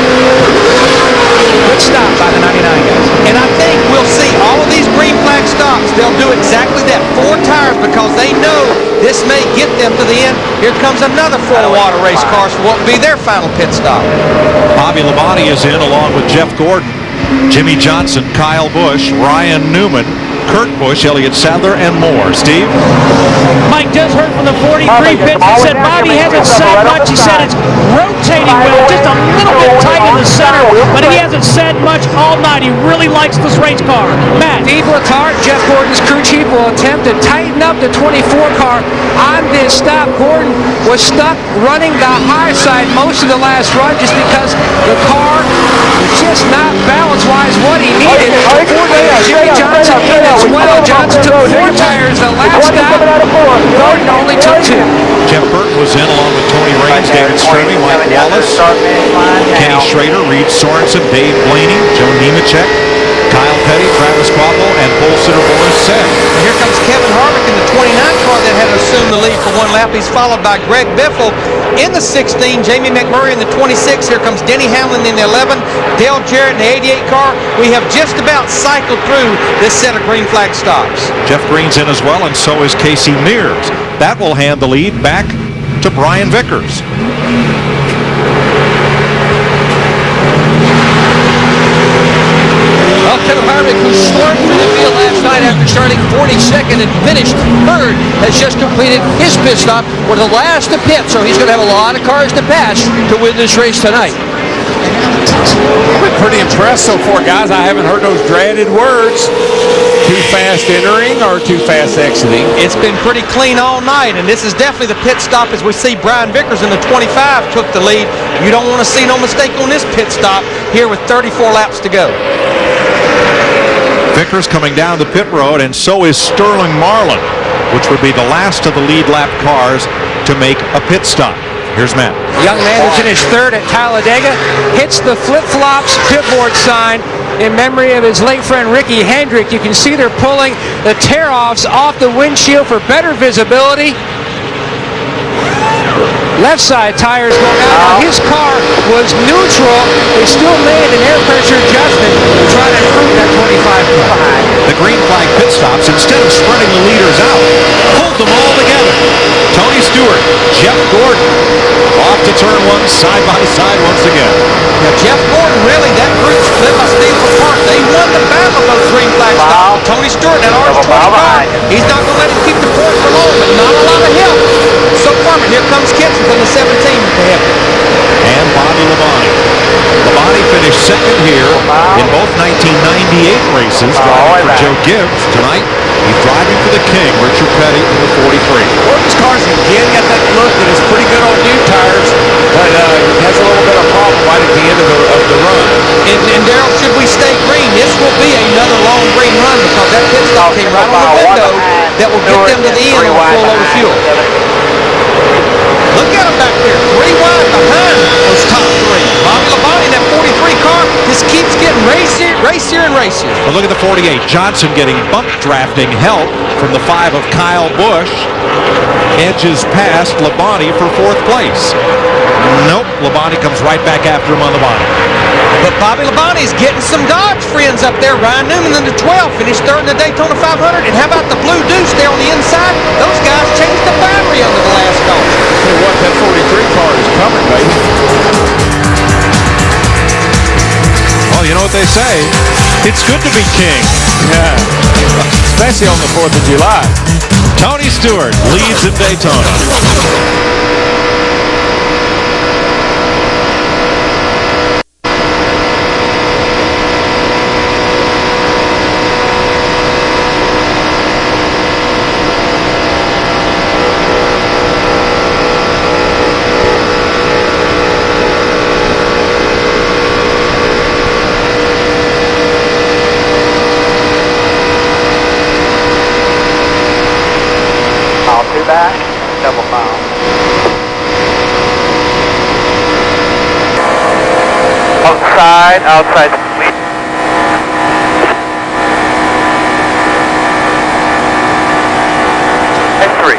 Speaker 6: Good stop by the 99 guys.
Speaker 5: And I think we'll see all of these green flag stops. They'll do exactly that. 4 tires because they know this may get them to the end. Here comes another full water race car for what will be their final pit stop.
Speaker 4: Bobby Labonte is in along with Jeff Gordon, Jimmie Johnson, Kyle Busch, Ryan Newman, Kurt Busch, Elliott Sadler, and more. Steve?
Speaker 11: Mike just heard from the 43 pits. He said Bobby hasn't said much. He said it's rotating well, just a little bit tight in the center, but he hasn't said much all night. He really likes this race car. Matt?
Speaker 6: Steve Letarte, Jeff Gordon's crew chief, will attempt to tighten up the 24 car on this stop. Gordon was stuck running the high side most of the last run just because the car was just not balance-wise what he needed. Jimmie Johnson in as well. Johnson took 4 tires the last stop. Gordon only took 2.
Speaker 4: Jeff Burton was in along with Tony Raines, David Stremme, Mike Wallace, Kenny Schrader, Reed Sorensen, Dave Blaney, Joe Nemechek, Kyle Petty, Travis Kvapil, and pole sitter Boris Said.
Speaker 5: And here comes Kevin Harvick in the 29 car that had assumed the lead for 1 lap. He's followed by Greg Biffle in the 16, Jamie McMurray in the 26. Here comes Denny Hamlin in the 11, Dale Jarrett in the 88 car. We have just about cycled through this set of green flag stops.
Speaker 4: Jeff Green's in as well, and so is Casey Mears. That will hand the lead back to Brian Vickers.
Speaker 10: Well, Kevin Harvick, who stormed through the field last night after starting 42nd and finished 3rd, has just completed his pit stop. We're the last to pit, so he's going to have a lot of cars to pass to win this race tonight.
Speaker 2: I've been pretty impressed so far, guys. I haven't heard those dreaded words. too fast entering or too fast exiting.
Speaker 5: It's been pretty clean all night, and this is definitely the pit stop as we see Brian Vickers in the 25 took the lead. You don't want to see no mistake on this pit stop here with 34 laps to go.
Speaker 4: Vickers coming down the pit road, and so is Sterling Marlin, which would be the last of the lead lap cars to make a pit stop. Here's Matt.
Speaker 6: Young man who's in his third at Talladega hits the flip-flops pitboard sign in memory of his late friend Ricky Hendrick. You can see they're pulling the tear-offs off the windshield for better visibility. Left side tires going out. Now his car was neutral. They still made an air pressure adjustment to try to improve that 25 car.
Speaker 4: The green flag pit stops, instead of spreading the leaders out, pulled them all together. Tony Stewart, Jeff Gordon, off to turn one, side by side once again.
Speaker 5: Now Jeff Gordon, really, that group split by Steve apart. They won the battle of those green flag stops. Tony Stewart, that RS-25, he's not going to let him keep the points for long, but not a lot of help so far. But here comes Kitson from the 17 with the help.
Speaker 4: And Bobby Labonte. Labonte finished second here in both 1998 races, driving for Joe Gibbs. Tonight, he's driving for the King, Richard Petty, in the 43.
Speaker 2: Gordon's car's again got that look that is pretty good on new tires, but has a little bit of problem right at the end of the run.
Speaker 5: And Darrell, should we stay green, this will be another long green run because that pit stop came right on the window that will get them to the end on full load of fuel. Look at him back there, 3 wide behind those top 3. Bobby Labonte in that 43 car just keeps getting racier and racier.
Speaker 4: But look at the 48. Johnson getting bump drafting help from the 5 of Kyle Busch. Edges past Labonte for 4th place. Nope, Labonte comes right back after him on the bottom.
Speaker 5: But Bobby Labonte's getting some Dodge friends up there. Ryan Newman in the 12 finished third in the Daytona 500. And how about the Blue Deuce there on the inside? Those guys changed the battery under the last call.
Speaker 2: Tell you what, that 43 car is coming, baby.
Speaker 4: Well, you know what they say. It's good to be king.
Speaker 2: Yeah, especially on the 4th of July.
Speaker 4: Tony Stewart leads in Daytona.
Speaker 3: Back, double file. Outside. And 3.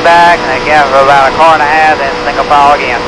Speaker 3: Back, and again for about a car and a half, then single file again.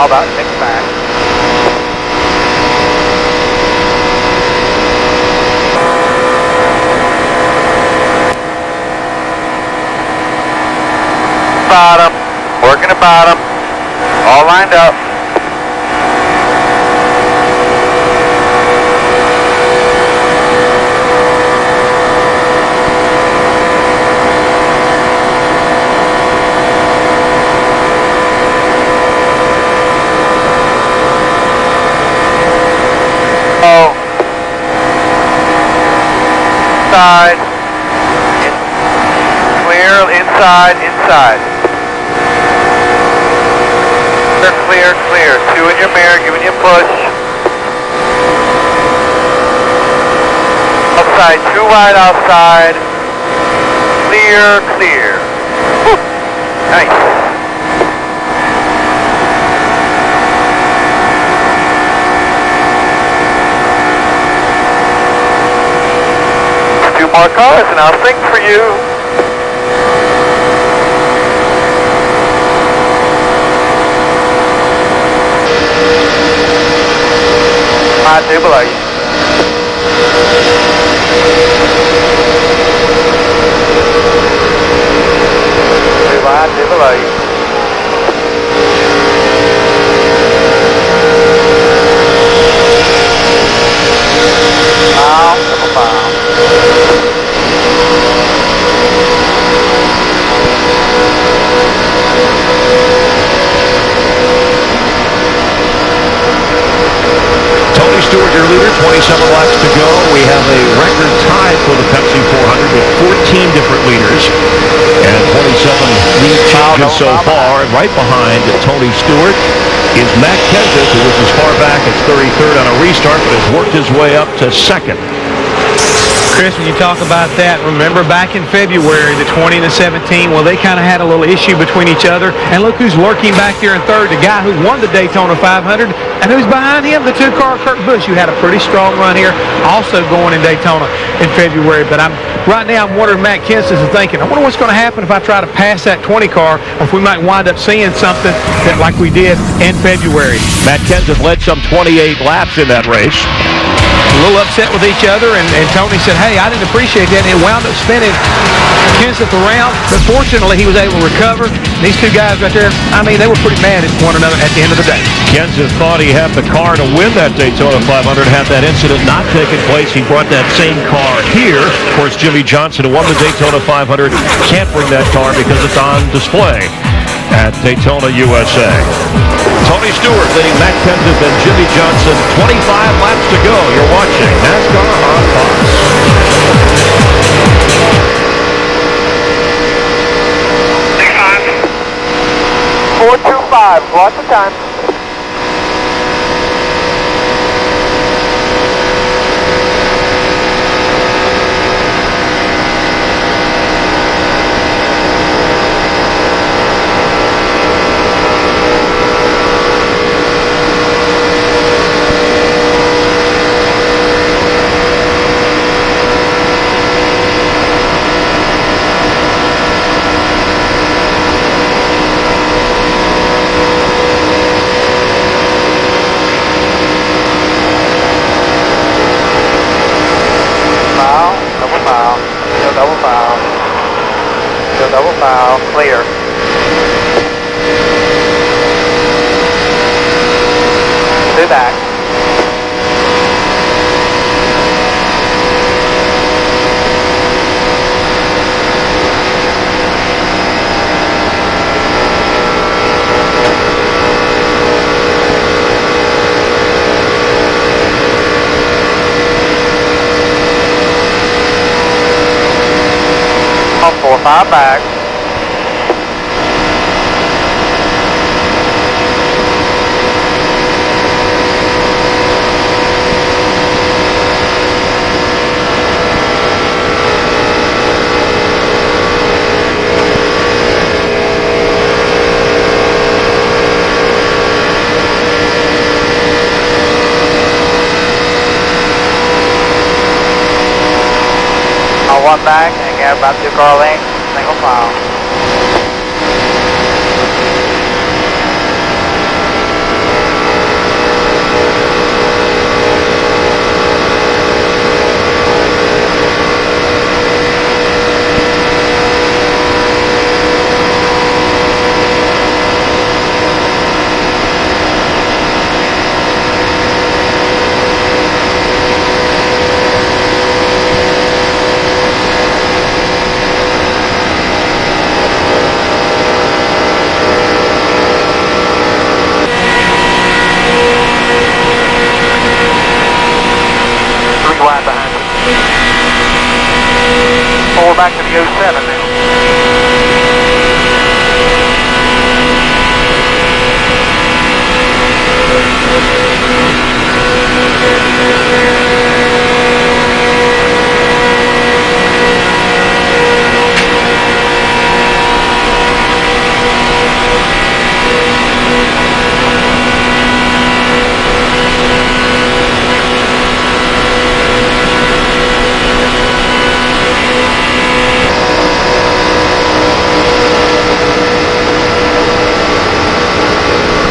Speaker 3: About 6 back. Bottom, working at bottom, all lined up. inside, inside. Clear, clear. 2 in your mirror, giving you a push. Outside, 2 wide outside. Clear, clear. Whew. Nice. More cars and I'll sing for you. I do below you. I do below you. Double mile.
Speaker 4: Tony Stewart, your leader, 27 laps to go. We have a record tie for the Pepsi 400 with 14 different leaders and 27 lead changes so far. And right behind Tony Stewart is Matt Kenseth, who was as far back as 33rd on a restart, but has worked his way up to second.
Speaker 7: Chris, when you talk about that, remember back in February, the 20 and the 17, well, they kind of had a little issue between each other. And look who's lurking back there in third, the guy who won the Daytona 500. And who's behind him? The 2-car Kurt Busch, who had a pretty strong run here, also going in Daytona in February. But right now I'm wondering, Matt Kenseth is thinking, I wonder what's going to happen if I try to pass that 20 car, or if we might wind up seeing something that like we did in February.
Speaker 4: Matt Kenseth led some 28 laps in that race.
Speaker 7: A little upset with each other, and Tony said, hey, I didn't appreciate that, and it wound up spinning Kenseth around, but fortunately he was able to recover. These two guys right there, I mean, they were pretty mad at one another at the end of the day.
Speaker 4: Kenseth thought he had the car to win that Daytona 500. Had that incident not taken place, he brought that same car here. Of course, Jimmie Johnson, who won the Daytona 500, can't bring that car because it's on display at Daytona, USA. Tony Stewart leading Matt Kenseth and Jimmie Johnson. 25 laps to go. You're watching NASCAR on Fox.
Speaker 3: 425, lots of time. Clear. Two back. On 4-5 back. One back and get about 2-car length, single file.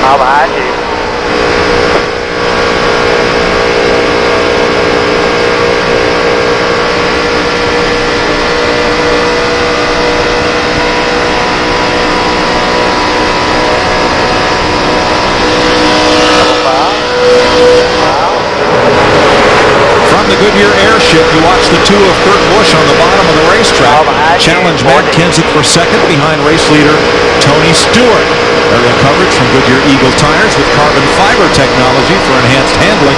Speaker 3: Mile behind you.
Speaker 4: From the Goodyear airship, you watch the two of Kurt Busch on the bottom of the racetrack challenge Matt Kenseth for second behind race leader Tony Stewart. Area coverage from Goodyear Eagle tires with carbon fiber technology for enhanced handling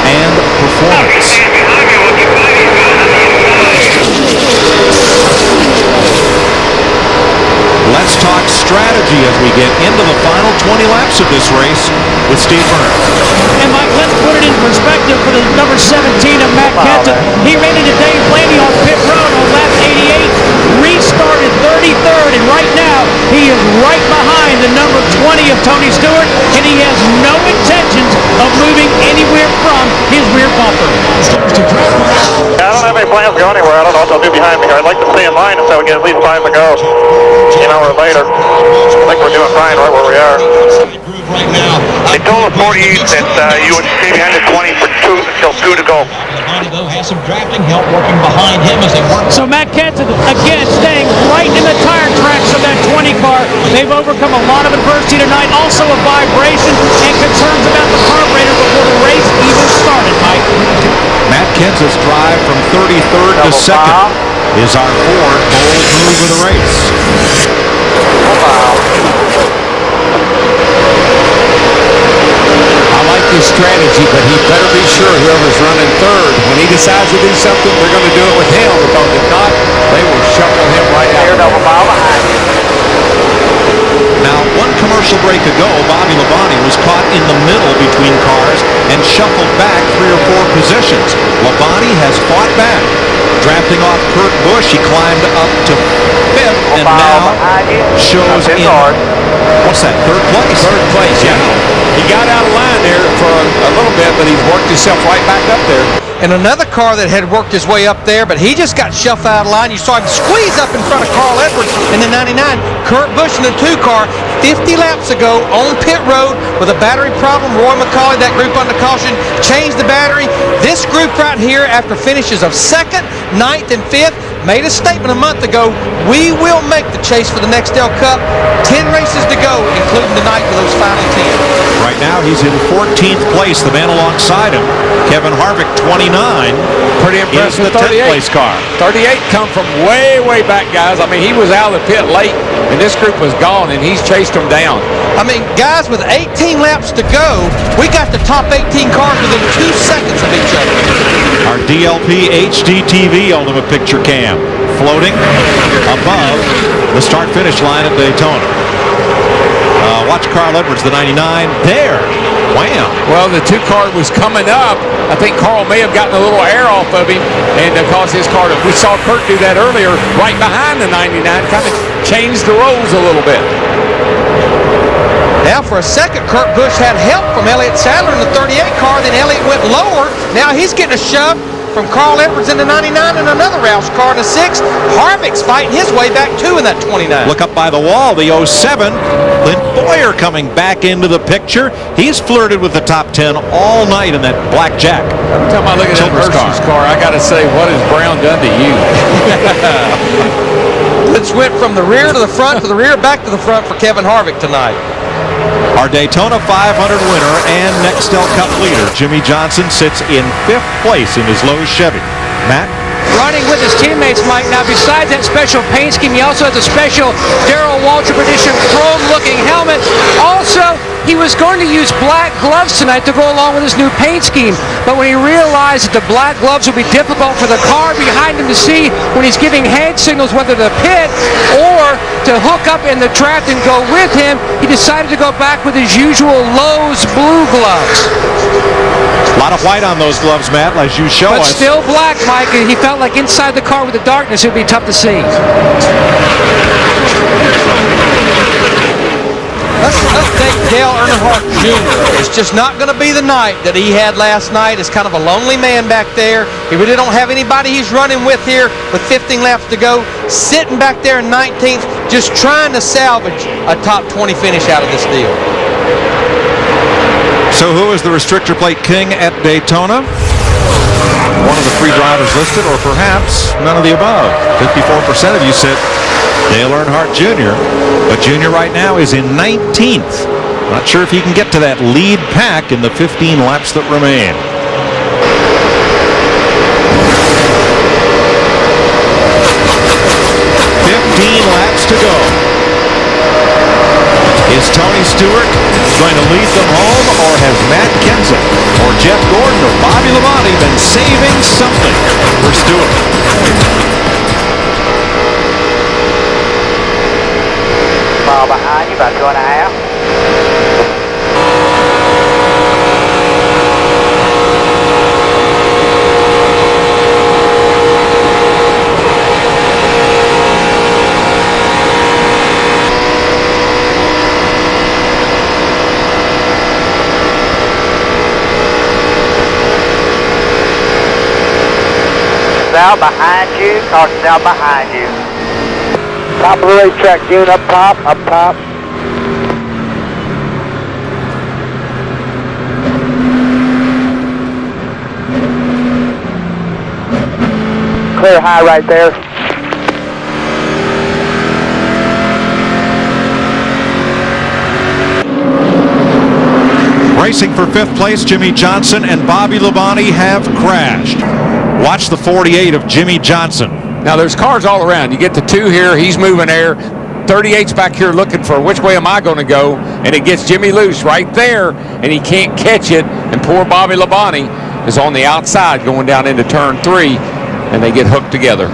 Speaker 4: and performance. Let's talk strategy as we get into the final 20 laps of this race with Steve Byrne.
Speaker 11: And Mike, let's put it in perspective for the number 17 of Matt Kenseth. He ran into Dave Blaney on pit road on lap 88, restarted 33rd, and right now he is right behind the number 20 of Tony Stewart, and he has no intentions of moving anywhere from his rear bumper.
Speaker 3: I don't have any plans to go anywhere. I don't know what they'll do behind me here. I'd like to stay in line until we get at least time to go. An hour later. I think we're doing fine right where we are. They told us 48 that you would stay behind the 20 for until 2 to go.
Speaker 10: Has some drafting help working behind him as they work.
Speaker 11: So Matt Kenseth, again, staying right in the tire tracks of that 20 car. They've overcome a lot of adversity tonight. Also a vibration and concerns about the carburetor before the race even started, Mike.
Speaker 4: Matt Kenseth's drive from 33rd to 2nd is our fourth bold move of the race.
Speaker 2: I like this strategy, but he better be sure whoever's running third, when he decides to do something, they're going to do it with him, because if not, they will shuffle him right out.
Speaker 4: Now, one commercial break ago, Bobby Labonte was caught in the middle between cars and shuffled back 3 or 4 positions. Labonte has fought back. Drafting off Kurt Busch, he climbed up to 5th and now shows in, what's that, 3rd place?
Speaker 2: 3rd place, yeah. He got out of line there for a little bit, but he's worked himself right back up there.
Speaker 5: And another car that had worked his way up there, but he just got shuffled out of line. You saw him squeeze up in front of Carl Edwards in the 99. Kurt Busch in the 2 car 50 laps ago on pit road with a battery problem. Roy McCauley, that group under caution, changed the battery. This group right here, after finishes of 2nd, 9th, and 5th, made a statement a month ago, we will make the chase for the Nextel Cup. 10 races to go, including tonight for those final 10.
Speaker 4: Right now, he's in 14th place. The man alongside him, Kevin Harvick, 29.
Speaker 2: Pretty impressive.
Speaker 4: The 10th place car.
Speaker 2: 38 come from way, way back, guys. I mean, he was out of the pit late, and this group was gone, and he's chased them down.
Speaker 5: I mean, guys, with 18 laps to go, we got the top 18 cars within 2 seconds of each other.
Speaker 4: Our DLP HD TV Ultimate Picture Cam floating above the start-finish line at Daytona. Watch Carl Edwards, the 99, there. Wham.
Speaker 2: Well, the 2 car was coming up. I think Carl may have gotten a little air off of him, and caused his car to, we saw Kurt do that earlier, right behind the 99, kind of changed the roles a little bit.
Speaker 5: Now, for a second, Kurt Busch had help from Elliott Sadler in the 38 car. Then Elliott went lower. Now he's getting a shove from Carl Edwards in the 99 and another Roush car in the 6. Harvick's fighting his way back, too, in that 29.
Speaker 4: Look up by the wall, the 07. Lynn Boyer coming back into the picture. He's flirted with the top 10 all night in that black Jack.
Speaker 2: Every time I look at that Hershey's car, I got to say, what has Brown done to you?
Speaker 5: Let's went from the rear to the front, to the rear, back to the front for Kevin Harvick tonight.
Speaker 4: Our Daytona 500 winner and Nextel Cup leader, Jimmie Johnson, sits in 5th place in his Lowe's Chevy. Matt?
Speaker 6: Running with his teammates, Mike. Now, besides that special paint scheme, he also has a special Darrell Waltrip edition chrome-looking helmet. Also, he was going to use black gloves tonight to go along with his new paint scheme, but when he realized that the black gloves would be difficult for the car behind him to see when he's giving hand signals, whether to pit or to hook up in the draft and go with him, he decided to go back with his usual Lowe's blue gloves.
Speaker 4: A lot of white on those gloves, Matt, as you show us.
Speaker 6: But still black, Mike, and he felt like inside the car with the darkness, it would be tough to see.
Speaker 5: Let's update Dale Earnhardt Jr. It's just not going to be the night that he had last night. It's kind of a lonely man back there. He really don't have anybody he's running with here with 15 laps to go. Sitting back there in 19th, just trying to salvage a top 20 finish out of this deal.
Speaker 4: So who is the restrictor plate king at Daytona? One of the 3 drivers listed, or perhaps none of the above. 54% of you said Dale Earnhardt Jr., but Jr. right now is in 19th. Not sure if he can get to that lead pack in the 15 laps that remain. Laps to go. Is Tony Stewart going to lead them home, or has Matt Kenseth or Jeff Gordon or Bobby Labonte been saving something for Stewart?
Speaker 3: Mile behind you, about 2.5. Out behind you, caution's out behind you. Top of the racetrack, June, up top, up top. Clear high right there.
Speaker 4: Racing for 5th place, Jimmie Johnson and Bobby Labonte have crashed. Watch the 48 of Jimmie Johnson.
Speaker 2: Now there's cars all around. You get the 2 here, he's moving air. 38's back here looking for which way am I going to go, and it gets Jimmie loose right there, and he can't catch it, and poor Bobby Labonte is on the outside going down into turn 3, and they get hooked together.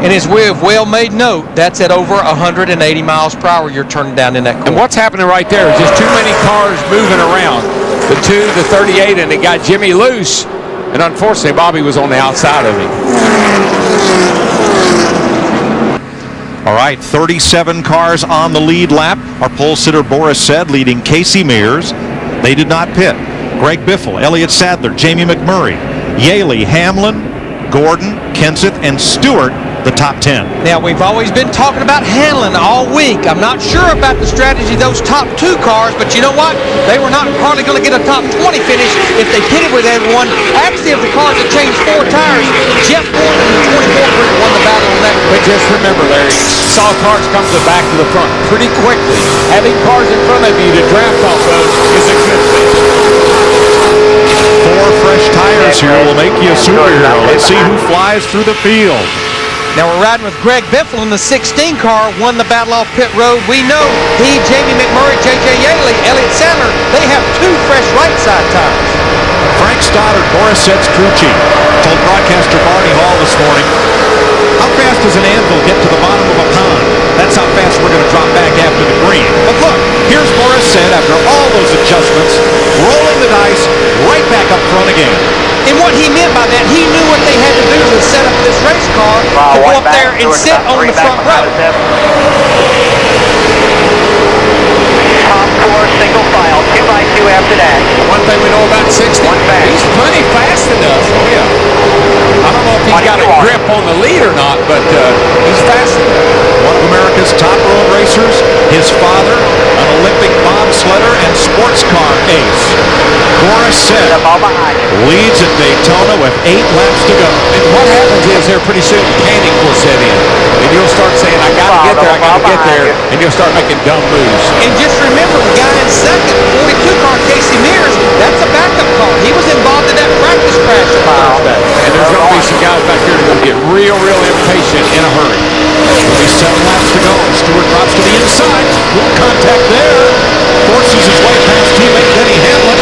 Speaker 5: And as we have well made note, that's at over 180 miles per hour you're turning down in that corner.
Speaker 2: And what's happening right there is just too many cars moving around. The 2, the 38, and it got Jimmie loose. And unfortunately, Bobby was on the outside of him.
Speaker 4: All right, 37 cars on the lead lap. Our pole sitter Boris said leading Kasey Mears. They did not pit. Greg Biffle, Elliott Sadler, Jamie McMurray, Yaley, Hamlin, Gordon, Kenseth, and Stewart, the top 10.
Speaker 5: Now, we've always been talking about Hamlin all week. I'm not sure about the strategy of those top 2 cars, but you know what? They were not hardly going to get a top 20 finish if they pitted with everyone. Actually, if the cars had changed 4 tires, Jeff Gordon in the 24 group won the battle on that.
Speaker 2: But just remember, Larry, saw cars come to the back to the front pretty quickly. Having cars in front of you to draft off of is a good thing.
Speaker 4: 4 fresh tires here will make you a superhero. Let's see who flies through the field.
Speaker 5: Now we're riding with Greg Biffle in the 16 car, won the battle off pit road. We know he, Jamie McMurray, J.J. Yaley, Elliott Sadler, they have 2 fresh right side tires.
Speaker 4: Frank Stoddard, Boris Set's crew chief, told broadcaster Barney Hall this morning, how fast does an anvil get to the bottom of a pond? That's how fast we're going to drop back after the green. But look, here's Boris Set after all those adjustments, rolling the dice right back up front again.
Speaker 5: And what he meant by that, he knew what they had to do to set up this race car to go up there and sit on the front row.
Speaker 3: Top 4 single file, 2x2 after that.
Speaker 2: One thing we know about 60, he's plenty fast enough. Oh, yeah. I don't know if he's got a grip on the lead or not, but he's fast enough.
Speaker 4: One of America's top road racers, his father, an Olympic bobsledder and sports car ace. Boris Set leads at Daytona with 8 laps to go.
Speaker 2: And what happens is there pretty soon panic will set in. And you'll start saying, I got to get there, I got to get there. And you'll start making dumb moves.
Speaker 5: And just remember, the guy in second, 42 car, Kasey Mears, that's a backup car. He was involved in that practice crash on Thursday.
Speaker 2: And there's going to be some guys back here that are going to get real impatient in a hurry.
Speaker 4: There'll be 7 laps to go. Stewart drops to the inside. Full contact there. Forces his way past teammate Denny Hamlin.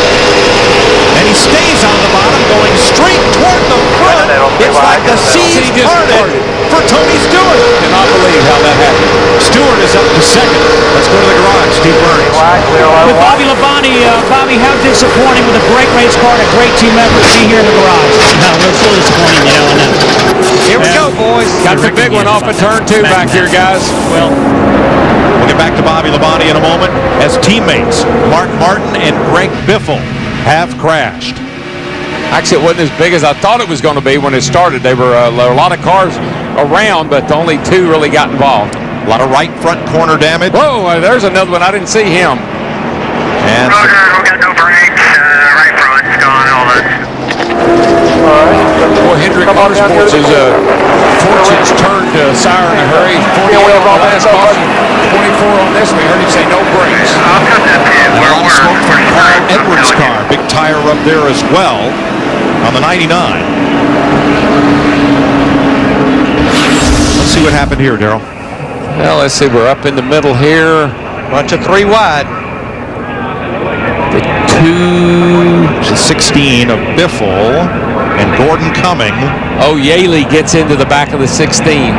Speaker 4: And he stays on the bottom, going straight toward the front. It's like the seas parted for Tony Stewart.
Speaker 2: Cannot believe how that happened.
Speaker 4: Stewart is up to second. Let's go to the garage. Steve Burns.
Speaker 11: With Bobby Labonte, Bobby, how disappointing with a great race car and a great team effort to be here in the garage.
Speaker 9: No, it's so disappointing, you know.
Speaker 5: Here we go, boys.
Speaker 2: Got the big one off of turn 2 back here, guys.
Speaker 11: Well,
Speaker 4: we'll get back to Bobby Labonte in a moment as teammates Mark Martin and Greg Biffle have crashed.
Speaker 2: Actually, it wasn't as big as I thought it was going to be when it started. There were a lot of cars around, but only 2 really got involved.
Speaker 4: A lot of right front corner damage.
Speaker 2: Whoa, there's another one. I didn't see him.
Speaker 4: And
Speaker 3: we got no brakes.
Speaker 2: Boy, Hendrick Motorsports is fortune's turned sour in a hurry. 48 on the last caution, 24 on this. We heard him say no brakes.
Speaker 4: A lot of smoke from Paul Edwards' car. Big tire up there as well on the 99. Let's see what happened here, Darrell.
Speaker 2: Well, let's see. We're up in the middle here.
Speaker 5: Bunch of 3 wide.
Speaker 4: The 16 of Biffle and Gordon coming.
Speaker 2: Oh, Yaley gets into the back of the 16.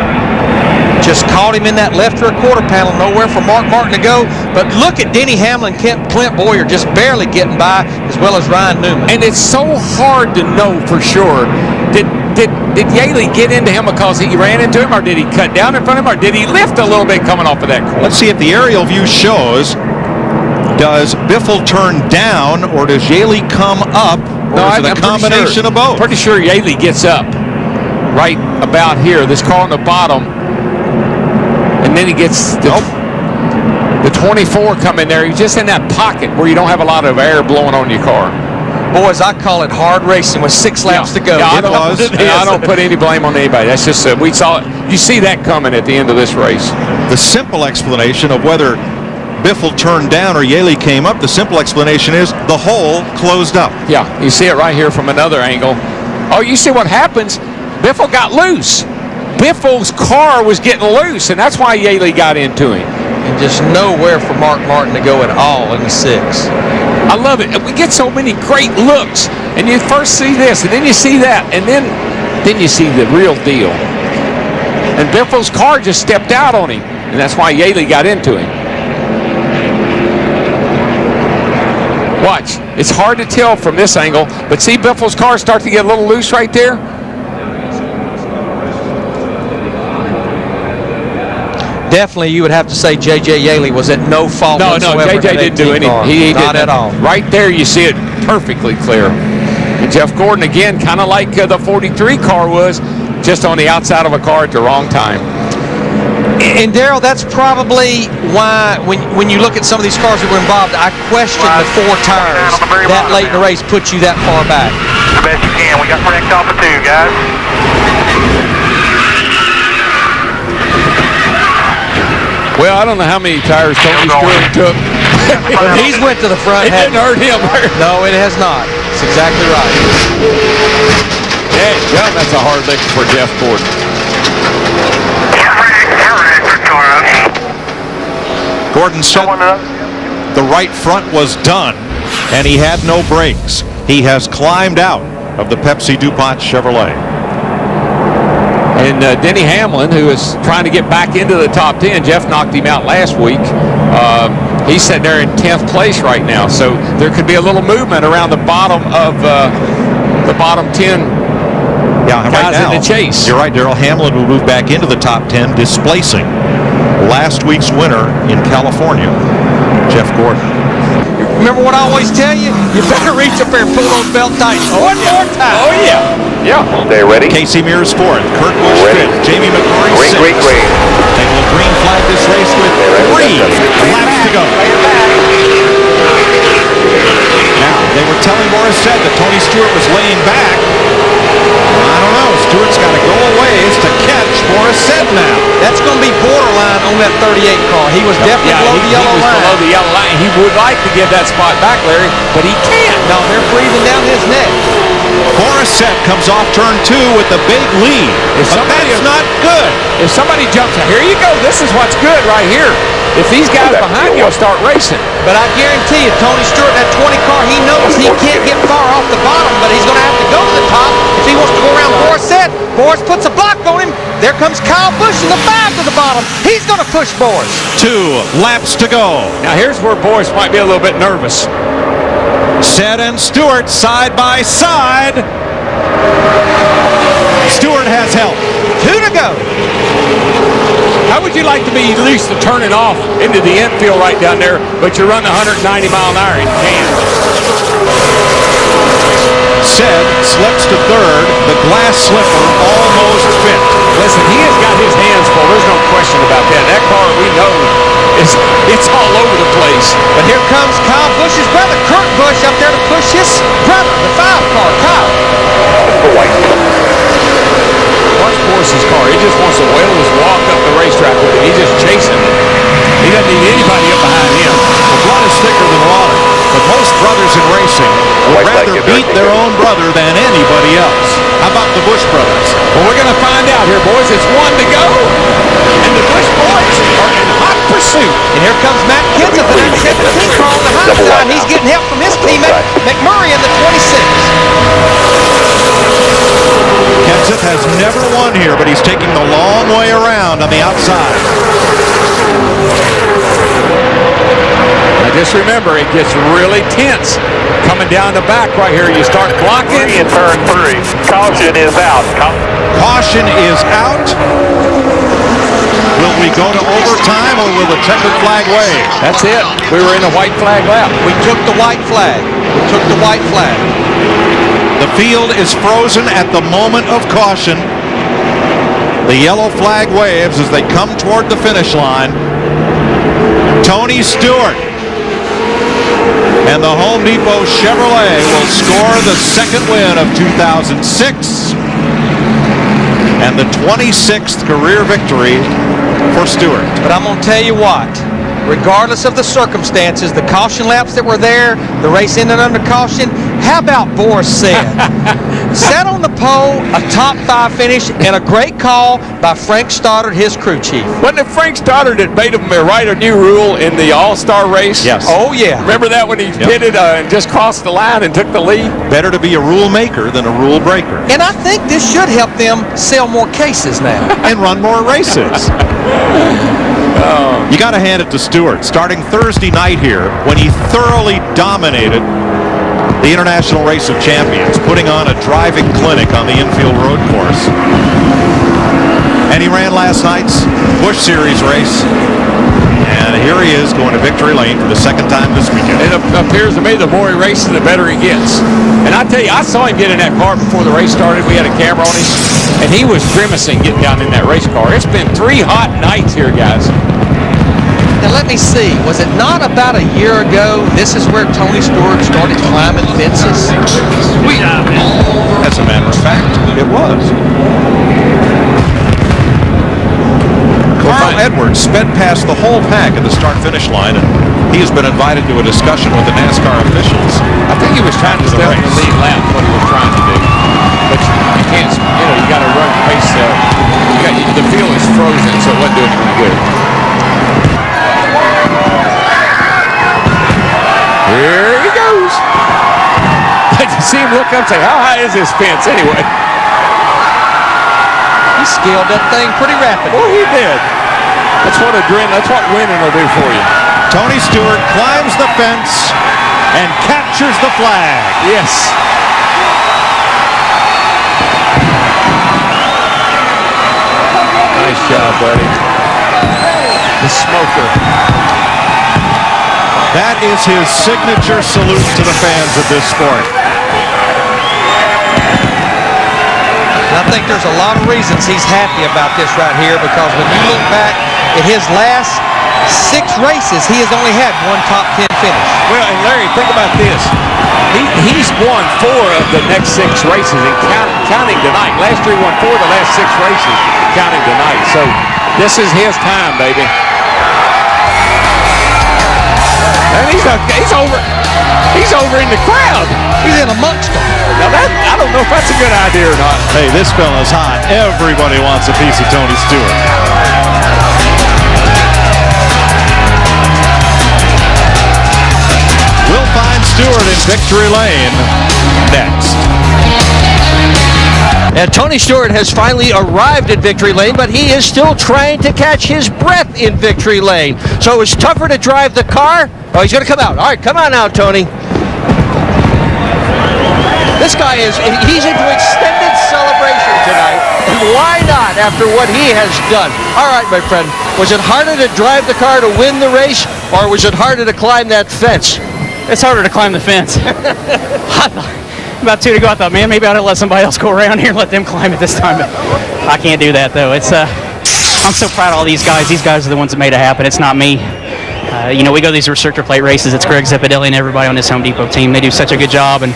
Speaker 5: Just caught him in that left rear quarter panel, nowhere for Mark Martin to go. But look at Denny Hamlin, Clint Boyer just barely getting by, as well as Ryan Newman.
Speaker 2: And it's so hard to know for sure. Did Yaley get into him because he ran into him, or did he cut down in front of him, or did he lift a little bit coming off of that corner?
Speaker 4: Let's see if the aerial view shows. Does Biffle turn down, or does Yaley come up, or is it a combination of both?
Speaker 2: Pretty sure Yaley gets up right about here, this car on the bottom, and then he gets the 24 coming there. He's just in that pocket where you don't have a lot of air blowing on your car.
Speaker 5: Boys, I call it hard racing with 6 laps to go.
Speaker 2: Yeah, I don't put any blame on anybody. That's just we saw it. You see that coming at the end of this race.
Speaker 4: The simple explanation of whether Biffle turned down or Yaley came up, the simple explanation is the hole closed up.
Speaker 2: Yeah, you see it right here from another angle. Oh, you see what happens? Biffle got loose. Biffle's car was getting loose, and that's why Yaley got into him.
Speaker 5: And just nowhere for Mark Martin to go at all in the 6.
Speaker 2: I love it. We get so many great looks, and you first see this, and then you see that, and then you see the real deal. And Biffle's car just stepped out on him, and that's why Yaley got into him. Watch. It's hard to tell from this angle, but see Biffle's car start to get a little loose right there?
Speaker 5: Definitely, you would have to say J.J. Yaley was at no fault whatsoever.
Speaker 2: No, J.J. didn't do anything. He
Speaker 5: Not
Speaker 2: didn't.
Speaker 5: at all.
Speaker 2: Right there, you see it perfectly clear. And Jeff Gordon, again, kind of like the 43 car was, just on the outside of a car at the wrong time.
Speaker 5: And Darrell, that's probably why when you look at some of these cars that were involved, I question the 4 tires that late in the race put you that far back.
Speaker 3: The best you can. We got wrecked off of 2, guys.
Speaker 2: Well, I don't know how many tires Tony Stewart took.
Speaker 5: He's went to the front.
Speaker 2: It didn't hurt him.
Speaker 5: No, it has not. It's exactly right.
Speaker 2: Yeah, that's a hard lick for Jeff Gordon.
Speaker 4: Gordon said the right front was done, and he had no brakes. He has climbed out of the Pepsi DuPont Chevrolet.
Speaker 2: And Denny Hamlin, who is trying to get back into the top 10, Jeff knocked him out last week. He's sitting there in 10th place right now, so there could be a little movement around the bottom of the bottom 10 guys
Speaker 4: right now,
Speaker 2: in the chase.
Speaker 4: You're right, Darrell. Hamlin will move back into the top 10, displacing last week's winner in California, Jeff Gordon.
Speaker 5: Remember what I always tell you? You better reach up there and pull those belt tightens one more time.
Speaker 2: Oh, yeah. Yeah.
Speaker 3: Stay ready.
Speaker 4: Casey Mears 4th, Kurt Busch 5th, Jamie McMurray 6th.
Speaker 3: Green.
Speaker 4: They will green flag this race with 3 laps to go. Now, they were telling Morissette that Tony Stewart was laying back. I don't know. Stewart's got to go a ways to catch Morissette now.
Speaker 5: That's going to be borderline on that 38 car. He was definitely below the yellow line.
Speaker 2: Below the yellow line. He would like to give that spot back, Larry, but he can't.
Speaker 5: No, they're breathing down his neck.
Speaker 4: Morissette comes off turn 2 with the big lead. But that's not good.
Speaker 2: If somebody jumps out, here you go. This is what's good right here. If these guys behind you will start racing.
Speaker 5: But I guarantee you, Tony Stewart, that 20 car, he knows he can't get far off the bottom, but he's going to have to go to the top if he wants to go around Morissette. Boris puts a block on him. There comes Kyle Busch in the 5 to the bottom. He's going to push Boris.
Speaker 4: 2 laps to go.
Speaker 2: Now here's where Boris might be a little bit nervous.
Speaker 4: Seth and Stewart side by side. Stewart has help.
Speaker 5: 2 to go.
Speaker 2: How would you like to be at least turning off into the infield right down there, but you're running 190 mile an hour and you can't?
Speaker 4: Seth slips to 3rd. The glass slipper almost fit.
Speaker 2: Listen, he has got his hands full. There's no question about that. That car, we know, it's all over the place.
Speaker 5: But here comes Kyle Busch's brother, Kurt Busch up there to push his brother, the 5 car, Kyle.
Speaker 2: Watch Morris's car. He just wants to whale his walk up the racetrack with it. He's just chasing it. He doesn't need anybody up behind him.
Speaker 4: Well, blood is thicker than water, but most brothers in racing would rather beat their own brother than anybody else. How about the Busch brothers?
Speaker 2: Well, we're going to find out here, boys. It's 1 to go. And the Busch boys are in hot pursuit.
Speaker 5: And here comes Matt Kenseth in that 17 car on the high side. He's getting help from his teammate, McMurray, in the 26.
Speaker 4: Kenseth has never won here, but he's taking the long way around on the outside.
Speaker 2: Now just remember, it gets really tense coming down the back right here. You start blocking.
Speaker 3: In turn 3. Caution is out.
Speaker 4: Caution is out. Will we go to overtime or will the checkered flag wave?
Speaker 2: That's it. We were in a white flag lap.
Speaker 5: We took the white flag.
Speaker 4: The field is frozen at the moment of caution. The yellow flag waves as they come toward the finish line. Tony Stewart and the Home Depot Chevrolet will score the second win of 2006 and the 26th career victory for Stewart.
Speaker 5: But I'm going to tell you what, regardless of the circumstances, the caution laps that were there, the race ended under caution, how about Boris said? Sat on the pole, a top 5 finish, and a great call by Frank Stoddard, his crew chief.
Speaker 2: Wasn't it Frank Stoddard that made him write a new rule in the All-Star race?
Speaker 4: Yes.
Speaker 5: Oh, yeah.
Speaker 2: Remember that when he pitted and just crossed the line and took the lead?
Speaker 4: Better to be a rule maker than a rule breaker.
Speaker 5: And I think this should help them sell more cases now.
Speaker 4: And run more races. You got to hand it to Stewart. Starting Thursday night here, when he thoroughly dominated the International Race of Champions, putting on a driving clinic on the infield road course. And he ran last night's Busch Series race. And here he is going to victory lane for the second time this weekend.
Speaker 2: It appears to me the more he races, the better he gets. And I tell you, I saw him get in that car before the race started. We had a camera on him, and he was grimacing getting down in that race car. It's been 3 hot nights here, guys.
Speaker 5: Now let me see, was it not about a year ago, this is where Tony Stewart started climbing fences?
Speaker 4: As a matter of fact, it was. Carl Edwards sped past the whole pack at the start-finish line, and he has been invited to a discussion with the NASCAR officials.
Speaker 2: I think he was trying to stay on the lead lap, what he was trying to do. But you can't, you got to run pace. The field is frozen, so it wasn't doing any good. Here he goes. I just see him look up and say, how high is this fence anyway?
Speaker 5: He scaled that thing pretty rapidly.
Speaker 2: Well, he did. That's what winning will do for you.
Speaker 4: Tony Stewart climbs the fence and captures the flag.
Speaker 2: Yes. Nice job, buddy. The smoker.
Speaker 4: That is his signature salute to the fans of this sport.
Speaker 5: And I think there's a lot of reasons he's happy about this right here, because when you look back at his last 6 races, he has only had 1 top 10 finish.
Speaker 2: Well, and Larry, think about this. He's won 4 of the next 6 races, and counting tonight. Last year he won 4 of the last 6 races, counting tonight. So this is his time, baby. And he's over in the crowd.
Speaker 5: He's in amongst them.
Speaker 2: Now I don't know if that's a good idea or not.
Speaker 4: Hey, this fella's hot. Everybody wants a piece of Tony Stewart. We'll find Stewart in victory lane next.
Speaker 10: And Tony Stewart has finally arrived at victory lane, but he is still trying to catch his breath in victory lane. So it's tougher to drive the car. Oh, he's going to come out. All right, come on out, Tony. This guy he's into extended celebration tonight. Why not, after what he has done? All right, my friend, was it harder to drive the car to win the race, or was it harder to climb that fence?
Speaker 11: It's harder to climb the fence. About 2 to go, I thought, man, maybe I ought to let somebody else go around here and let them climb it this time. But I can't do that, though. I'm so proud of all these guys. These guys are the ones that made it happen. It's not me.
Speaker 9: We go to these restrictor plate races. It's Greg Zipadelli and everybody on this Home Depot team. They do such a good job, and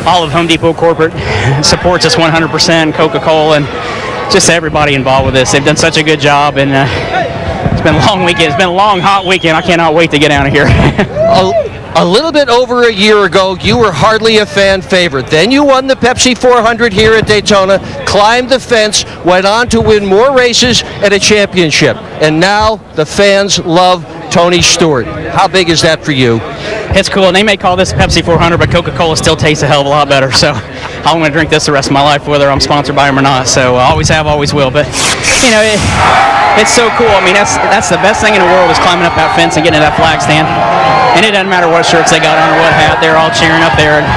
Speaker 9: all of Home Depot corporate supports us 100%. Coca-Cola and just everybody involved with this. They've done such a good job, and it's been a long weekend. It's been a long, hot weekend. I cannot wait to get out of here.
Speaker 10: A little bit over a year ago, you were hardly a fan favorite. Then you won the Pepsi 400 here at Daytona, climbed the fence, went on to win more races and a championship. And now the fans love Tony Stewart. How big is that for you?
Speaker 9: It's cool, and they may call this Pepsi 400, but Coca-Cola still tastes a hell of a lot better. So I'm going to drink this the rest of my life, whether I'm sponsored by them or not. So I always have, always will. But, it's so cool. I mean, that's the best thing in the world is climbing up that fence and getting to that flag stand. And it doesn't matter what shirts they got on or what hat, they're all cheering up there. And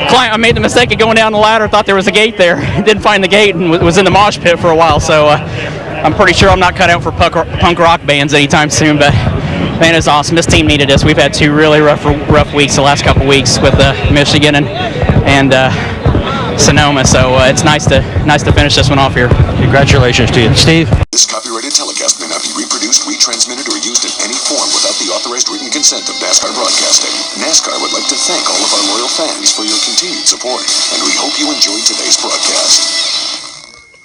Speaker 9: I made the mistake of going down the ladder, thought there was a gate there, didn't find the gate, and was in the mosh pit for a while. So I'm pretty sure I'm not cut out for punk rock bands anytime soon. But man, it's awesome. This team needed us. We've had two really rough weeks the last couple weeks with Michigan and Sonoma. So it's nice to finish this one off here.
Speaker 10: Congratulations to you, Steve.
Speaker 12: This copyrighted telecast may not be reproduced, retransmitted, or used in any form without the authorized written consent of NASCAR Broadcasting. NASCAR would like to thank all of our loyal fans for your continued support, and we hope you enjoyed today's broadcast.